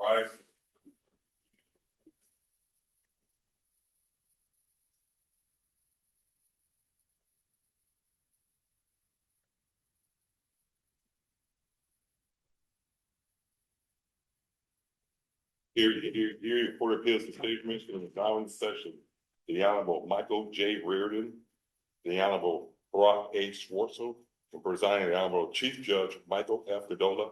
Rise. Here, Court of Appeals to State Commission in the following session. The Honorable Michael J. Reardon, the Honorable Brock A. Schwartzel, and presiding the Honorable Chief Judge Michael F. Godola.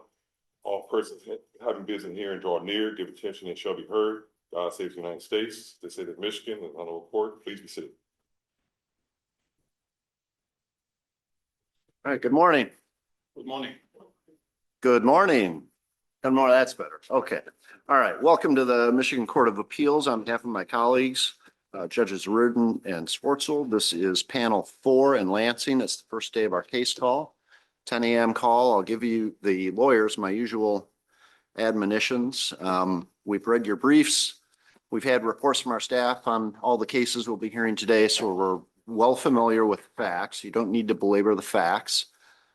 All persons having business here and draw near, give attention and shall be heard. God save the United States, the state of Michigan, and honorable court, please be seated. All right, good morning. Good morning. Good morning. Good morning, that's better. Okay. All right, welcome to the Michigan Court of Appeals. On behalf of my colleagues, Judges Reardon and Schwartzel, this is panel 4 in Lansing. It's the first day of our case call, 10 a.m. call. I'll give you, the lawyers, my usual admonitions. We've read your briefs. We've had reports from our staff on all the cases we'll be hearing today, so we're well familiar with the facts. You don't need to belabor the facts.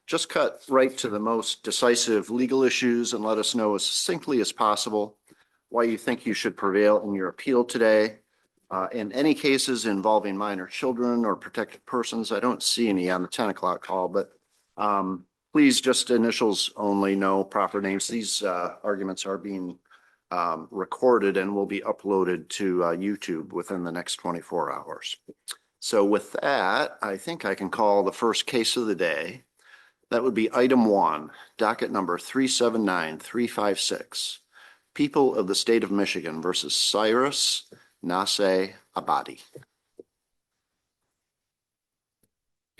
Just cut right to the most decisive legal issues and let us know as succinctly as possible why you think you should prevail in your appeal today. In any cases involving minor children or protected persons, I don't see any on the 10 o'clock call, but please just initials only, no proper names. These arguments are being recorded and will be uploaded to YouTube within the next 24 hours. So with that, I think I can call the first case of the day. That would be item 1, docket number 379356. People of the State of Michigan versus Cyrus Nasseh Abadi.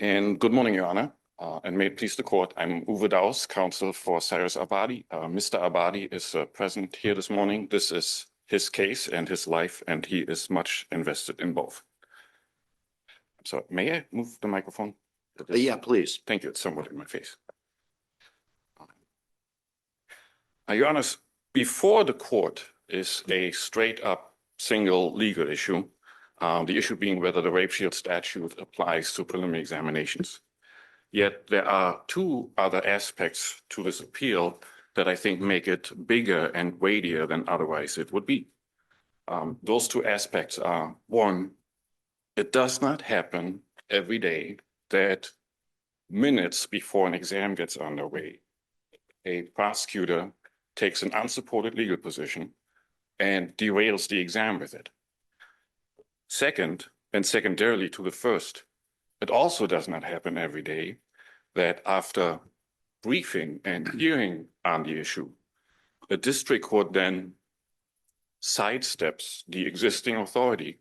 And good morning, Your Honor, and may it please the court. I'm Uwe Daus, counsel for Cyrus Abadi. Mr. Abadi is present here this morning. This is his case and his life, and he is much invested in both. So may I move the microphone? Yeah, please. Thank you. It's somewhat in my face. Your Honor, before the court is a straight up single legal issue, the issue being whether the rape shield statute applies to preliminary examinations. Yet there are two other aspects to this appeal that I think make it bigger and weightier than otherwise it would be. Those two aspects are, one, it does not happen every day that minutes before an exam gets underway, a prosecutor takes an unsupported legal position and derails the exam with it. Second, and secondarily to the first, it also does not happen every day that after briefing and hearing on the issue, the district court then sidesteps the existing authority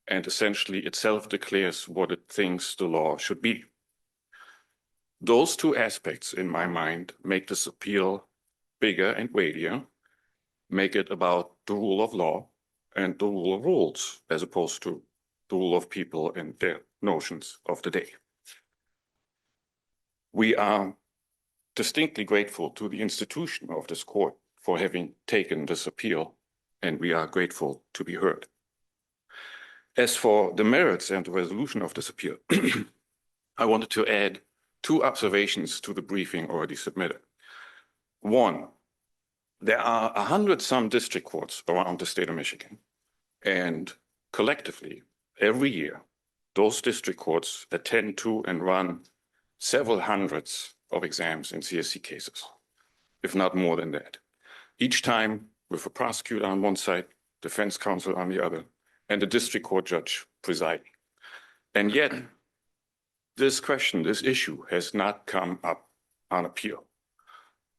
and essentially itself declares what it thinks the law should be. Those two aspects, in my mind, make this appeal bigger and weightier, make it about the rule of law and the rule of rules, as opposed to the rule of people and their notions of the day. We are distinctly grateful to the institution of this court for having taken this appeal, and we are grateful to be heard. As for the merits and the resolution of this appeal, I wanted to add two observations to the briefing already submitted. One, there are 100-some district courts around the state of Michigan, and collectively, every year, those district courts attend to and run several hundreds of exams in CSC cases, if not more than that. Each time with a prosecutor on one side, defense counsel on the other, and the district court judge presiding. And yet, this question, this issue has not come up on appeal.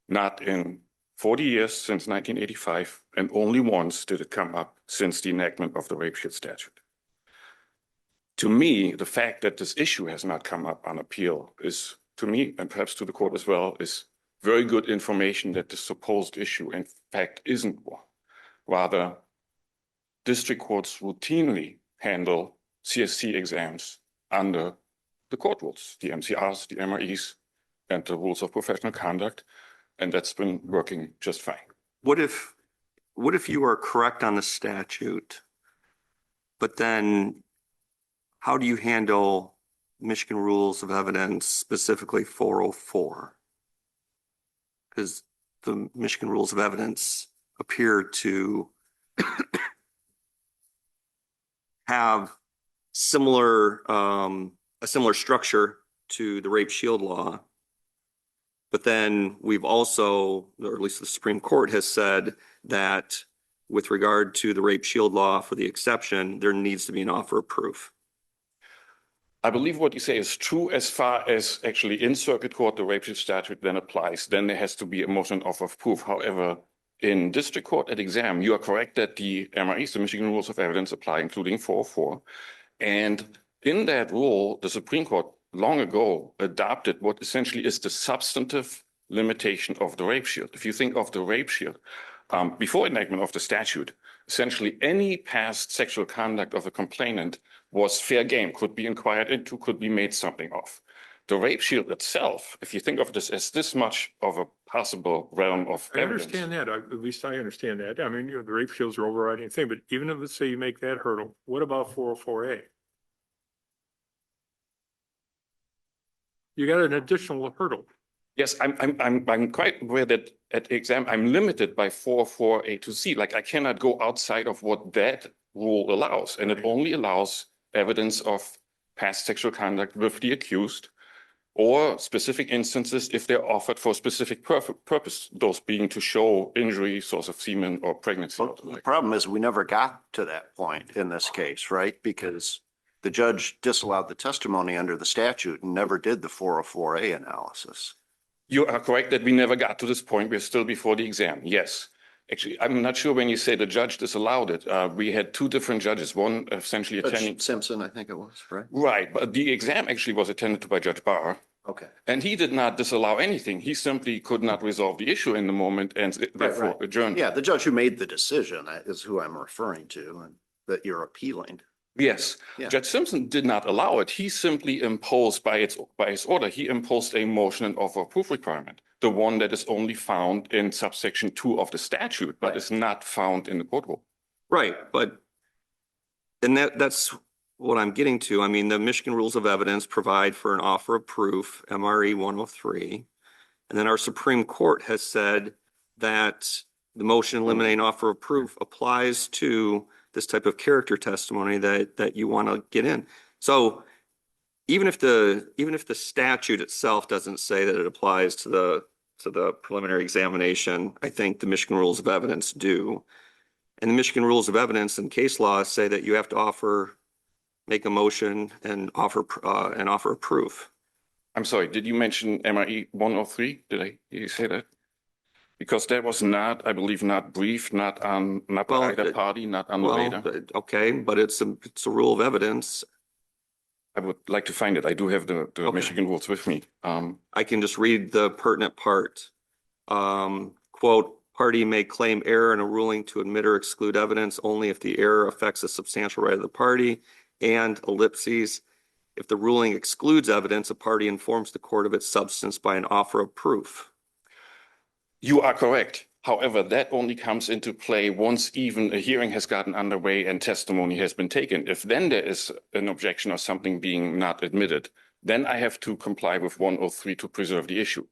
Not in 40 years since 1985, and only once did it come up since the enactment of the rape shield statute. To me, the fact that this issue has not come up on appeal is, to me, and perhaps to the court as well, is very good information that the supposed issue, in fact, isn't one. Rather, district courts routinely handle CSC exams under the court rules, the MCRs, the MREs, and the rules of professional conduct, and that's been working just fine. What if you are correct on the statute, but then how do you handle Michigan Rules of Evidence, specifically 404? Because the Michigan Rules of Evidence appear to have similar, a similar structure to the rape shield law. But then we've also, or at least the Supreme Court has said that with regard to the rape shield law for the exception, there needs to be an offer of proof. I believe what you say is true as far as actually in circuit court, the rape shield statute then applies. Then there has to be a motion offer of proof. However, in district court at exam, you are correct that the MREs, the Michigan Rules of Evidence, apply, including 404. And in that rule, the Supreme Court long ago adopted what essentially is the substantive limitation of the rape shield. If you think of the rape shield, before enactment of the statute, essentially any past sexual conduct of a complainant was fair game, could be inquired into, could be made something of. The rape shield itself, if you think of this as this much of a possible realm of I evidence. understand that. At least I understand that. I mean, the rape shields are overriding thing, but even if, let's say you make that hurdle, what about 404A? You got an additional hurdle. Yes, I'm quite aware that at exam, I'm limited by 404A to C. Like I cannot go outside of what that rule allows. And it only allows evidence of past sexual conduct with the accused or specific instances if they're offered for a specific purpose, those being to show injury, source of semen or pregnancy. Well, the problem is we never got to that point in this case, right? Because the judge disallowed the testimony under the statute and never did the 404A analysis. You are correct that we never got to this point. We're still before the exam. Yes. Actually, I'm not sure when you say the judge disallowed it. We had two different judges, one essentially attending. Judge Simpson, I think it was, right? Right. But the exam actually was attended to by Judge Barr. Okay. And he did not disallow anything. He simply could not resolve the issue in the moment and therefore right. adjourned. Yeah, the judge who made the decision is who I'm referring to and that you're appealing. Yes. Yeah. Judge Simpson did not allow it. He simply imposed by his order, he imposed a motion and offer of proof requirement, the one that is only found in subsection 2 of the statute, but Right. is not found in the court rule. Right, and that's what I'm getting to. I mean, the Michigan Rules of Evidence provide for an offer of proof, MRE 103. And then our Supreme Court has said that the motion eliminating offer of proof applies to this type of character testimony that you want to get in. So even if the statute itself doesn't say that it applies to the preliminary examination, I think the Michigan Rules of Evidence do. And the Michigan Rules of Evidence and case law say that you have to make a motion and offer of proof. I'm sorry, did you mention MRE 103? Did you say that? Because that was not, I believe, not briefed, not by either party, not on the radar. Okay, but it's a rule of evidence. I would like to find it. I do have the Okay. Michigan rules with me. I can just read the pertinent part. Quote, party may claim error in a ruling to admit or exclude evidence only if the error affects a substantial right of the party, and ellipses. If the ruling excludes evidence, a party informs the court of its substance by an offer of proof. You are correct. However, that only comes into play once even a hearing has gotten underway and testimony has been taken. If then there is an objection or something being not admitted, then I have to comply with 103 to preserve the issue.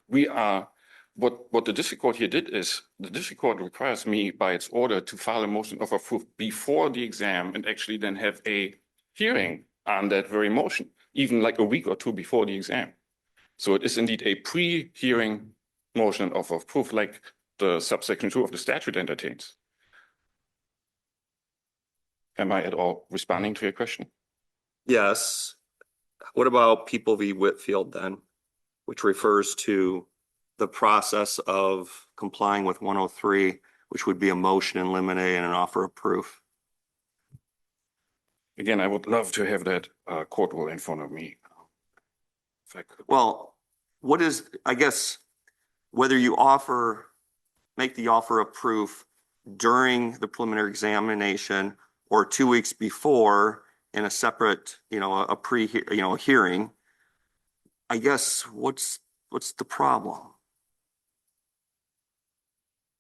What the district court here did is the district court requires me by its order to file a motion of proof before the exam and actually then have a hearing on that very motion, even like a week or two before the exam. So it is indeed a pre-hearing motion of proof like the subsection 2 of the statute entertains. Am I at all responding to your question? Yes. What about People v. Whitfield then, which refers to the process of complying with 103, which would be a motion in limine and an offer of proof? Again, I would love to have that court rule in front of me. If I could. Well, I guess, whether you make the offer of proof during the preliminary examination or 2 weeks before in a separate, a hearing, I guess, what's the problem?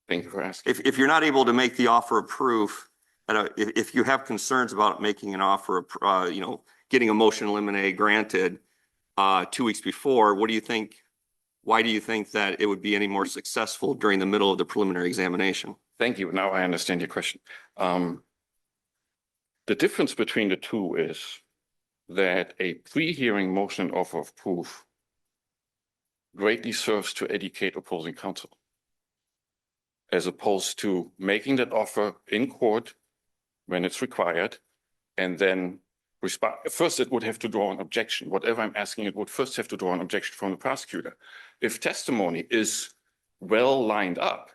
Thank you for asking. If you're not able to make the offer of proof, if you have concerns about making an offer of, getting a motion in limine granted 2 weeks before, what do you think? Why do you think that it would be any more successful during the middle of the preliminary examination? Thank you. Now I understand your question. The difference between the two is that a pre-hearing motion offer of proof greatly serves to educate opposing counsel, as opposed to making that offer in court when it's required, and then respond. First, it would have to draw an objection. Whatever I'm asking, it would first have to draw an objection from the prosecutor. If testimony is well lined up,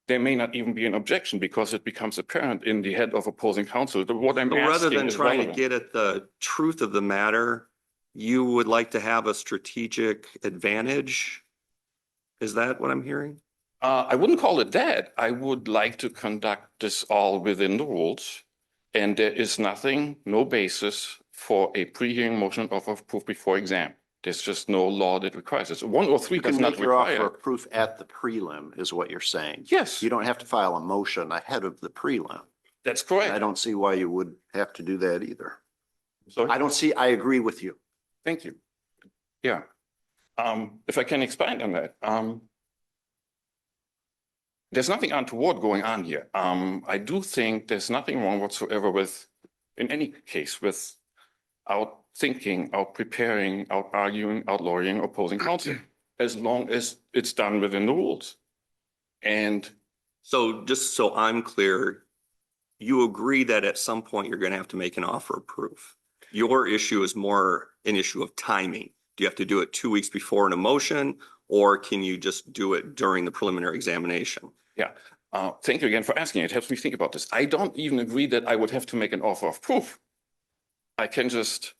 there may not even be an objection because it becomes apparent in the head of opposing counsel that what I'm So rather asking than is trying to relevant. get at the truth of the matter, you would like to have a strategic advantage? Is that what I'm hearing? I wouldn't call it that. I would like to conduct this all within the rules. And there is nothing, no basis for a pre-hearing motion of proof before exam. There's just no law that requires it. So 103 You does can not make your offer require. of proof at the prelim is what you're saying. Yes, You don't have to file a motion ahead of the prelim. that's I correct. don't see why you would have to do that either. Sorry? I agree with you. Thank you. Yeah. If I can expand on that, there's nothing untoward going on here. I do think there's nothing wrong whatsoever with, in any case, with out thinking, out preparing, out arguing, out lawyering opposing counsel, as long as it's done within the rules. And So just so I'm clear, you agree that at some point you're going to have to make an offer of proof. Your issue is more an issue of timing. Do you have to do it 2 weeks before in a motion, or can you just do it during the preliminary examination? thank you again for asking. It helps me think about this. I don't even agree that I would have to make an offer of proof. I can just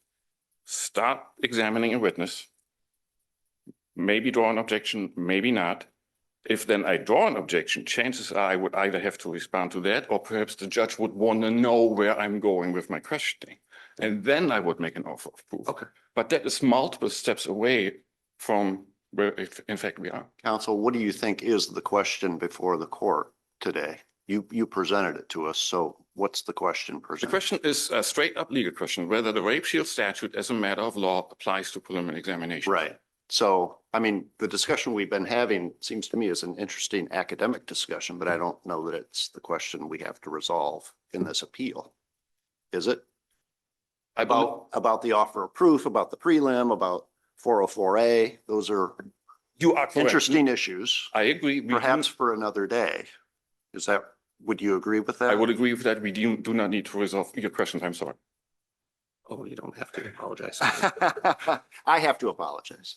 start examining a witness, maybe draw an objection, maybe not. If then I draw an objection, chances are I would either have to respond to that, or perhaps the judge would want to know where I'm going with my questioning. And then I would make an offer of proof. Okay. But that is multiple steps away from where, in fact, we are. Counsel, what do you think is the question before the court today? You presented it to us, so what's the question The presented? question is a straight up legal question, whether the rape shield statute as a matter of law applies to preliminary examination. Right. So, I mean, the discussion we've been having seems to me is an interesting academic discussion, but I don't know that it's the question we have to resolve in this appeal. Is it? I believe, About the offer of proof, about the prelim, about 404A, those are you are correct. interesting issues, I agree. We do- perhaps for another day. Is that, would you agree with that? I would agree with that. We do not need to resolve your questions. I'm sorry. Oh, you don't have to apologize. I have to apologize.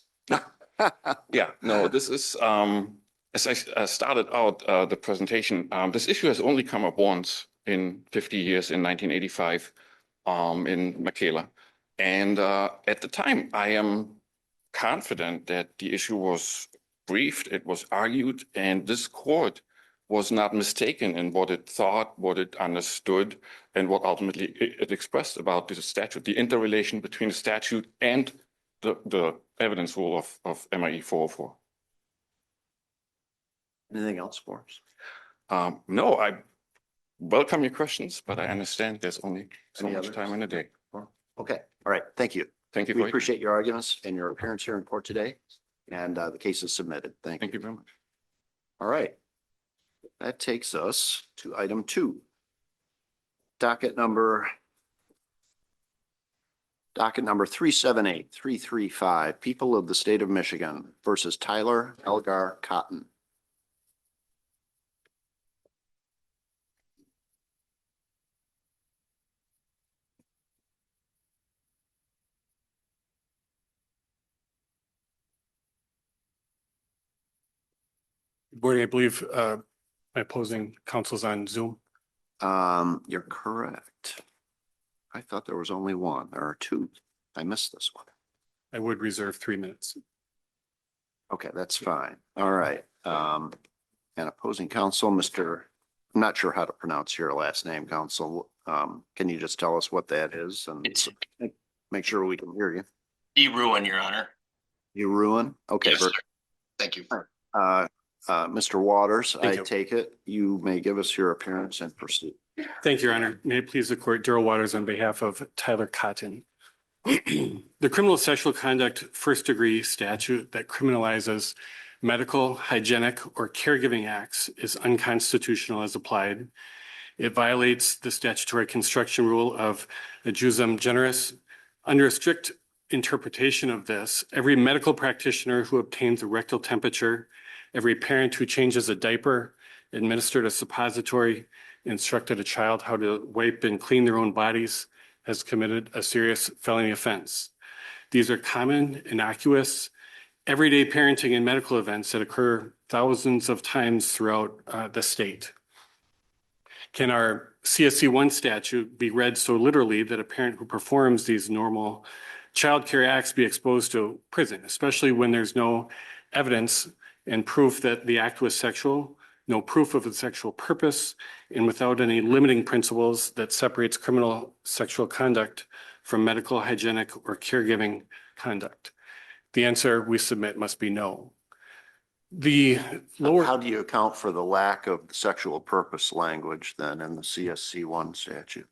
Yeah, no, this is, as I started out the presentation, this issue has only come up once in 50 years in 1985 in Michaela. And at the time, I am confident that the issue was briefed, it was argued, and this court was not mistaken in what it thought, what it understood, and what ultimately it expressed about the statute, the interrelation between the statute and the evidence rule of MIE 404. Anything else for us? No, I welcome your questions, but I understand there's only so Any much others? time in a day. Okay, all right, thank you. Thank you. We for- appreciate your arguments and your appearance here in court today, and the case is submitted. Thank Thank you. you very much. All right. That takes us to item 2. Docket number 378335, People of the State of Michigan versus Tyler Elgar Cotton. Good morning. I believe my opposing counsel's on Zoom. You're correct. I thought there was only one. There are 2. I missed this one. I would reserve 3 minutes. Okay, that's fine. All right. And opposing counsel, I'm not sure how to pronounce your last name, counsel. Can you just tell us what that is and It's make sure we can hear you? E-Ruin, Your Honor. You ruin? Okay. Yes, sir. Thank you. Mr. Waters, I Thank you. take it you may give us your appearance and proceed. Thank you, Your Honor. May it please the court, Darrell Waters on behalf of Tyler Cotton. The criminal sexual conduct first degree statute that criminalizes medical, hygienic, or caregiving acts is unconstitutional as applied. It violates the statutory construction rule of jusum generis. Under a strict interpretation of this, every medical practitioner who obtains a rectal temperature, every parent who changes a diaper, administered a suppository, instructed a child how to wipe and clean their own bodies, has committed a serious felony offense. These are common, innocuous, everyday parenting and medical events that occur thousands of times throughout the state. Can our CSC 1 statute be read so literally that a parent who performs these normal childcare acts be exposed to prison, especially when there's no evidence and proof that the act was sexual, no proof of a sexual purpose, and without any limiting principles that separates criminal sexual conduct from medical, hygienic, or caregiving conduct? The answer we submit must be no. The lower. How do you account for the lack of sexual purpose language then in the CSC 1 statute?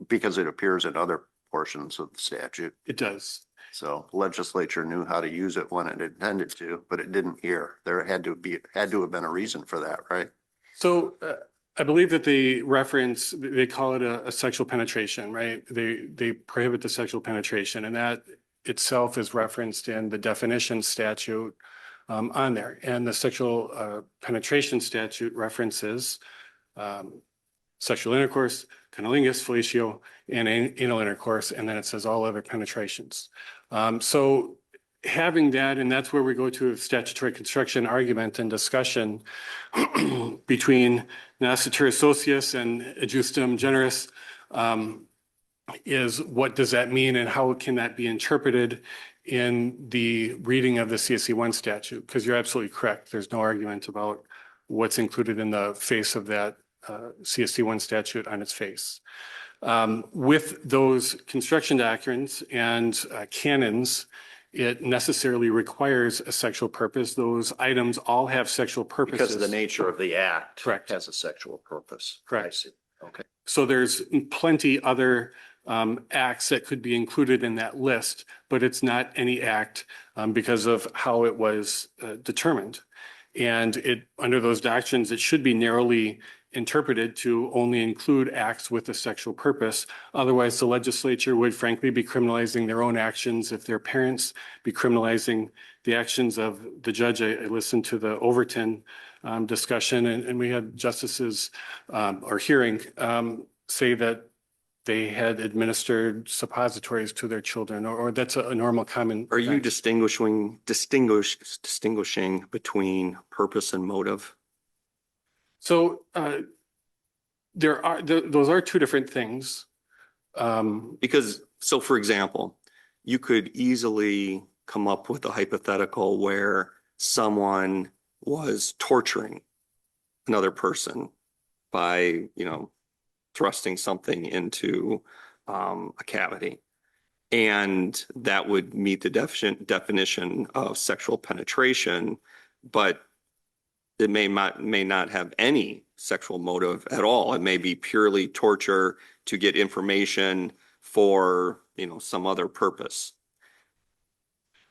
Because it appears in other portions of the statute. It does. So legislature knew how to use it when it intended to, but it didn't here. There had to have been a reason for that, right? So I believe that they call it a sexual penetration, right? They prohibit the sexual penetration, and that itself is referenced in the definition statute on there. And the sexual penetration statute references sexual intercourse, cunnilingus, fellatio, and anal intercourse, and then it says all other penetrations. So having that, and that's where we go to a statutory construction argument and discussion between nascitur associus and justum generis, is what does that mean and how can that be interpreted in the reading of the CSC 1 statute? Because you're absolutely correct. There's no argument about what's included in the face of that CSC 1 statute on its face. With those construction doctrines and canons, it necessarily requires a sexual purpose. Those items all have sexual purposes. Because of the nature of the act. Correct. Has a sexual purpose. Correct. I see. Okay. So there's plenty other acts that could be included in that list, but it's not any act because of how it was determined. And under those doctrines, it should be narrowly interpreted to only include acts with a sexual purpose. Otherwise, the legislature would frankly be criminalizing their own actions if their parents be criminalizing the actions of the judge. I listened to the Overton discussion, and we had justices or hearing say that they had administered suppositories to their children, or that's a normal common. Are you distinguishing between purpose and motive? So those are two different things. Because, so for example, you could easily come up with a hypothetical where someone was torturing another person by, thrusting something into a cavity. And that would meet the definition of sexual penetration, but it may not have any sexual motive at all. It may be purely torture to get information for, some other purpose.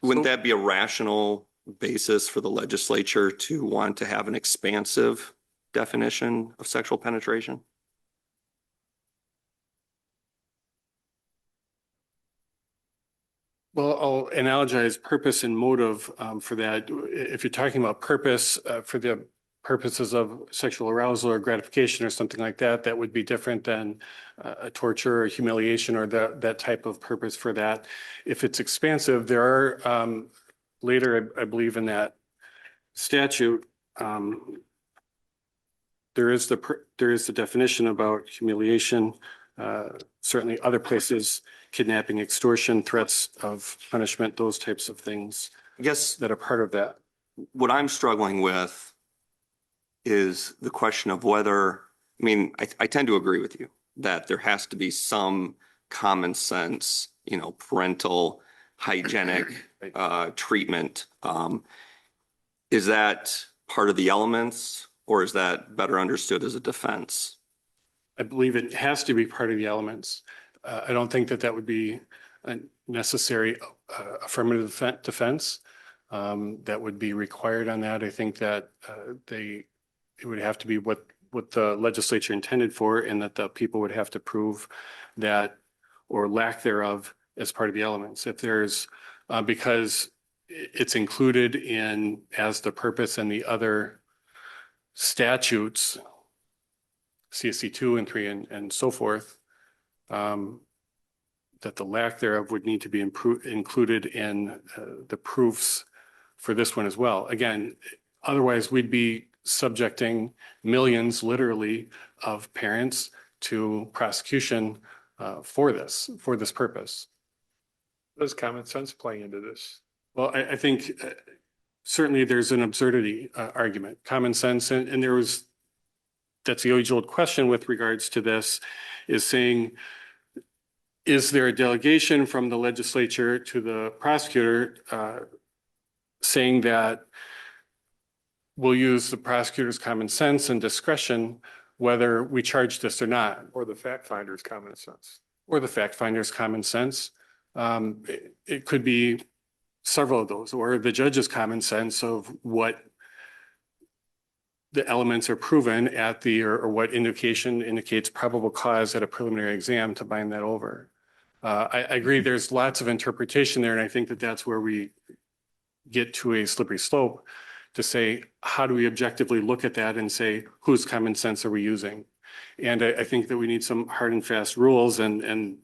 Wouldn't that be a rational basis for the legislature to want to have an expansive definition of sexual penetration? Well, I'll analogize purpose and motive for that. If you're talking about purpose for the purposes of sexual arousal or gratification or something like that, that would be different than a torture or humiliation or that type of purpose for that. If it's expansive, there are later, I believe in that statute, there is the definition about humiliation, certainly other places, kidnapping, extortion, threats of punishment, those types of things. I guess that are part of that. What I'm struggling with is the question of whether, I tend to agree with you that there has to be some common sense, parental hygienic treatment. Is that part of the elements, or is that better understood as a defense? I believe it has to be part of the elements. I don't think that would be a necessary affirmative defense. that would be required on that. I think that it would have to be what the legislature intended for, and that the people would have to prove that or lack thereof as part of the elements. If there's, because it's included in as the purpose and the other statutes, CSC 2 and 3 and so forth, that the lack thereof would need to be included in the proofs for this one as well. Again, otherwise we'd be subjecting millions, literally, of parents to prosecution for this purpose. Does common sense play into this? Well, I think certainly there's an absurdity argument, common sense, and that's the age-old question with regards to this, is saying, is there a delegation from the legislature to the prosecutor saying that we'll use the prosecutor's common sense and discretion whether we charge this or not? Or the fact finder's common sense? Or the fact finder's common sense. It could be several of those, or the judge's common sense of what the elements are proven at or what indication indicates probable cause at a preliminary exam to bind that over. I agree there's lots of interpretation there, and I think that that's where we get to a slippery slope to say, how do we objectively look at that and say, whose common sense are we using? And I think that we need some hard and fast rules, and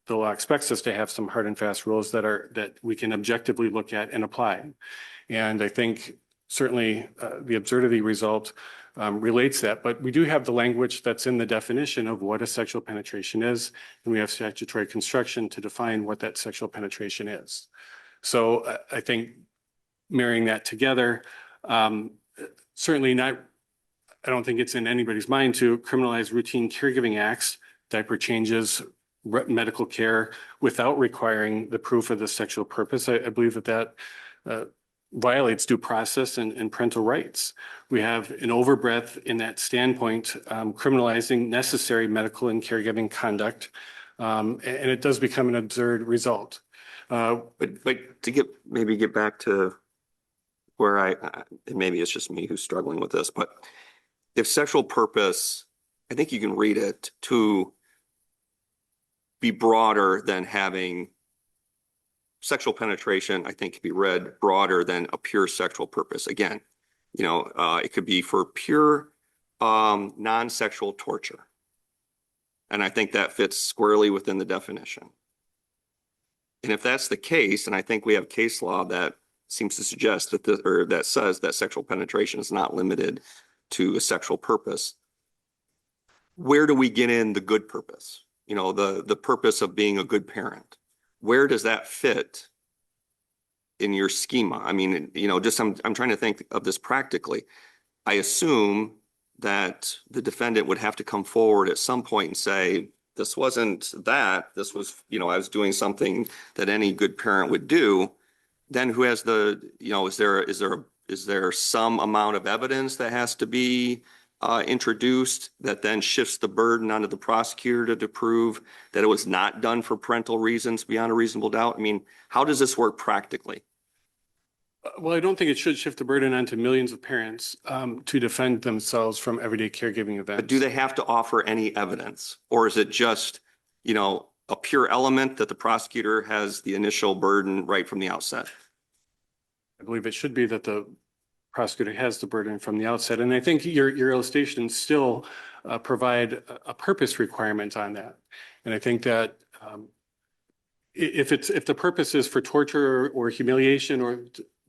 the law expects us to have some hard and fast rules that we can objectively look at and apply. And I think certainly the absurdity result relates that, but we do have the language that's in the definition of what a sexual penetration is, and we have statutory construction to define what that sexual penetration is. So I think marrying that together, certainly not, I don't think it's in anybody's mind to criminalize routine caregiving acts, diaper changes, medical care, without requiring the proof of the sexual purpose. I believe that violates due process and parental rights. We have an overbreadth in that standpoint, criminalizing necessary medical and caregiving conduct, and it does become an absurd result. But to get back to where and maybe it's just me who's struggling with this, but if sexual purpose, I think you can read it to be broader than having sexual penetration. I think can be read broader than a pure sexual purpose. Again, it could be for pure non-sexual torture. And I think that fits squarely within the definition. And if that's the case, and I think we have case law that seems to suggest that that says that sexual penetration is not limited to a sexual purpose, where do we get in the good purpose? The purpose of being a good parent. Where does that fit in your schema? I mean, I'm trying to think of this practically. I assume that the defendant would have to come forward at some point and say, this wasn't that, this was, I was doing something that any good parent would do. Then who has is there some amount of evidence that has to be introduced that then shifts the burden onto the prosecutor to prove that it was not done for parental reasons beyond a reasonable doubt? I mean, how does this work practically? Well, I don't think it should shift the burden onto millions of parents to defend themselves from everyday caregiving events. But do they have to offer any evidence, or is it just, a pure element that the prosecutor has the initial burden right from the outset? I believe it should be that the prosecutor has the burden from the outset. And I think your illustrations still provide a purpose requirement on that. And I think that if the purpose is for torture or humiliation or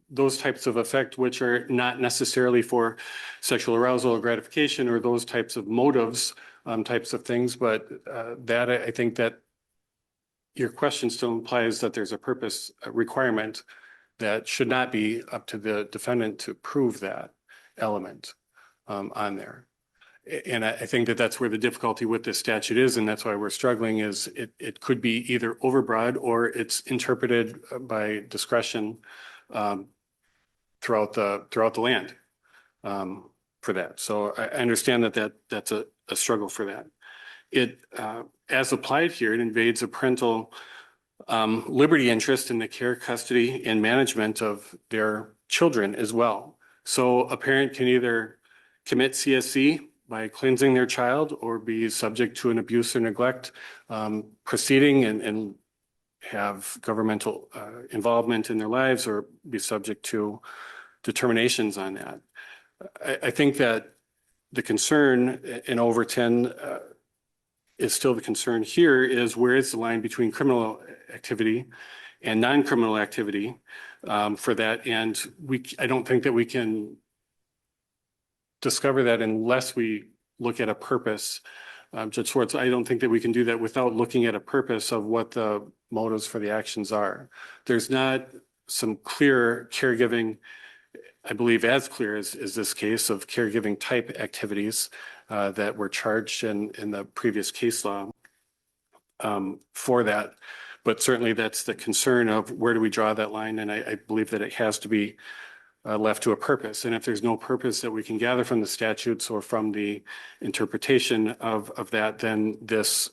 those types of effect, which are not necessarily for sexual arousal or gratification or those types of motives, types of things, but that I think that your question still implies that there's a purpose requirement that should not be up to the defendant to prove that element on there. And I think that that's where the difficulty with this statute is, and that's why we're struggling, is it could be either overbroad or it's interpreted by discretion throughout the land for that. So I understand that's a struggle for that. It as applied here, it invades a parental liberty interest in the care, custody, and management of their children as well. So a parent can either commit CSC by cleansing their child or be subject to an abuse or neglect proceeding and have governmental involvement in their lives or be subject to determinations on that. I think that the concern in Overton is still the concern here is where is the line between criminal activity and non-criminal activity for that. And I don't think that we can discover that unless we look at a purpose. Judge Schwartz, I don't think that we can do that without looking at a purpose of what the motives for the actions are. There's not some clear caregiving, I believe as clear as this case of caregiving type activities that were charged in the previous case law for that. But certainly that's the concern of where do we draw that line? And I believe that it has to be left to a purpose. And if there's no purpose that we can gather from the statutes or from the interpretation of that, then this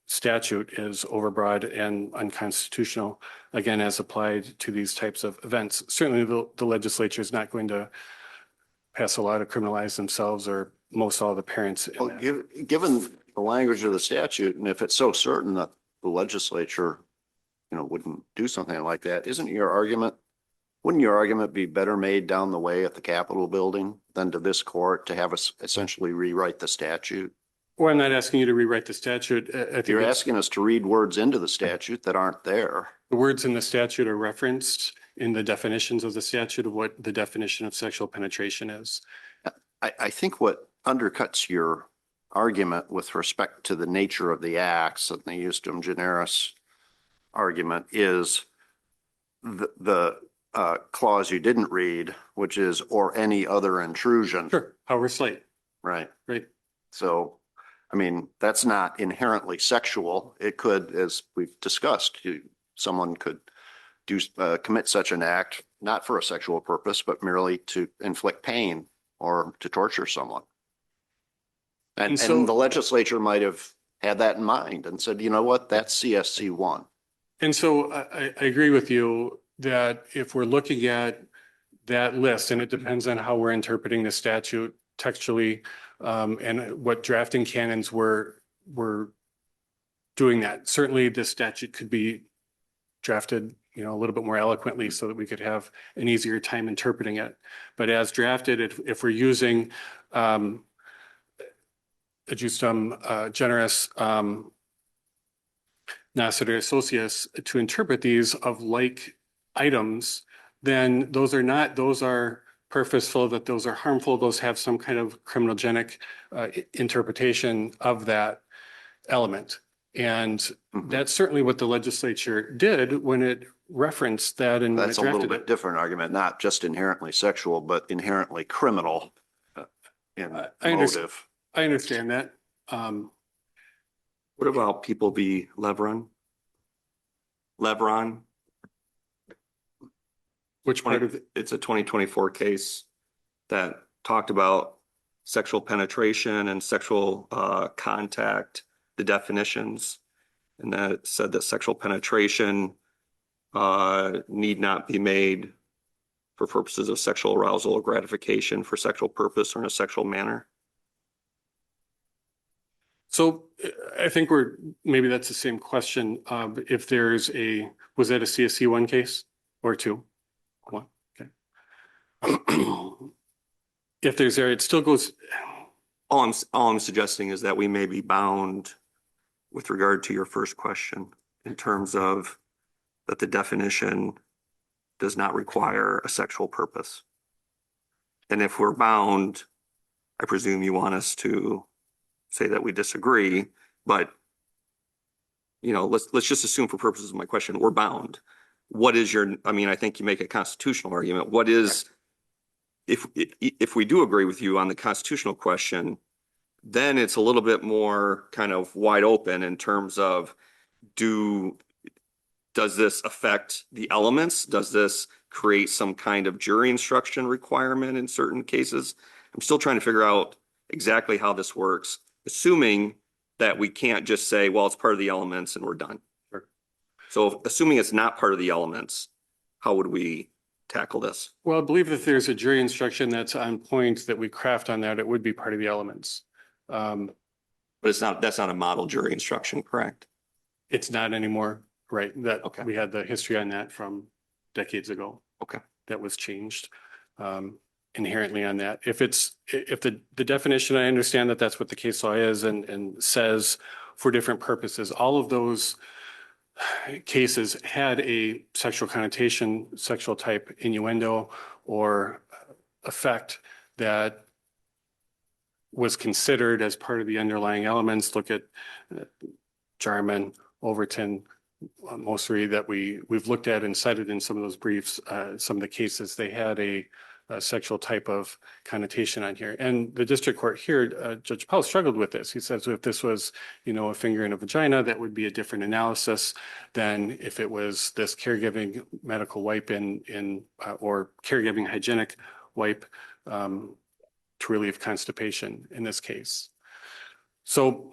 statute is overbroad and unconstitutional, again, as applied to these types of events. Certainly the legislature is not going to pass a law to criminalize themselves or most all the parents. Well, given the language of the statute, and if it's so certain that the legislature, wouldn't do something like that, wouldn't your argument be better made down the way at the Capitol building than to this court to have us essentially rewrite the statute? Or I'm not asking you to rewrite the statute. I think You're asking us to read words into the statute that aren't there. the words in the statute are referenced in the definitions of the statute of what the definition of sexual penetration is. I think what undercuts your argument with respect to the nature of the acts and the justum generis argument is the clause you didn't read, which is or any other intrusion. Sure, power slight. Right. Right. So, I mean, that's not inherently sexual. It could, as we've discussed, someone could commit such an act, not for a sexual purpose, but merely to inflict pain or to torture someone. And the legislature might have had that in mind and said, you know what, that's CSC 1. And so I agree with you that if we're looking at that list, and it depends on how we're interpreting the statute textually, and what drafting canons were doing that. Certainly this statute could be drafted, a little bit more eloquently so that we could have an easier time interpreting it. But as drafted, if we're using a justum generis nascitur associus to interpret these of like items, then those are purposeful, that those are harmful, those have some kind of criminogenic interpretation of that element. And that's certainly what the legislature did when it referenced that and That's a drafted little bit it. different argument, not just inherently sexual, but inherently criminal in motive. I understand that. What about people be Levron? Which part of it? It's a 2024 case that talked about sexual penetration and sexual contact, the definitions, and that said that sexual penetration need not be made for purposes of sexual arousal or gratification for sexual purpose or in a sexual manner. So I think maybe that's the same question. If was that a CSC 1 case or 2? 1, okay. If there's it still goes. All I'm suggesting is that we may be bound with regard to your first question in terms of that the definition does not require a sexual purpose. And if we're bound, I presume you want us to say that we disagree, but let's just assume for purposes of my question, we're bound. What is I think you make a constitutional argument. What is, if we do agree with you on the constitutional question, then it's a little bit more kind of wide open in terms of does this affect the elements? Does this create some kind of jury instruction requirement in certain cases? I'm still trying to figure out exactly how this works, assuming that we can't just say, well, it's part of the elements and we're done. Sure. So assuming it's not part of the elements, how would we tackle this? Well, I believe that there's a jury instruction that's on point that we craft on that. It would be part of the elements. But it's not, that's not a model jury instruction, correct? It's not anymore, right? That Okay. we had the history on that from decades ago. Okay. That was changed inherently on that. If the definition, I understand that that's what the case law is and says for different purposes. All of those cases had a sexual connotation, sexual type innuendo or effect that was considered as part of the underlying elements. Look at Jarman, Overton, most three that we've looked at and cited in some of those briefs, some of the cases, they had a sexual type of connotation on here. And the district court here, Judge Powell struggled with this. He says if this was, a finger in a vagina, that would be a different analysis than if it was this caregiving medical wipe or caregiving hygienic wipe to relieve constipation in this case. So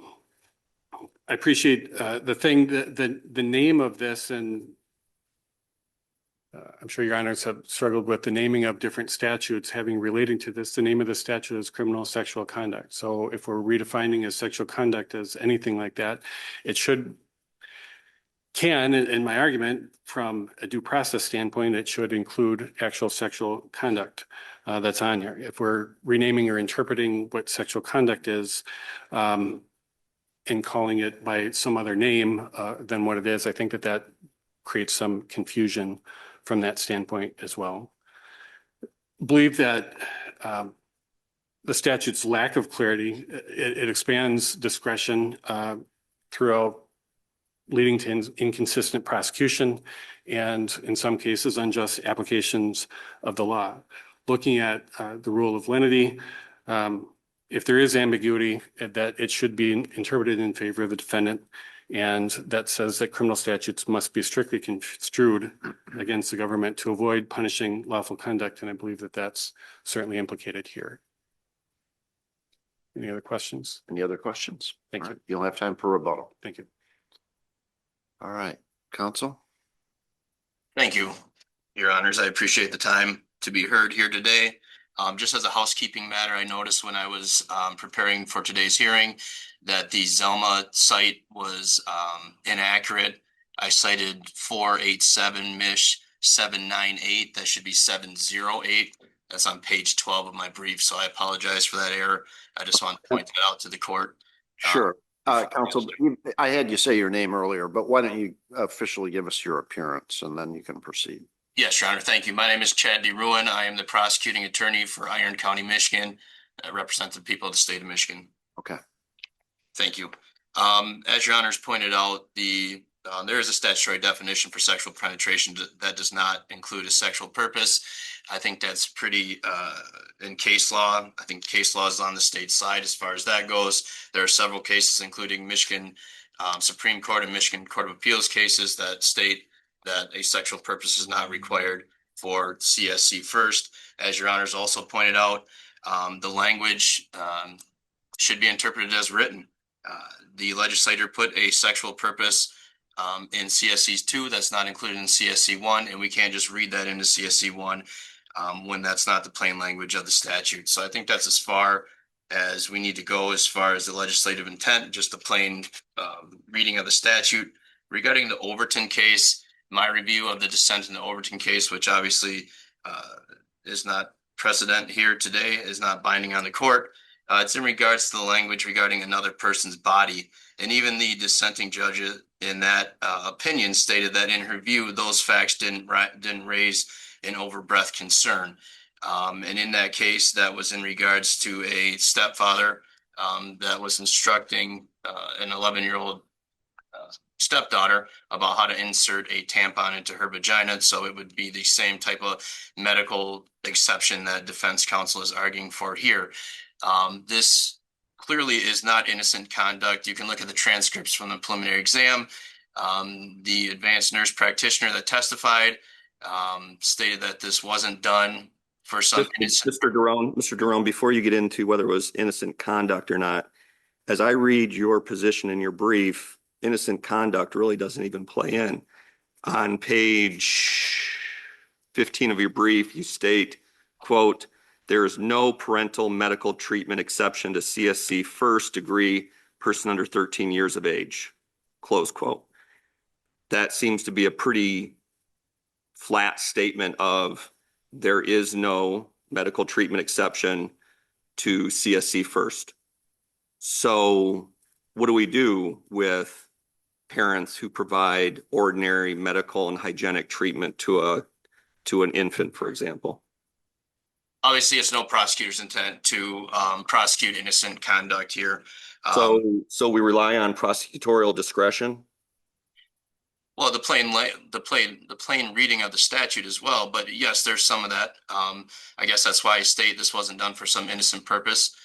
I appreciate the name of this, and I'm sure your honors have struggled with the naming of different statutes having relating to this. The name of the statute is criminal sexual conduct. So if we're redefining as sexual conduct as anything like that, it can, in my argument, from a due process standpoint, it should include actual sexual conduct that's on here. If we're renaming or interpreting what sexual conduct is, and calling it by some other name than what it is, I think that creates some confusion from that standpoint as well. Believe that the statute's lack of clarity, it expands discretion throughout, leading to inconsistent prosecution and in some cases unjust applications of the law. Looking at the rule of lenity, if there is ambiguity, that it should be interpreted in favor of the defendant. And that says that criminal statutes must be strictly construed against the government to avoid punishing lawful conduct. And I believe that that's certainly implicated here. Any other questions? Any other questions? Thank All you. right, you'll have time for rebuttal. Thank you. All right, counsel. Thank you, your honors. I appreciate the time to be heard here today. Just as a housekeeping matter, I noticed when I was preparing for today's hearing that the Zelma site was inaccurate. I cited 487 MISH 798. That should be 708. That's on page 12 of my brief. So I apologize for that error. I just want to point that out to the court. Sure. Counsel, I had you say your name earlier, but why don't you officially give us your appearance and then you can proceed. Yes, your honor. Thank you. My name is Chad DeRuin. I am the prosecuting attorney for Iron County, Michigan. I represent the people of the state of Michigan. Okay. Thank you. As your honors pointed out, there is a statutory definition for sexual penetration that does not include a sexual purpose. I think that's pretty in case law. I think case law is on the state side as far as that goes. There are several cases, including Michigan Supreme Court and Michigan Court of Appeals cases that state that a sexual purpose is not required for CSC first. As your honors also pointed out, the language should be interpreted as written. The legislator put a sexual purpose in CSCs 2 that's not included in CSC 1, and we can't just read that into CSC 1 when that's not the plain language of the statute. So I think that's as far as we need to go as far as the legislative intent, just the plain reading of the statute. Regarding the Overton case, my review of the dissent in the Overton case, which obviously is not precedent here today, is not binding on the court. It's in regards to the language regarding another person's body. And even the dissenting judge in that opinion stated that in her view, those facts didn't raise an overbreadth concern. And in that case, that was in regards to a stepfather that was instructing an 11-year-old stepdaughter about how to insert a tampon into her vagina. So it would be the same type of medical exception that defense counsel is arguing for here. This clearly is not innocent conduct. You can look at the transcripts from the preliminary exam. The advanced nurse practitioner that testified stated that this wasn't done for some innocent. Mr. Derone, before you get into whether it was innocent conduct or not, as I read your position in your brief, innocent conduct really doesn't even play in. On page 15 of your brief, you state, quote, "There is no parental medical treatment exception to CSC first degree person under 13 years of age," close quote. That seems to be a pretty flat statement of there is no medical treatment exception to CSC first. So what do we do with parents who provide ordinary medical and hygienic treatment to an infant, for example? Obviously, it's no prosecutor's intent to prosecute innocent conduct here. So we rely on prosecutorial discretion. Well, the plain reading of the statute as well, but yes, there's some of that. I guess that's why I state this wasn't done for some innocent purpose.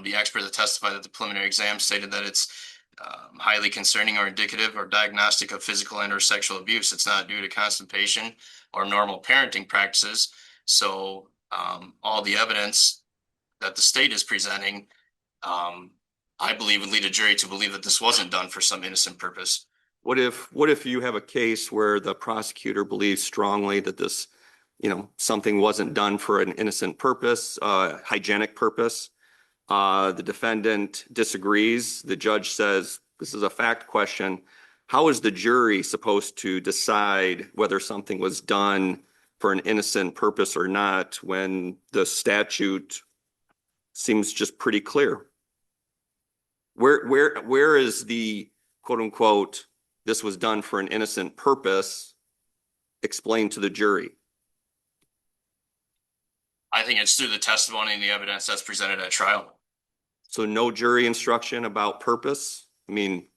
The expert that testified at the preliminary exam stated that it's highly concerning or indicative or diagnostic of physical and or sexual abuse. It's not due to constipation or normal parenting practices. So all the evidence that the state is presenting, I believe would lead a jury to believe that this wasn't done for some innocent purpose. What if you have a case where the prosecutor believes strongly that this, something wasn't done for an innocent purpose, hygienic purpose? The defendant disagrees. The judge says this is a fact question. How is the jury supposed to decide whether something was done for an innocent purpose or not when the statute seems just pretty clear? Where is the quote unquote, this was done for an innocent purpose explained to the jury? I think it's through the testimony and the evidence that's presented at trial. So no jury instruction about purpose? I mean,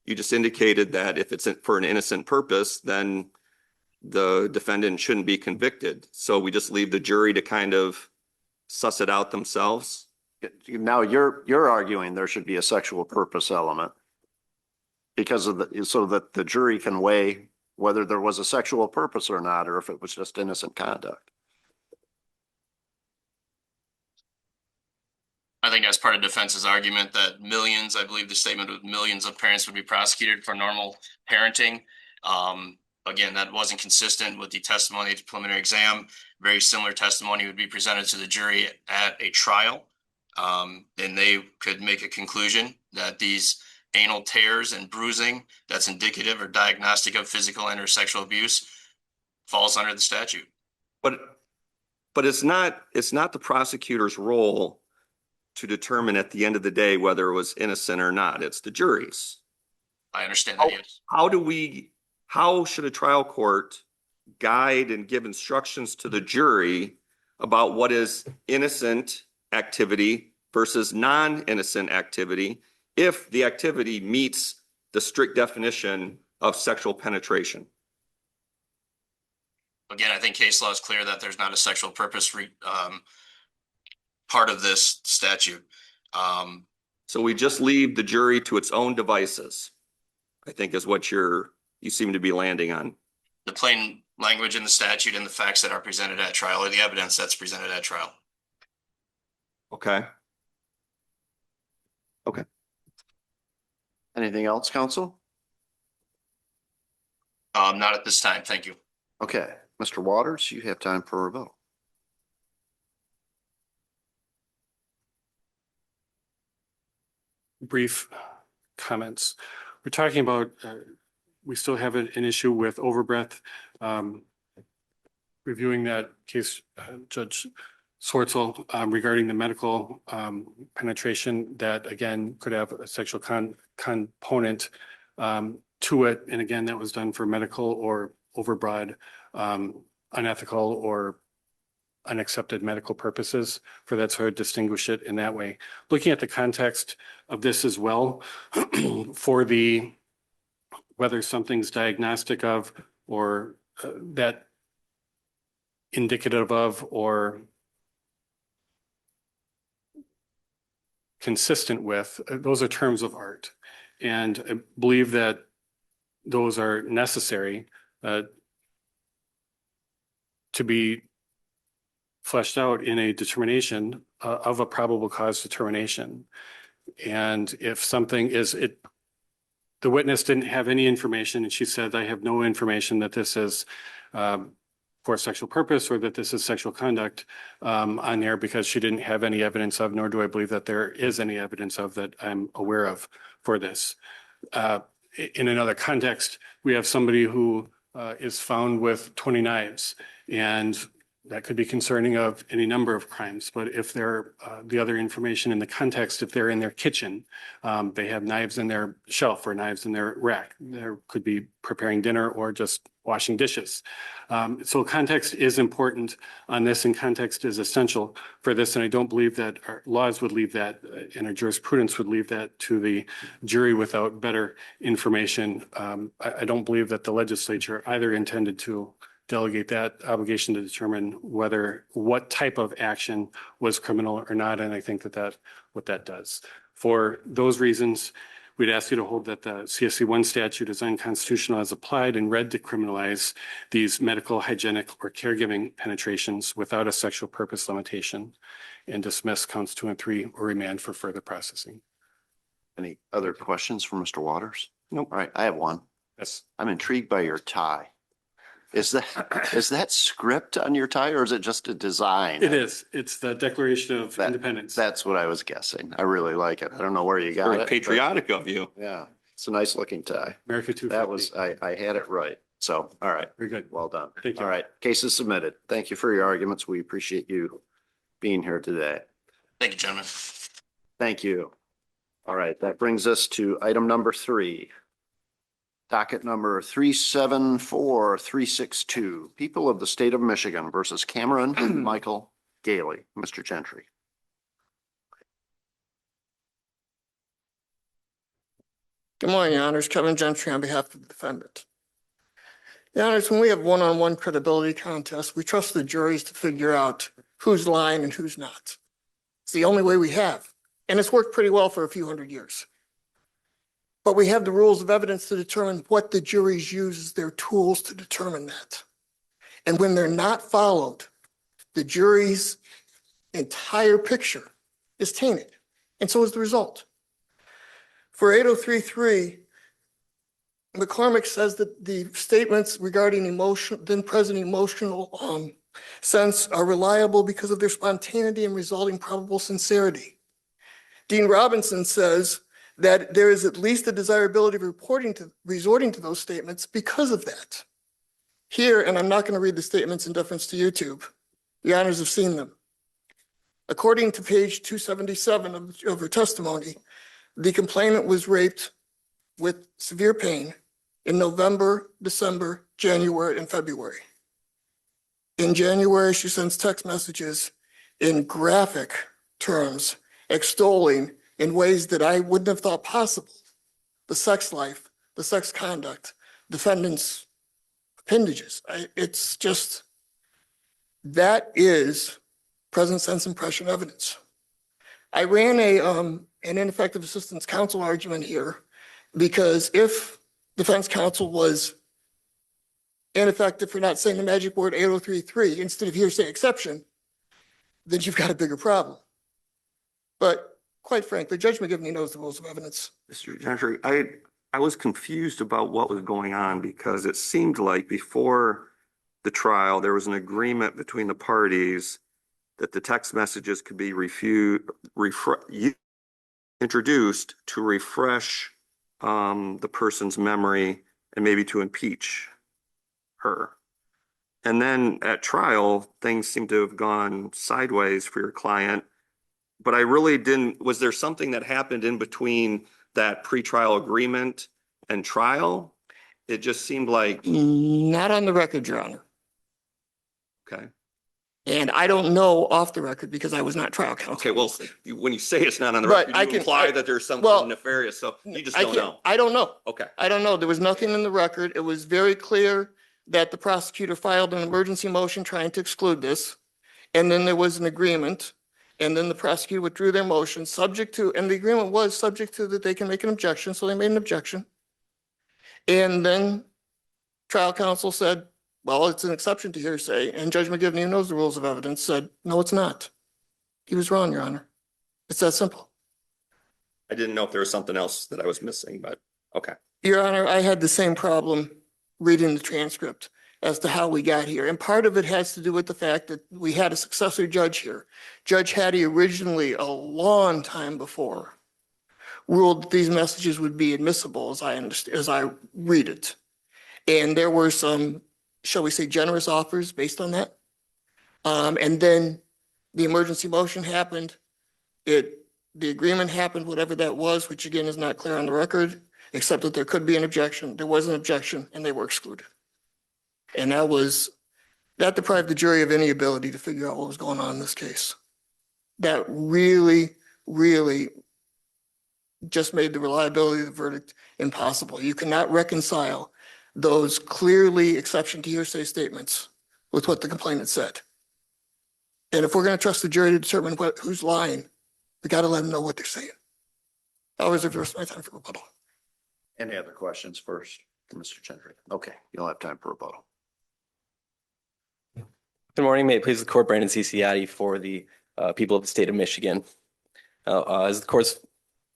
you just indicated that if it's for an innocent purpose, then the defendant shouldn't be convicted. So we just leave the jury to kind of suss it out themselves? Now you're arguing there should be a sexual purpose element because of so that the jury can weigh whether there was a sexual purpose or not, or if it was just innocent conduct. I think that's part of defense's argument that millions, I believe the statement of millions of parents would be prosecuted for normal parenting. Again, that wasn't consistent with the testimony at the preliminary exam. Very similar testimony would be presented to the jury at a trial. And they could make a conclusion that these anal tears and bruising that's indicative or diagnostic of physical and or sexual abuse falls under the statute. But it's not the prosecutor's role to determine at the end of the day whether it was innocent or not. It's the jury's. I understand that, yes. How should a trial court guide and give instructions to the jury about what is innocent activity versus non-innocent activity if the activity meets the strict definition of sexual penetration? Again, I think case law is clear that there's not a sexual purpose part of this statute. So we just leave the jury to its own devices, I think is what you seem to be landing on. The plain language in the statute and the facts that are presented at trial or the evidence that's presented at trial. Okay. Anything else, counsel? Not at this time. Thank you. Okay, Mr. Waters, you have time for a vote. Brief comments. We're talking about, we still have an issue with overbreath. Reviewing that case, Judge Swartzel, regarding the medical penetration that again could have a sexual component to it. And again, that was done for medical or overbroad, unethical or unaccepted medical purposes. For that, so I would distinguish it in that way. Looking at the context of this as well, for whether something's diagnostic of or that indicative of or consistent with, those are terms of art. And I believe that those are necessary to be fleshed out in a determination of a probable cause determination. And if something is, the witness didn't have any information, and she said, I have no information that this is for sexual purpose or that this is sexual conduct on there, because she didn't have any evidence of, nor do I believe that there is any evidence of that I'm aware of for this. In another context, we have somebody who is found with 20 knives, and that could be concerning of any number of crimes. But if they're the other information in the context, if they're in their kitchen, they have knives in their shelf or knives in their rack, there could be preparing dinner or just washing dishes. So context is important on this, and context is essential for this. And I don't believe that our laws would leave that and our jurisprudence would leave that to the jury without better information. I don't believe that the legislature either intended to delegate that obligation to determine what type of action was criminal or not. And I think that what that does. For those reasons, we'd ask you to hold that the CSC 1 statute is unconstitutional as applied and read to criminalize these medical, hygienic, or caregiving penetrations without a sexual purpose limitation, and dismiss counts 2 and 3 or remand for further processing. Any other questions for Mr. Waters? Nope. All right, I have one. Yes. I'm intrigued by your tie. Is that script on your tie, or is it just a design? It is. It's the Declaration of Independence. That's what I was guessing. I really like it. I don't know where you got Very it. but patriotic of you. Yeah, it's a nice looking tie. America 250. That was, I had it right. So, all right, Very good. well done. Thank you. All right, case is submitted. Thank you for your arguments. We appreciate you being here today. Thank you, gentlemen. Thank you. All right, that brings us to item number 3. Docket number 374362, People of the State of Michigan versus Cameron Michael Gailey. Mr. Gentry. Good morning, Your Honors. Kevin Gentry on behalf of the defendant. Your Honors, when we have one-on-one credibility contests, we trust the juries to figure out who's lying and who's not. It's the only way we have, and it's worked pretty well for a few hundred years. But we have the rules of evidence to determine what the juries use as their tools to determine that. And when they're not followed, the jury's entire picture is tainted, and so is the result. For 8033, McCormick says that the statements regarding then present emotional sense are reliable because of their spontaneity and resulting probable sincerity. Dean Robinson says that there is at least a desirability of resorting to those statements because of that. Here, and I'm not going to read the statements in deference to YouTube, the honors have seen them. According to page 277 of her testimony, the complainant was raped with severe pain in November, December, January, and February. In January, she sends text messages in graphic terms, extolling in ways that I wouldn't have thought possible the sex life, the sex conduct, defendant's appendages. It's just, that is present sense impression evidence. I ran an ineffective assistance counsel argument here because if defense counsel was ineffective for not saying the magic word 8033 instead of hearsay exception, then you've got a bigger problem. But quite frankly, Judge McGivney knows the rules of evidence. Mr. Gentry, I was confused about what was going on because it seemed like before the trial, there was an agreement between the parties that the text messages could be introduced to refresh the person's memory and maybe to impeach her. And then at trial, things seem to have gone sideways for your client. But I really didn't, was there something that happened in between that pretrial agreement and trial? It just seemed like. Not on the record, Your Honor. Okay. And I don't know off the record because I was not trial counsel. Okay, well, when you say it's not on the But record, you imply that there's something nefarious, so you just don't know. I don't know. Okay. I don't know. There was nothing in the record. It was very clear that the prosecutor filed an emergency motion trying to exclude this. And then there was an agreement. And then the prosecutor withdrew their motion subject to, and the agreement was subject to that they can make an objection. So they made an objection. And then trial counsel said, well, it's an exception to hearsay. And Judge McGivney, who knows the rules of evidence, said, no, it's not. He was wrong, Your Honor. It's that simple. I didn't know if there was something else that I was missing, but okay. Your Honor, I had the same problem reading the transcript as to how we got here. And part of it has to do with the fact that we had a successor judge here. Judge Hattie originally, a long time before, ruled that these messages would be admissible as I understand, as I read it. And there were some, shall we say, generous offers based on that. And then the emergency motion happened. The agreement happened, whatever that was, which again is not clear on the record, except that there could be an objection. There was an objection and they were excluded. And that deprived the jury of any ability to figure out what was going on in this case. That really, really just made the reliability of the verdict impossible. You cannot reconcile those clearly exception to hearsay statements with what the complainant said. And if we're going to trust the jury to determine who's lying, we got to let them know what they're saying. I'll reserve the rest of my time for rebuttal. Any other questions first for Mr. Gentry? Okay, you'll have time for rebuttal. Good morning. May it please the court, Brandon Ciciotti for the people of the state of Michigan. As the court's,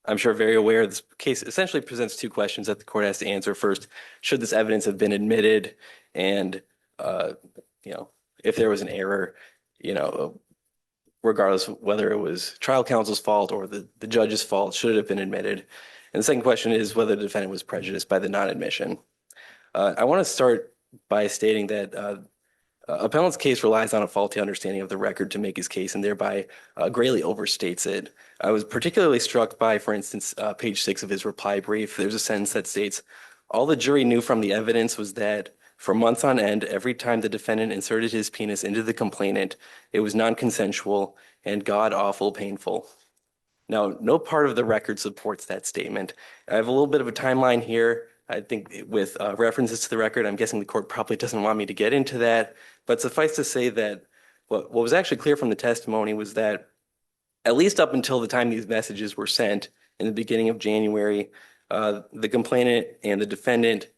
I'm sure, very aware, this case essentially presents two questions that the court has to answer. First, should this evidence have been admitted? And, if there was an error, regardless of whether it was trial counsel's fault or the judge's fault, should it have been admitted? And the second question is whether the defendant was prejudiced by the non-admission. I want to start by stating that appellant's case relies on a faulty understanding of the record to make his case and thereby greatly overstates it. I was particularly struck by, for instance, page 6 of his reply brief. There's a sentence that states, all the jury knew from the evidence was that for months on end, every time the defendant inserted his penis into the complainant, it was non-consensual and god-awful painful. Now, no part of the record supports that statement. I have a little bit of a timeline here. I think with references to the record, I'm guessing the court probably doesn't want me to get into that. But suffice to say that what was actually clear from the testimony was that at least up until the time these messages were sent in the beginning of January, the complainant and the defendant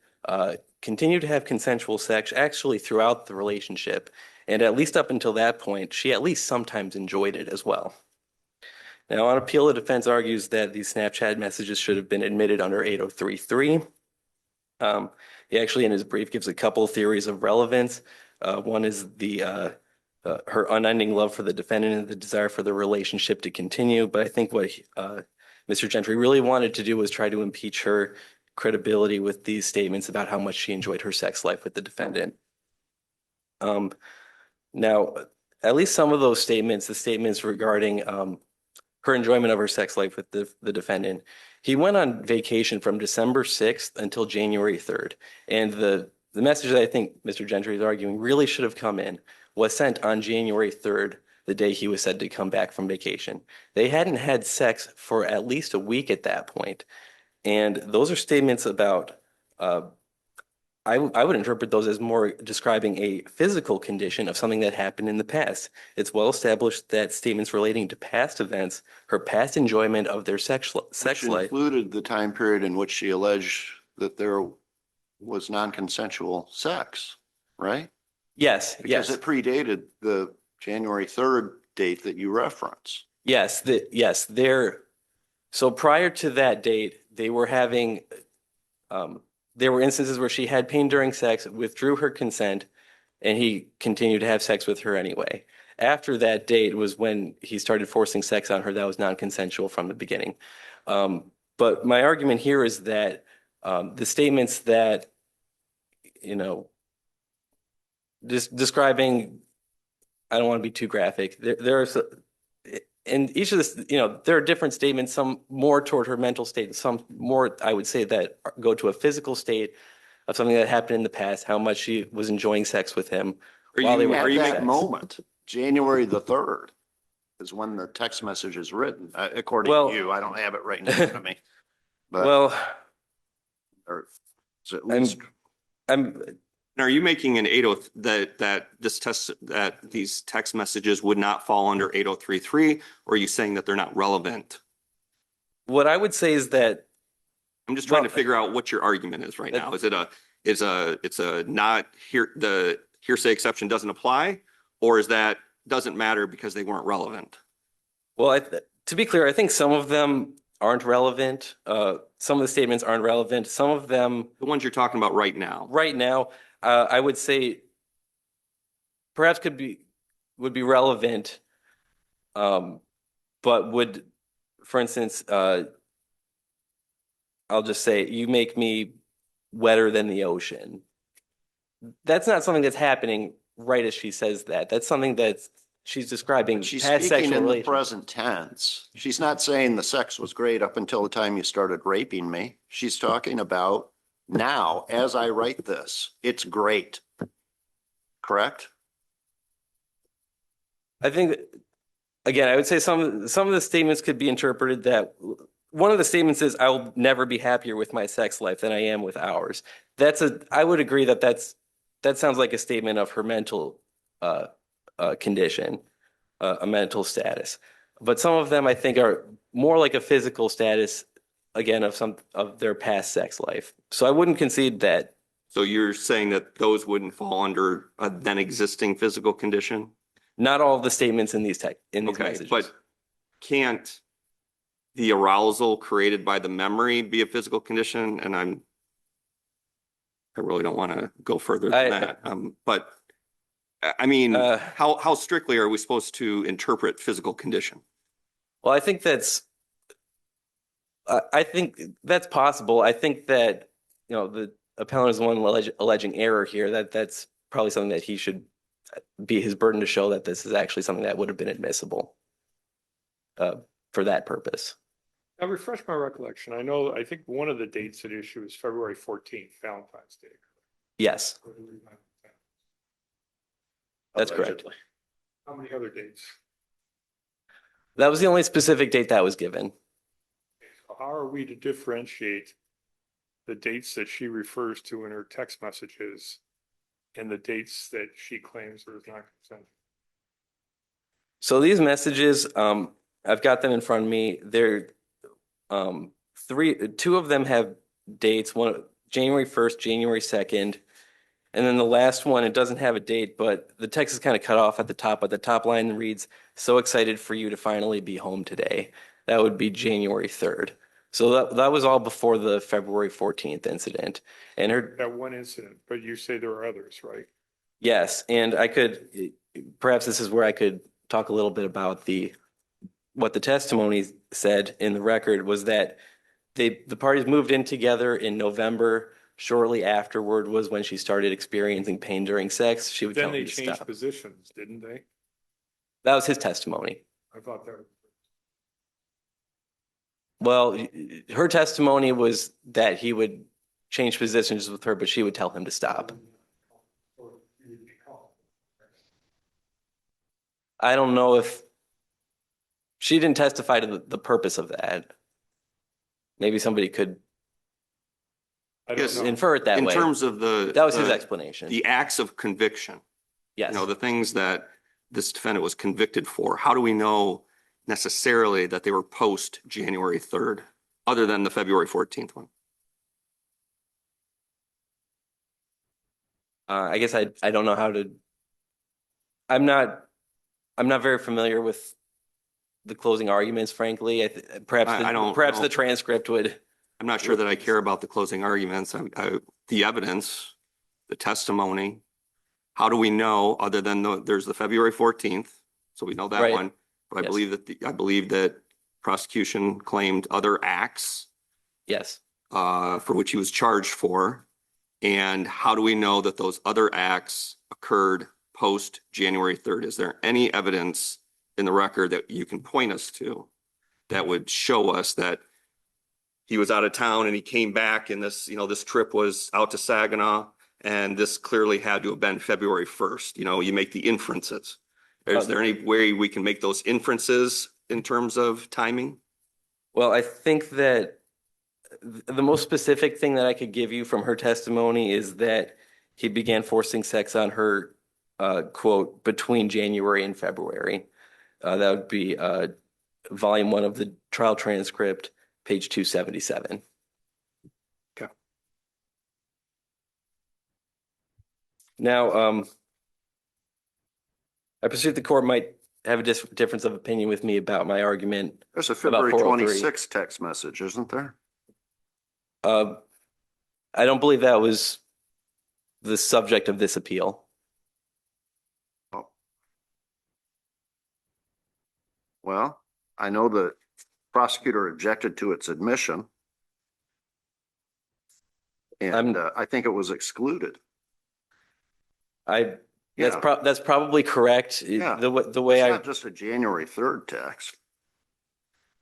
continued to have consensual sex actually throughout the relationship. And at least up until that point, she at least sometimes enjoyed it as well. Now, on appeal, the defense argues that these Snapchat messages should have been admitted under 8033. He actually, in his brief, gives a couple of theories of relevance. One is her unending love for the defendant and the desire for the relationship to continue. But I think what Mr. Gentry really wanted to do was try to impeach her credibility with these statements about how much she enjoyed her sex life with the defendant. Now, at least some of those statements, the statements regarding her enjoyment of her sex life with the defendant, he went on vacation from December 6th until January 3rd. And the message that I think Mr. Gentry is arguing really should have come in was sent on January 3rd, the day he was said to come back from vacation. They hadn't had sex for at least a week at that point. And those are statements about, I would interpret those as more describing a physical condition of something that happened in the past. It's well established that statements relating to past events, her past enjoyment of their sex life. Included the time period in which she alleged that there was non-consensual sex, right? Yes, Because yes. it predated the January 3rd date that you reference. Yes, so prior to that date, they were having, there were instances where she had pain during sex, withdrew her consent, and he continued to have sex with her anyway. After that date was when he started forcing sex on her that was non-consensual from the beginning. But my argument here is that the statements that, describing, I don't want to be too graphic, there are, in each of this, there are different statements, some more toward her mental state, and some more, I would say, that go to a physical state of something that happened in the past, how much she was enjoying sex with him while they were At having that sex. moment, January the 3rd is when the text message is written, according Well- to you. I don't have it right in front of me. But, Well, or is it at least, I'm, Are you making an 80 that these text messages would not fall under 8033, or are you saying that they're not relevant? what I would say is that, I'm just trying to Well, figure out what your argument is right now. Is it the hearsay exception doesn't apply, or is that doesn't matter because they weren't relevant? well, to be clear, I think some of them aren't relevant. Some of the statements aren't relevant. Some of them The ones you're talking about right now. right now, I would say perhaps would be relevant, but would, for instance, I'll just say, you make me wetter than the ocean. That's not something that's happening right as she says that. That's something that she's describing She's past speaking sexual in the relations. present tense. She's not saying the sex was great up until the time you started raping me. She's talking about now, as I write this, it's great. Correct? I think, again, I would say some of the statements could be interpreted that one of the statements is, I will never be happier with my sex life than I am with ours. I would agree that that sounds like a statement of her mental condition, a mental status. But some of them I think are more like a physical status, again, of some of their past sex life. So I wouldn't concede that. So you're saying that those wouldn't fall under a then existing physical condition? Not all of the statements in these Okay, messages. but can't the arousal created by the memory be a physical condition? And I really don't want to go further than that. But I mean, how strictly are we supposed to interpret physical condition? Well, I think that's possible. I think that, the appellant is the one alleging error here. That's probably something that he should be his burden to show that this is actually something that would have been admissible for that purpose. Now refresh my recollection. I think one of the dates at issue is February 14th, Valentine's Day. Yes, that's correct. Allegedly. How many other dates? That was the only specific date that was given. So how are we to differentiate the dates that she refers to in her text messages and the dates that she claims are not consensual? So these messages, I've got them in front of me. They're two of them have dates, one January 1st, January 2nd. And then the last one, it doesn't have a date, but the text is kind of cut off at the top, but the top line reads, "So excited for you to finally be home today." That would be January 3rd. So that was all before the February 14th incident. And That one incident, but you say there are others, right? yes, and perhaps this is where I could talk a little bit about what the testimony said in the record was that the parties moved in together in November. Shortly afterward was when she started experiencing pain during sex. She would tell Then they him to changed stop. positions, didn't they? That was his testimony. I thought that. Well, her testimony was that he would change positions with her, but she would tell him to stop. I don't know if she didn't testify to the purpose of that. Maybe somebody could I don't know. infer it that In way. terms of That was his explanation. the acts of conviction, Yes. the things that this defendant was convicted for, how do we know necessarily that they were post January 3rd, other than the February 14th one? I guess I don't know how to. I'm not very familiar with the closing arguments, frankly. Perhaps I don't perhaps know. the transcript would. I'm not sure that I care about the closing arguments. The evidence, the testimony. How do we know, other than there's the February 14th, so we know that Right. one. But Yes. I believe that prosecution claimed other acts Yes. for which he was charged for. And how do we know that those other acts occurred post January 3rd? Is there any evidence in the record that you can point us to that would show us that he was out of town and he came back and this trip was out to Saginaw and this clearly had to have been February 1st? You make the inferences. Is there any way we can make those inferences in terms of timing? Well, I think that the most specific thing that I could give you from her testimony is that he began forcing sex on her, quote, between January and February. That would be volume 1 of the trial transcript, page 277. Okay. Now, I perceive the court might have a difference of opinion with me about my argument. There's a February 403. 26th text message, isn't there? I don't believe that was the subject of this appeal. Oh. Well, I know the prosecutor objected to its admission. And I think it was excluded. That's Yeah. that's probably correct. Yeah. The way It's I not just a January 3rd text.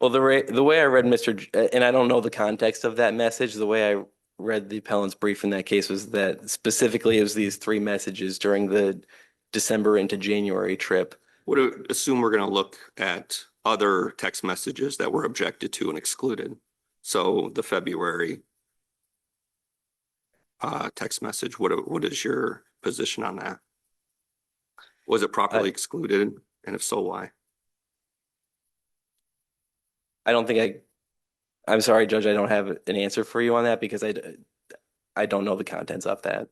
well the way I read and I don't know the context of that message. The way I read the appellant's brief in that case was that specifically it was these 3 messages during the December into January trip. Would assume we're going to look at other text messages that were objected to and excluded. So the February text message, what is your position on that? Was it properly excluded? And if so, why? I don't think I'm sorry, Judge, I don't have an answer for you on that because I don't know the contents of that.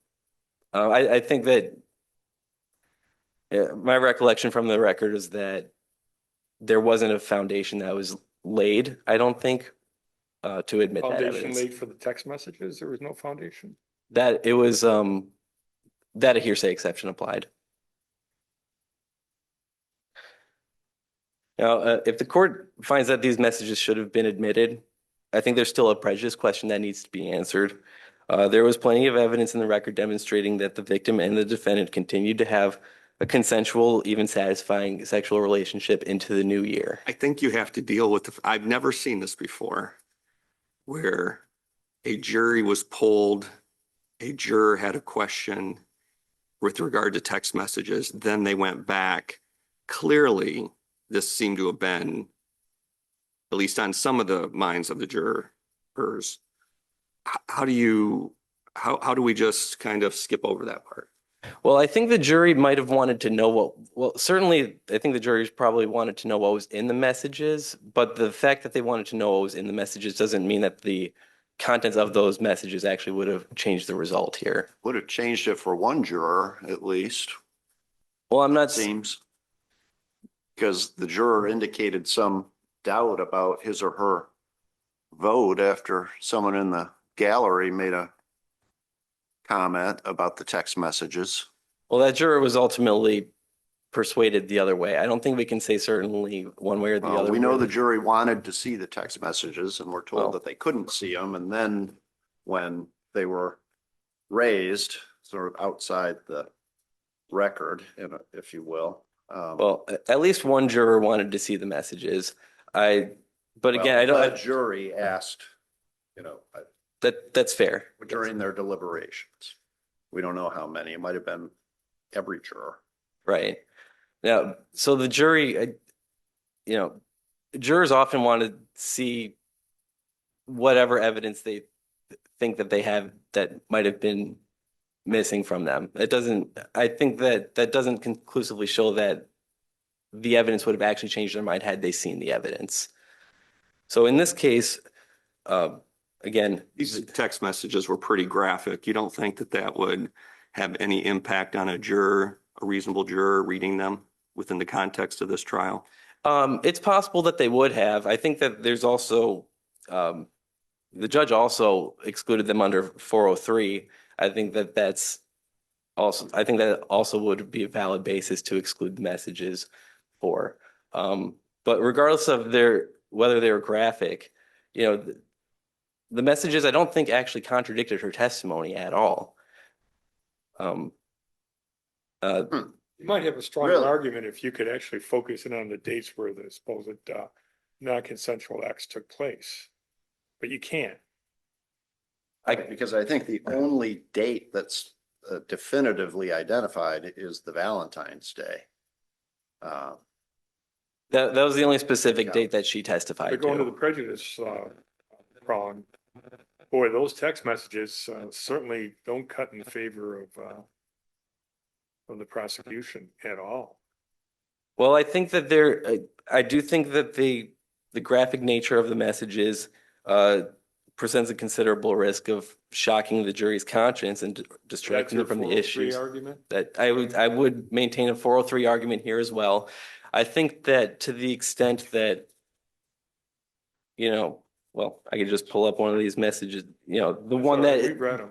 I think that my recollection from the record is that there wasn't a foundation that was laid, I don't think, to admit that Foundation evidence. laid for the text messages? There was no foundation? That it was that a hearsay exception applied. Now, if the court finds that these messages should have been admitted, I think there's still a prejudice question that needs to be answered. There was plenty of evidence in the record demonstrating that the victim and the defendant continued to have a consensual, even satisfying sexual relationship into the new year. I think you have to deal with I've never seen this before, where a jury was polled, a juror had a question with regard to text messages, then they went back. Clearly, this seemed to have been, at least on some of the minds of the jurors. How do we just kind of skip over that part? Well, I think the jury might have wanted to know certainly I think the jury probably wanted to know what was in the messages, but the fact that they wanted to know what was in the messages doesn't mean that the contents of those messages actually would have changed the result here. Would have changed it for one juror, at least, Well, I'm not seems. Because the juror indicated some doubt about his or her vote after someone in the gallery made a comment about the text messages. Well, that juror was ultimately persuaded the other way. I don't think we can say certainly one way or the other. We know the jury wanted to see the text messages and were told Well, that they couldn't see them. And then when they were raised, sort of outside the record, if you will. well, at least one juror wanted to see the messages. But again, I The don't, jury asked, that's fair. during their deliberations. We don't know how many. It might have been every juror. Right. Now, so the jury, jurors often want to see whatever evidence they think that they have that might have been missing from them. I think that doesn't conclusively show that the evidence would have actually changed their mind had they seen the evidence. So in this case, again, These text messages were pretty graphic. You don't think that would have any impact on a reasonable juror reading them within the context of this trial? it's possible that they would have. I think that there's also, the judge also excluded them under 403. I think that also would be a valid basis to exclude the messages for. But regardless of whether they're graphic, the messages I don't think actually contradicted her testimony at all. You might have a stronger Really? argument if you could actually focus in on the dates where the supposed non-consensual acts took place, but you can't. Because I think the only date that's definitively identified is the Valentine's Day. That was the only specific Yeah. date that she They're testified going to the to. prejudice prong. Boy, those text messages certainly don't cut in favor of the prosecution at all. Well, I think that I do think that the graphic nature of the messages presents a considerable risk of shocking the jury's conscience and distracting them from the That's your 403 issues. argument? That I would maintain a 403 argument here as well. I think that to the extent that, well, I could just pull up one of these messages, the one Sorry, that. We've read them.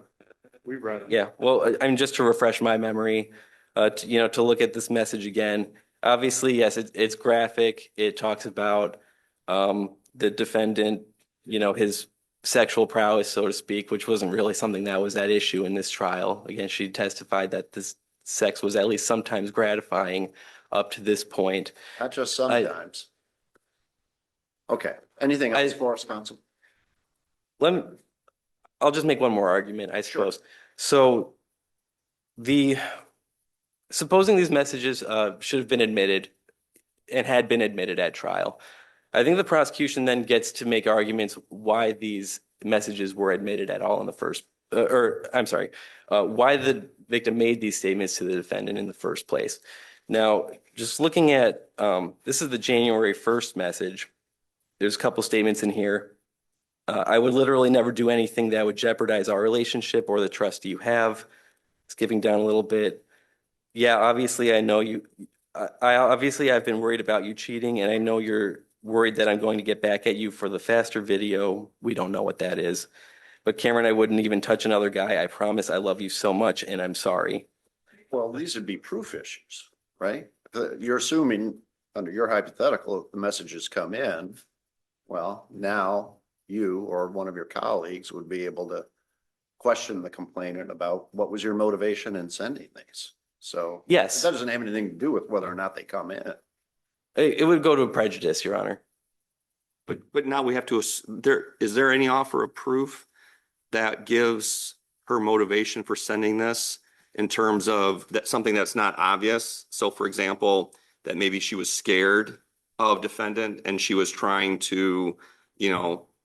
We've read them. Yeah, well, I mean, just to refresh my memory, to look at this message again. Obviously, yes, it's graphic. It talks about the defendant, his sexual prowess, so to speak, which wasn't really something that was at issue in this trial. Again, she testified that this sex was at least sometimes gratifying up to this point. Not just sometimes. Okay, anything else for us, counsel? I'll just make one more argument, I Sure. suppose. So supposing these messages should have been admitted and had been admitted at trial, I think the prosecution then gets to make arguments why these messages were admitted at all in the first, why the victim made these statements to the defendant in the first place. Now, just looking at, this is the January 1st message. There's a couple statements in here. I would literally never do anything that would jeopardize our relationship or the trust you have. Skipping down a little bit. Yeah, obviously I know you, obviously I've been worried about you cheating, and I know you're worried that I'm going to get back at you for the faster video. We don't know what that is. But Cameron, I wouldn't even touch another guy. I promise. I love you so much and I'm sorry. Well, these would be proof issues, right? You're assuming under your hypothetical, if the messages come in, well, now you or one of your colleagues would be able to question the complainant about what was your motivation in sending these. So Yes, that doesn't have anything to do with whether or not they come in. it would go to prejudice, Your Honor. But now we have to, is there any offer of proof that gives her motivation for sending this in terms of that something that's not obvious? So for example, that maybe she was scared of defendant and she was trying to,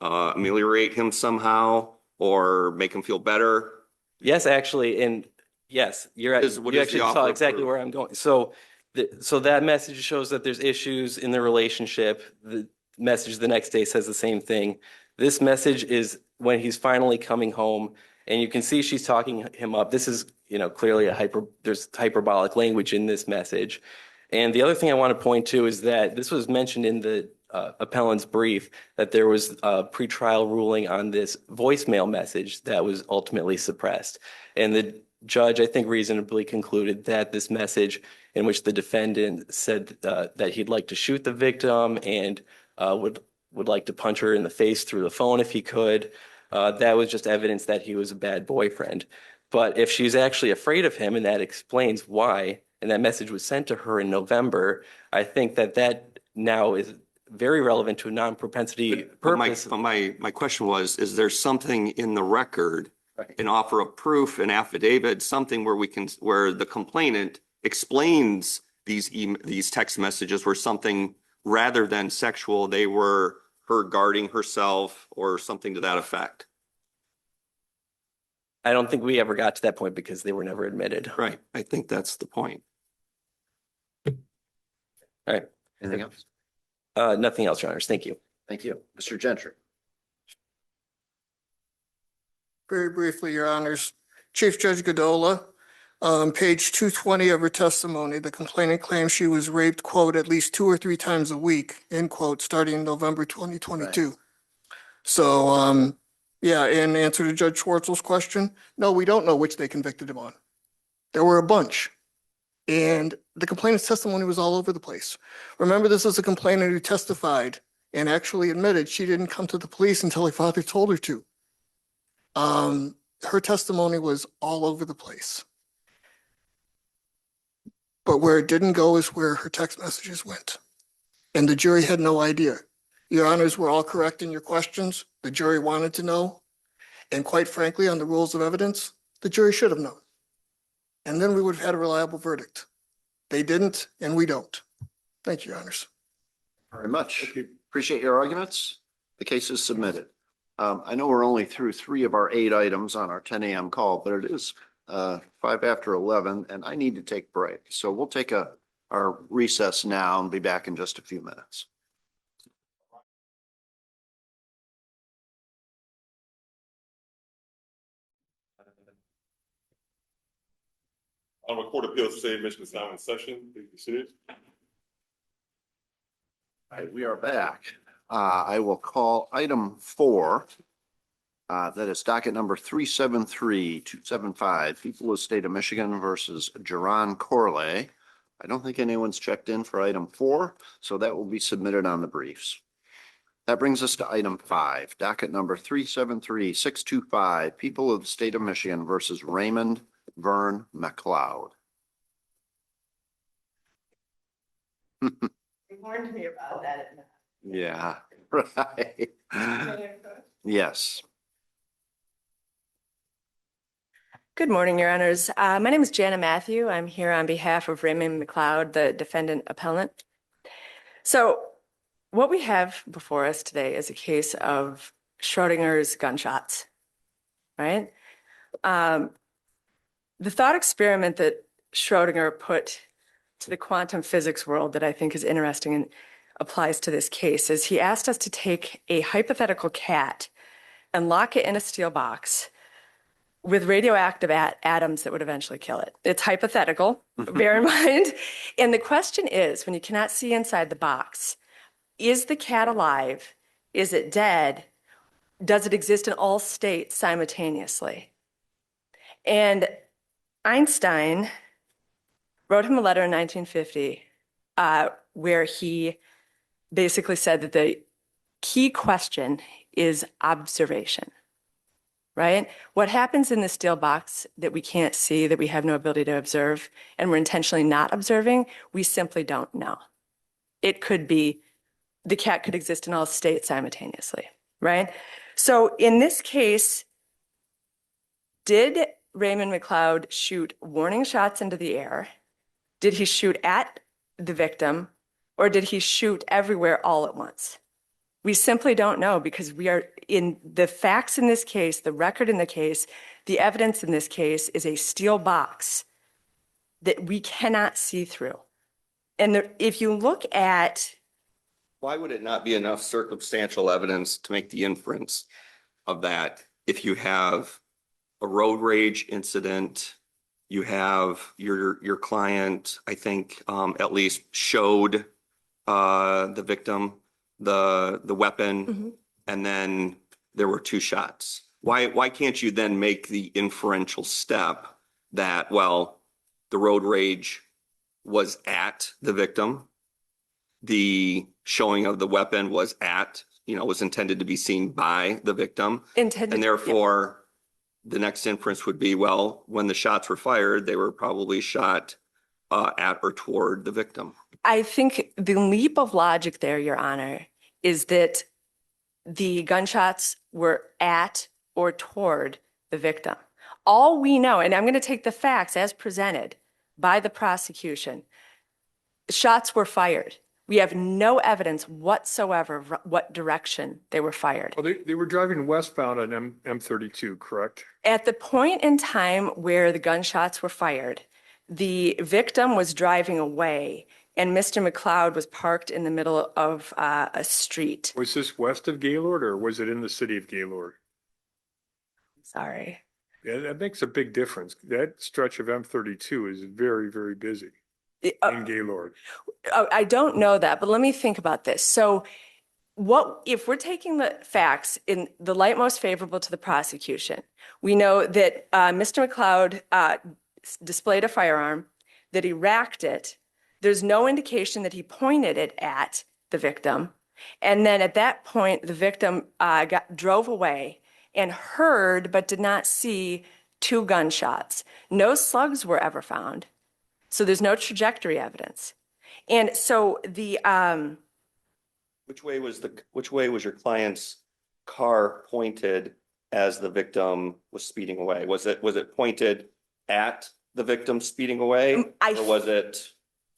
ameliorate him somehow or make him feel better. Yes, actually, and yes, you actually saw exactly where I'm going. So that message shows that there's issues in the relationship. The message the next day says the same thing. This message is when he's finally coming home, and you can see she's talking him up. This is, clearly there's hyperbolic language in this message. And the other thing I want to point to is that this was mentioned in the appellant's brief, that there was a pretrial ruling on this voicemail message that was ultimately suppressed. And the judge, I think, reasonably concluded that this message in which the defendant said that he'd like to shoot the victim and would like to punch her in the face through the phone if he could, that was just evidence that he was a bad boyfriend. But if she's actually afraid of him, and that explains why, and that message was sent to her in November, I think that now is very relevant to a non-propensity purpose. But my question was, is there something in the record, an offer of proof, an affidavit, something where the complainant explains these text messages were something rather than sexual, they were her guarding herself or something to that effect? I don't think we ever got to that point because they were never admitted. Right. I think that's the point. All right. Anything else? Nothing else, Your Honors. Thank you. Thank you. Mr. Gentry. Very briefly, Your Honors. Chief Judge Godola, page 220 of her testimony, the complainant claims she was raped, quote, at least 2 or 3 times a week, end quote, starting in November 2022. Right. So, yeah, in answer to Judge Schwartzel's question, no, we don't know which they convicted him on. There were a bunch. And the complainant's testimony was all over the place. Remember, this is a complainant who testified and actually admitted she didn't come to the police until her father told her to. Her testimony was all over the place. But where it didn't go is where her text messages went. And the jury had no idea. Your Honors were all correct in your questions. The jury wanted to know. And quite frankly, on the rules of evidence, the jury should have known. And then we would have had a reliable verdict. They didn't, and we don't. Thank you, Your Honors. Very much. Appreciate your arguments. The case is submitted. I know we're only through 3 of our 8 items on our 10 a.m. call, but it is 5 after 11, and I need to take a break. So we'll take our recess now and be back in just a few minutes. Court of Appeals, State of Michigan is now in session. Please be seated. right, we are back. I will call item 4. That is docket number 373-275, People of the State of Michigan versus Jerron Corley. I don't think anyone's checked in for item 4, so that will be submitted on the briefs. That brings us to item 5, docket number 373-625, People of the State of Michigan versus Raymond Vern McLeod. You warned me about that. Yeah, right. Yes. Good morning, Your Honors. My name is Jana Matthew. I'm here on behalf of Raymond McLeod, the defendant appellant. So what we have before us today is a case of Schrodinger's gunshots, right? The thought experiment that Schrodinger put to the quantum physics world that I think is interesting and applies to this case is he asked us to take a hypothetical cat and lock it in a steel box with radioactive atoms that would eventually kill it. It's hypothetical, bear in mind. And the question is, when you cannot see inside the box, is the cat alive? Is it dead? Does it exist in all states simultaneously? And Einstein wrote him a letter in 1950 where he basically said that the key question is observation, right? What happens in the steel box that we can't see, that we have no ability to observe, and we're intentionally not observing, we simply don't know. It could be the cat could exist in all states simultaneously, right? So in this case, did Raymond McLeod shoot warning shots into the air? Did he shoot at the victim, or did he shoot everywhere all at once? We simply don't know because we are in the facts in this case, the record in the case, the evidence in this case is a steel box that we cannot see through. And if you look at Why would it not be enough circumstantial evidence to make the inference of that if you have a road rage incident, you have your client, I think, at least showed the victim the weapon, and then there were 2 shots. Why can't you then make the inferential step that, well, the road rage was at the victim, the showing of the weapon was was intended to be seen by the victim, and therefore the next inference would be, well, when the shots were fired, they were probably shot at or toward the victim. I think the leap of logic there, Your Honor, is that the gunshots were at or toward the victim. All we know, and I'm going to take the facts as presented by the prosecution, shots were fired. We have no evidence whatsoever of what direction they were fired. Well, they were driving westbound on M32, correct? At the point in time where the gunshots were fired, the victim was driving away and Mr. McLeod was parked in the middle of a street. Was this west of Gaylord or was it in the city of Gaylord? Sorry. Yeah, that makes a big difference. That stretch of M32 is very, very busy in Gaylord. I don't know that, but let me think about this. So what if we're taking the facts in the light most favorable to the prosecution? We know that Mr. McLeod displayed a firearm, that he racked it. There's no indication that he pointed it at the victim. And then at that point, the victim drove away and heard but did not see 2 gunshots. No slugs were ever found. So there's no trajectory evidence. And so the Which way was your client's car pointed as the victim was speeding away? Was it pointed at the victim speeding away, or was it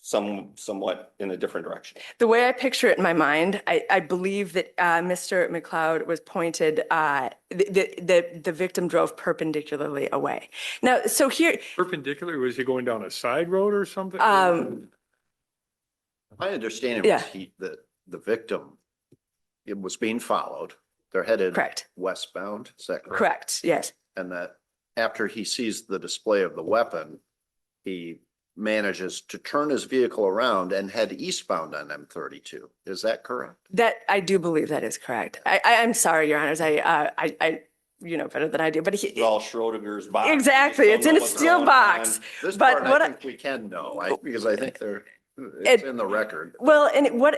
somewhat in a different direction? The way I picture it in my mind, I believe that Mr. McLeod was pointed, the victim drove perpendicularly away. Now, so here. Perpendicular, was he going down a side road or something? My understanding was that the victim, it was being followed. They're headed westbound. Is that correct? Correct, yes. And that after he sees the display of the weapon, he manages to turn his vehicle around and head eastbound on M32. Is that correct? That, I do believe that is correct. I'm sorry, Your Honors, you know better than I do, but It's he, all Schrodinger's box. exactly, it's in a steel box. This but part what I I- think we can know, because I think it's in the record. Well, what's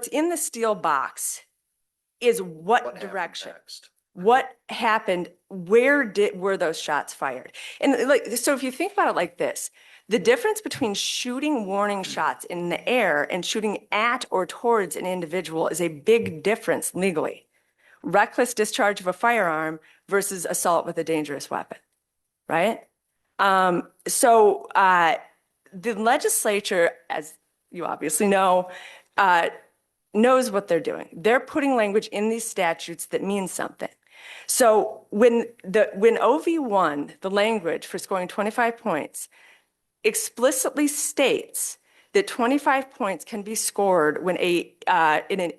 in the steel box is what What happened direction? next? What happened? Were those shots fired? And like, so if you think about it like this, the difference between shooting warning shots in the air and shooting at or towards an individual is a big difference legally. Reckless discharge of a firearm versus assault with a dangerous weapon, right? The legislature, as you obviously know, knows what they're doing. They're putting language in these statutes that means something. So when OV1, the language for scoring 25 points, explicitly states that 25 points can be scored when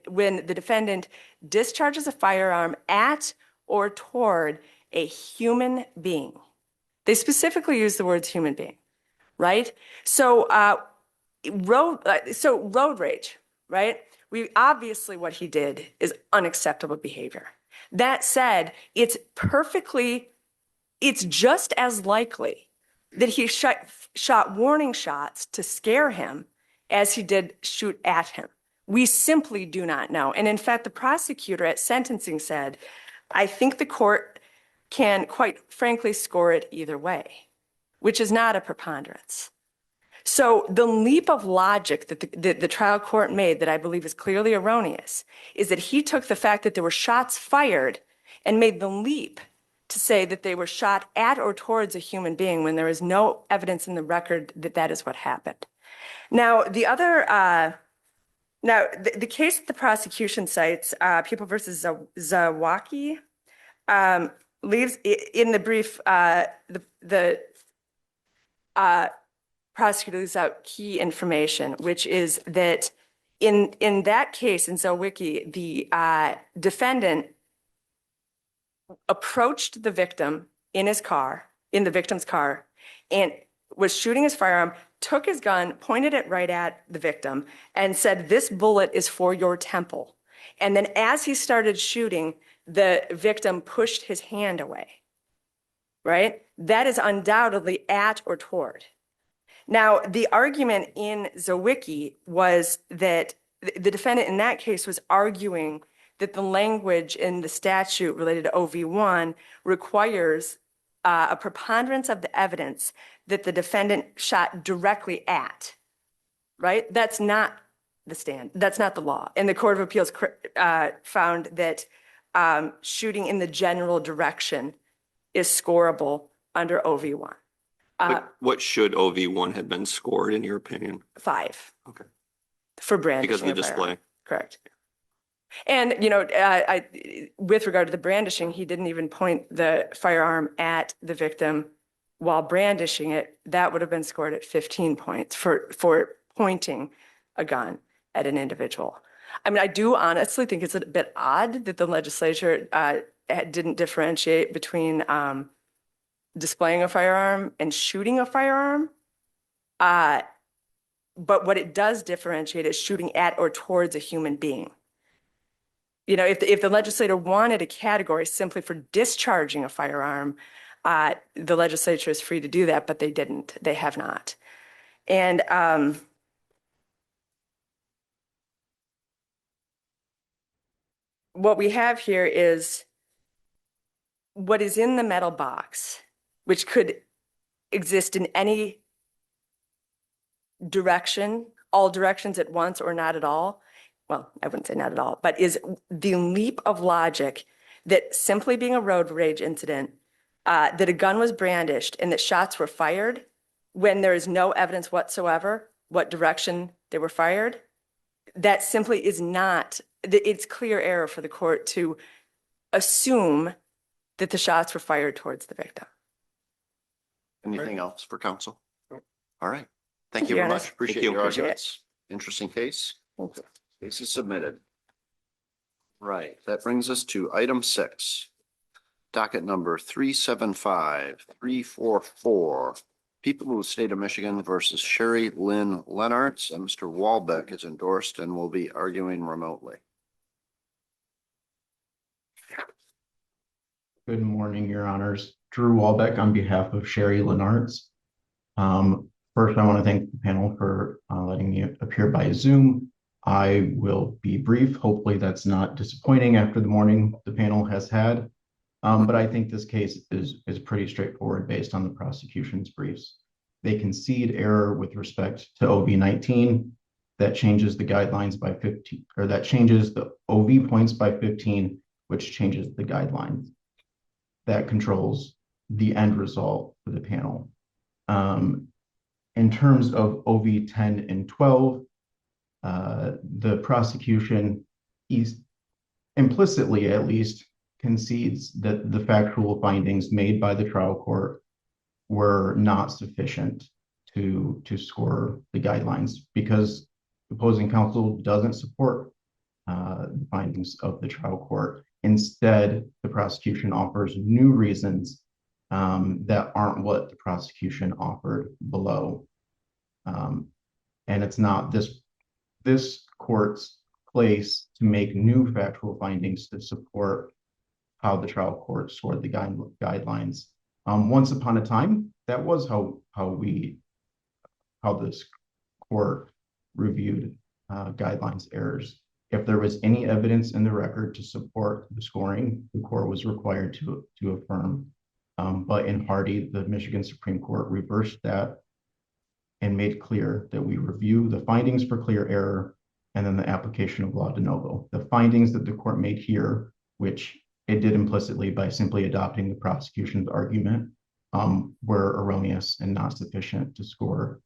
when the defendant discharges a firearm at or toward a human being. They specifically use the words human being, right? So road rage, right? Obviously what he did is unacceptable behavior. That said, it's just as likely that he shot warning shots to scare him as he did shoot at him. We simply do not know. And in fact, the prosecutor at sentencing said, I think the court can quite frankly score it either way, which is not a preponderance. So the leap of logic that the trial court made that I believe is clearly erroneous is that he took the fact that there were shots fired and made the leap to say that they were shot at or towards a human being when there is no evidence in the record that that is what happened. Now, the case that the prosecution cites, People versus Zawacki, leaves in the brief, the prosecutor leaves out key information, which is that in that case, in Zawicki, the defendant approached the victim in the victim's car, and was shooting his firearm, took his gun, pointed it right at the victim, and said, "This bullet is for your temple." And then as he started shooting, the victim pushed his hand away, right? That is undoubtedly at or toward. Now, the argument in Zawicki was that the defendant in that case was arguing that the language in the statute related to OV1 requires a preponderance of the evidence that the defendant shot directly at, right? That's not that's not the law. And the Court of Appeals found that shooting in the general direction is scorable under OV1. What should OV1 have been scored in your opinion? 5. Okay. For brandishing. Because of the a firearm. display. Correct. And, with regard to the brandishing, he didn't even point the firearm at the victim while brandishing it. That would have been scored at 15 points for pointing a gun at an individual. I mean, I do honestly think it's a bit odd that the legislature didn't differentiate between displaying a firearm and shooting a firearm. But what it does differentiate is shooting at or towards a human being. If the legislator wanted a category simply for discharging a firearm, the legislature is free to do that, but they didn't. They have not. And what we have here is what is in the metal box, which could exist in any direction, all directions at once or not at all. Well, I wouldn't say not at all, but is the leap of logic that simply being a road rage incident, that a gun was brandished and that shots were fired when there is no evidence whatsoever what direction they were fired, that simply is not, it's clear error for the court to assume that the shots were fired towards the victim. Anything else for counsel? No. All right. Thank you Your very Honor. much. Appreciate you. your Appreciate it. arguments. Interesting case. Case is submitted. Right. That brings us to item 6. Docket number 375-344. People of the State of Michigan versus Sherry Lynn Lenartz, and Mr. Walbeck is endorsed and will be arguing remotely. Good morning, Your Honors. Drew Walbeck on behalf of Sherry Lenartz. First, I want to thank the panel for letting me appear by Zoom. I will be brief. Hopefully that's not disappointing after the morning the panel has had. But I think this case is pretty straightforward based on the prosecution's briefs. They concede error with respect to OV-19 that changes the guidelines by 15, or that changes the OV points by 15, which changes the guidelines. That controls the end result for the panel. In terms of OV 10 and 12, the prosecution implicitly at least concedes that the factual findings made by the trial court were not sufficient to score the guidelines because opposing counsel doesn't support the findings of the trial court. Instead, the prosecution offers new reasons that aren't what the prosecution offered below. And it's not this court's place to make new factual findings to support how the trial court scored the guidelines. Once upon a time, that was how this court reviewed guidelines errors. If there was any evidence in the record to support the scoring, the court was required to affirm. But in Hardy, the Michigan Supreme Court reversed that and made clear that we review the findings for clear error and then the application of law de novo. The findings that the court made here, which it did implicitly by simply adopting the prosecution's argument, were erroneous and not sufficient to score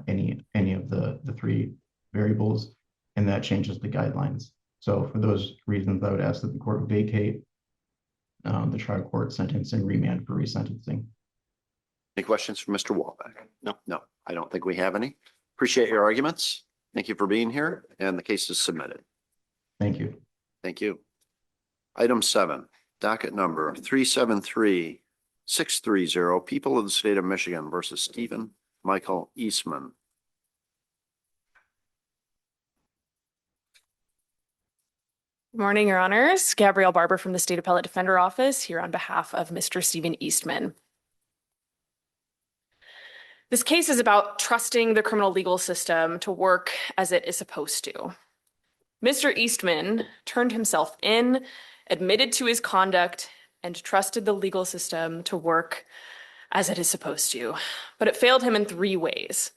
any of the three variables, and that changes the guidelines. So for those reasons, I would ask that the court vacate the trial court sentence and remand for resentencing. Any questions for Mr. Walbeck? No, I don't think we have any. Appreciate your arguments. Thank you for being here, and the case is submitted. Thank you. Thank you. Item 7, docket number 373630, People of the State of Michigan versus Stephen Michael Eastman. Good morning, Your Honors. Gabrielle Barber from the State Appellate Defender Office here on behalf of Mr. Stephen Eastman. This case is about trusting the criminal legal system to work as it is supposed to. Mr. Eastman turned himself in, admitted to his conduct, and trusted the legal system to work as it is supposed to. But it failed him in 3 ways.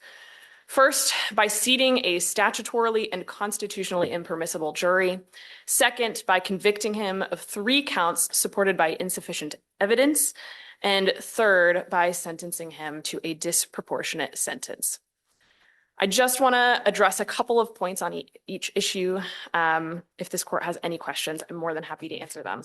First, by seating a statutorily and constitutionally impermissible jury. Second, by convicting him of 3 counts supported by insufficient evidence. And third, by sentencing him to a disproportionate sentence. I just want to address a couple of points on each issue. If this court has any questions, I'm more than happy to answer them.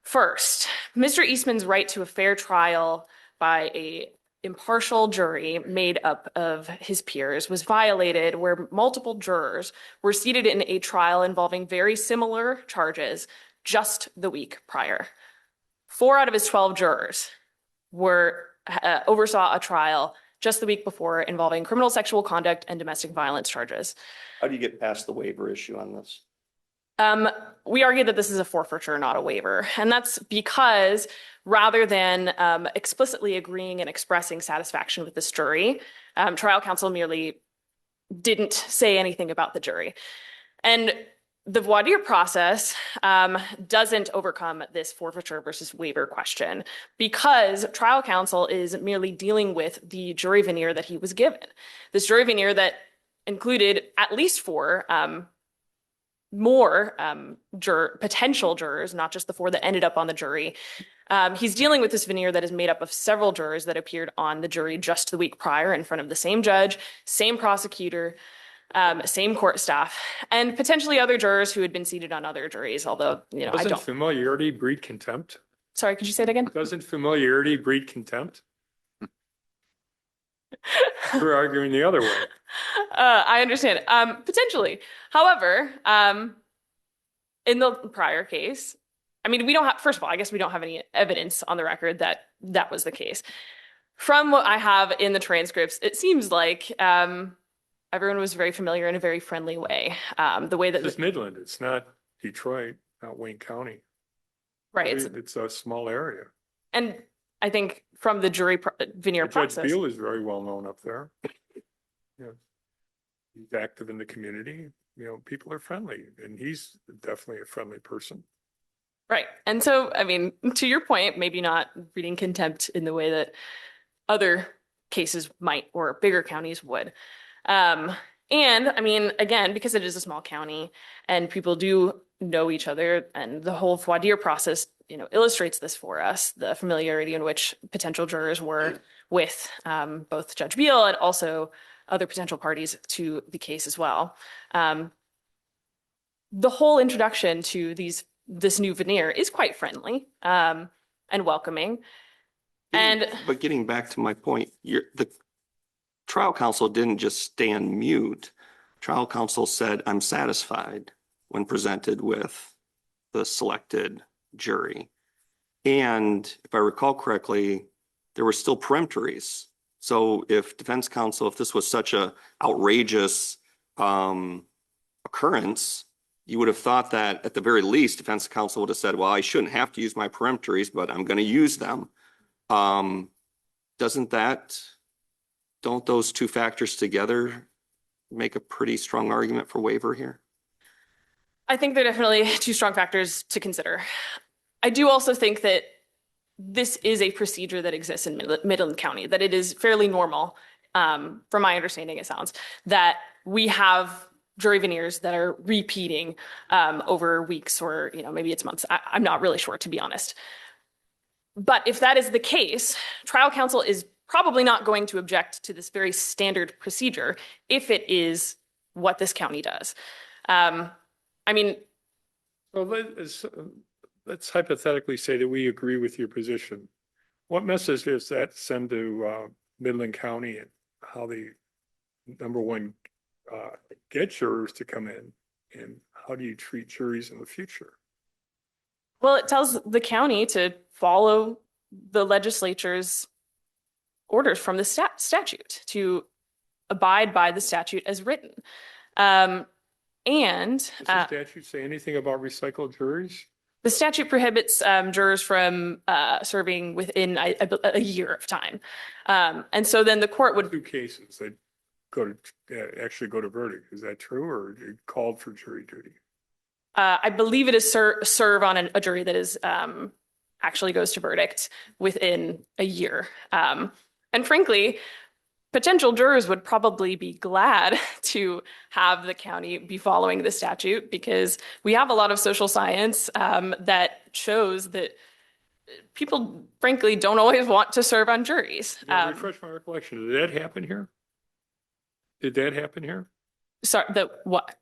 First, Mr. Eastman's right to a fair trial by an impartial jury made up of his peers was violated where multiple jurors were seated in a trial involving very similar charges just the week prior. 4 out of his 12 jurors oversaw a trial just the week before involving criminal sexual conduct and domestic violence charges. How do you get past the waiver issue on this? We argue that this is a forfeiture, not a waiver. And that's because rather than explicitly agreeing and expressing satisfaction with this jury, trial counsel merely didn't say anything about the jury. And the voir dire process doesn't overcome this forfeiture versus waiver question because trial counsel is merely dealing with the jury veneer that he was given. This jury veneer that included at least 4 more potential jurors, not just the 4 that ended up on the jury. He's dealing with this veneer that is made up of several jurors that appeared on the jury just the week prior in front of the same judge, same prosecutor, same court staff, and potentially other jurors who had been seated on other juries, although, I Doesn't don't. familiarity breed contempt? Sorry, could you say it again? Doesn't familiarity breed contempt? We're arguing the other way. I understand. Potentially. However, in the prior case, I mean, first of all, I guess we don't have any evidence on the record that that was the case. From what I have in the transcripts, it seems like everyone was very familiar in a very friendly way. The way that It's Midland, it's not Detroit, not Wayne County. right, It's a small area. and I think from the veneer Judge process, Beal is very well known up there. Yeah. He's active in the community, people are friendly, and he's definitely a friendly person. right? And so, I mean, to your point, maybe not reading contempt in the way that other cases might or bigger counties would. And I mean, again, because it is a small county and people do know each other, and the whole voir dire process, illustrates this for us, the familiarity in which potential jurors were with both Judge Beal and also other potential parties to the case as well. The whole introduction to this new veneer is quite friendly and welcoming. But getting back to my point, the trial counsel didn't just stand mute. Trial counsel said, "I'm satisfied," when presented with the selected jury. And if I recall correctly, there were still peremptories. So if defense counsel, if this was such a outrageous occurrence, you would have thought that at the very least, defense counsel would have said, well, I shouldn't have to use my peremptories, but I'm going to use them. Don't those two factors together make a pretty strong argument for waiver here? I think they're definitely two strong factors to consider. I do also think that this is a procedure that exists in Midland County, that it is fairly normal, from my understanding, it sounds, that we have jury veneers that are repeating over weeks or, maybe it's months. I'm not really sure, to be honest. But if that is the case, trial counsel is probably not going to object to this very standard procedure if it is what this county does. I mean, well, let's hypothetically say that we agree with your position. What message does that send to Midland County and how they, number one, get jurors to come in, and how do you treat juries in the future? well, it tells the county to follow the legislature's orders from the statute, to abide by the statute as written. And Does the statute say anything about recycled juries? the statute prohibits jurors from serving within a year of time. And so then the court would. Two cases, they actually go to verdict. Is that true, or it called for jury duty? I believe it is serve on a jury that is actually goes to verdict within a year. And frankly, potential jurors would probably be glad to have the county be following the statute, because we have a lot of social science that shows that people, frankly, don't always want to serve on juries. Refresh my recollection. Did that happen here? Did that happen here? Sorry, what?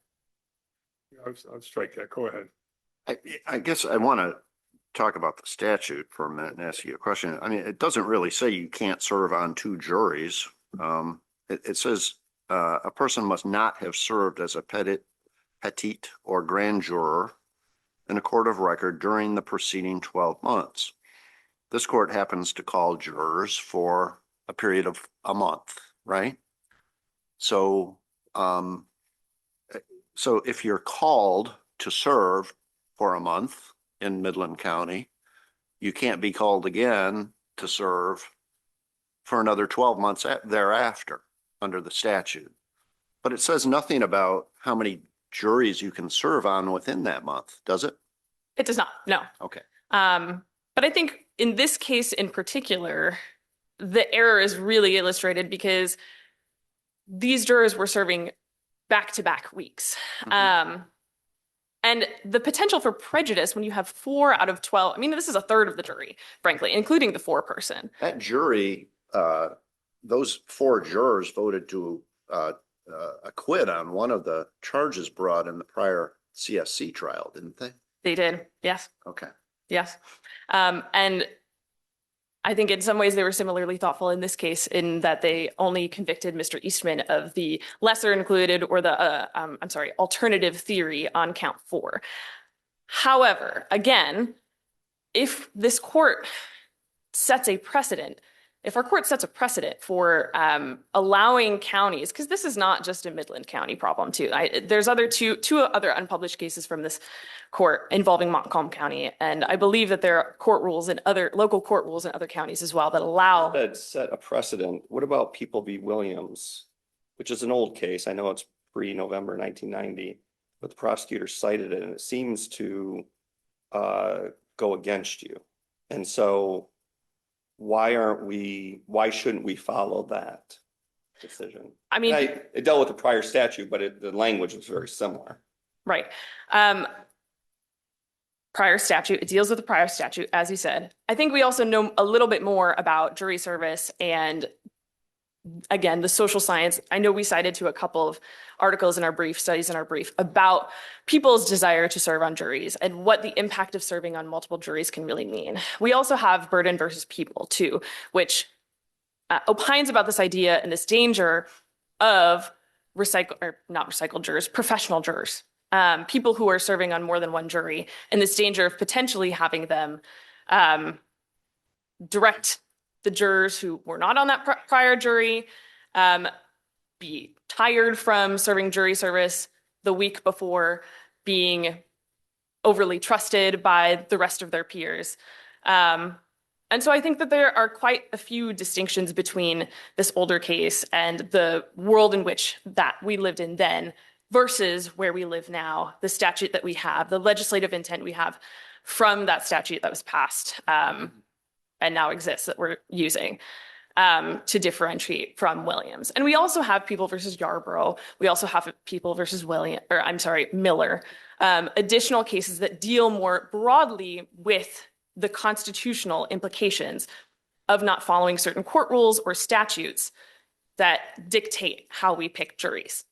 I'll strike that. Go ahead. I guess I want to talk about the statute for a minute and ask you a question. I mean, it doesn't really say you can't serve on two juries. It says a person must not have served as a petite or grand juror in a court of record during the preceding 12 months. This court happens to call jurors for a period of a month, right? So, so if you're called to serve for a month in Midland County, you can't be called again to serve for another 12 months thereafter under the statute. But it says nothing about how many juries you can serve on within that month, does it? It does not, no. Okay. But I think in this case in particular, the error is really illustrated because these jurors were serving back-to-back weeks. And the potential for prejudice when you have 4 out of 12, I mean, this is a third of the jury, frankly, including the 4-person. That jury, those 4 jurors voted to acquit on one of the charges brought in the prior CSC trial, didn't they? They did, yes. Okay. Yes. And I think in some ways they were similarly thoughtful in this case in that they only convicted Mr. Eastman of the lesser included or the, alternative theory on count 4. However, again, if this court sets a precedent if our court sets a precedent for allowing counties, because this is not just a Midland County problem too. There's two other unpublished cases from this court involving Montcalm County, and I believe that there are local court rules in other counties as well that allow. That set a precedent. What about People v. Williams, which is an old case? I know it's pre-November 1990, but the prosecutor cited it, and it seems to go against you. And so why shouldn't we follow that decision? I mean, it dealt with the prior statute, but the language was very similar. right. Prior statute, it deals with the prior statute, as you said. I think we also know a little bit more about jury service and, again, the social science. I know we cited to a couple of articles in our brief, studies in our brief, about people's desire to serve on juries and what the impact of serving on multiple juries can really mean. We also have burden versus people too, which opines about this idea and this danger of not recycled jurors, professional jurors. People who are serving on more than one jury, and this danger of potentially having them direct the jurors who were not on that prior jury, be tired from serving jury service the week before, being overly trusted by the rest of their peers. And so I think that there are quite a few distinctions between this older case and the world in which that we lived in then versus where we live now, the statute that we have, the legislative intent we have from that statute that was passed and now exists that we're using to differentiate from Williams. And we also have People versus Yarborough. We also have People versus Miller. Additional cases that deal more broadly with the constitutional implications of not following certain court rules or statutes that dictate how we pick juries.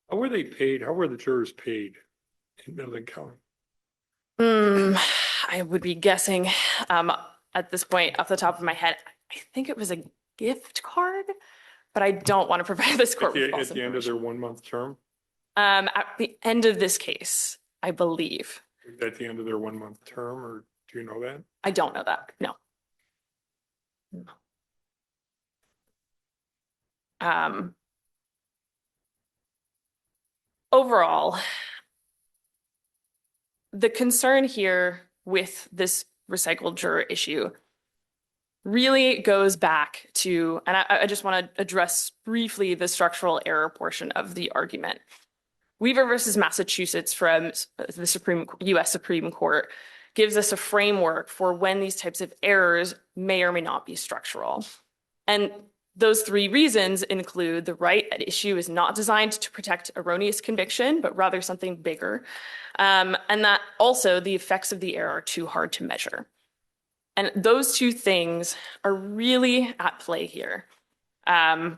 How were they paid? How were the jurors paid in Midland County? I would be guessing at this point off the top of my head. I think it was a gift card, but I don't want to provide this court with false At the end of their information. 1 month term? At the end of this case, I believe. At the end of their 1 month term, or do you know that? I don't know that. No. Overall, the concern here with this recycled juror issue really goes back to, and I just want to address briefly the structural error portion of the argument. Weaver versus Massachusetts from the US Supreme Court gives us a framework for when these types of errors may or may not be structural. And those three reasons include the right at issue is not designed to protect erroneous conviction, but rather something bigger. And that also the effects of the error are too hard to measure. And those two things are really at play here. The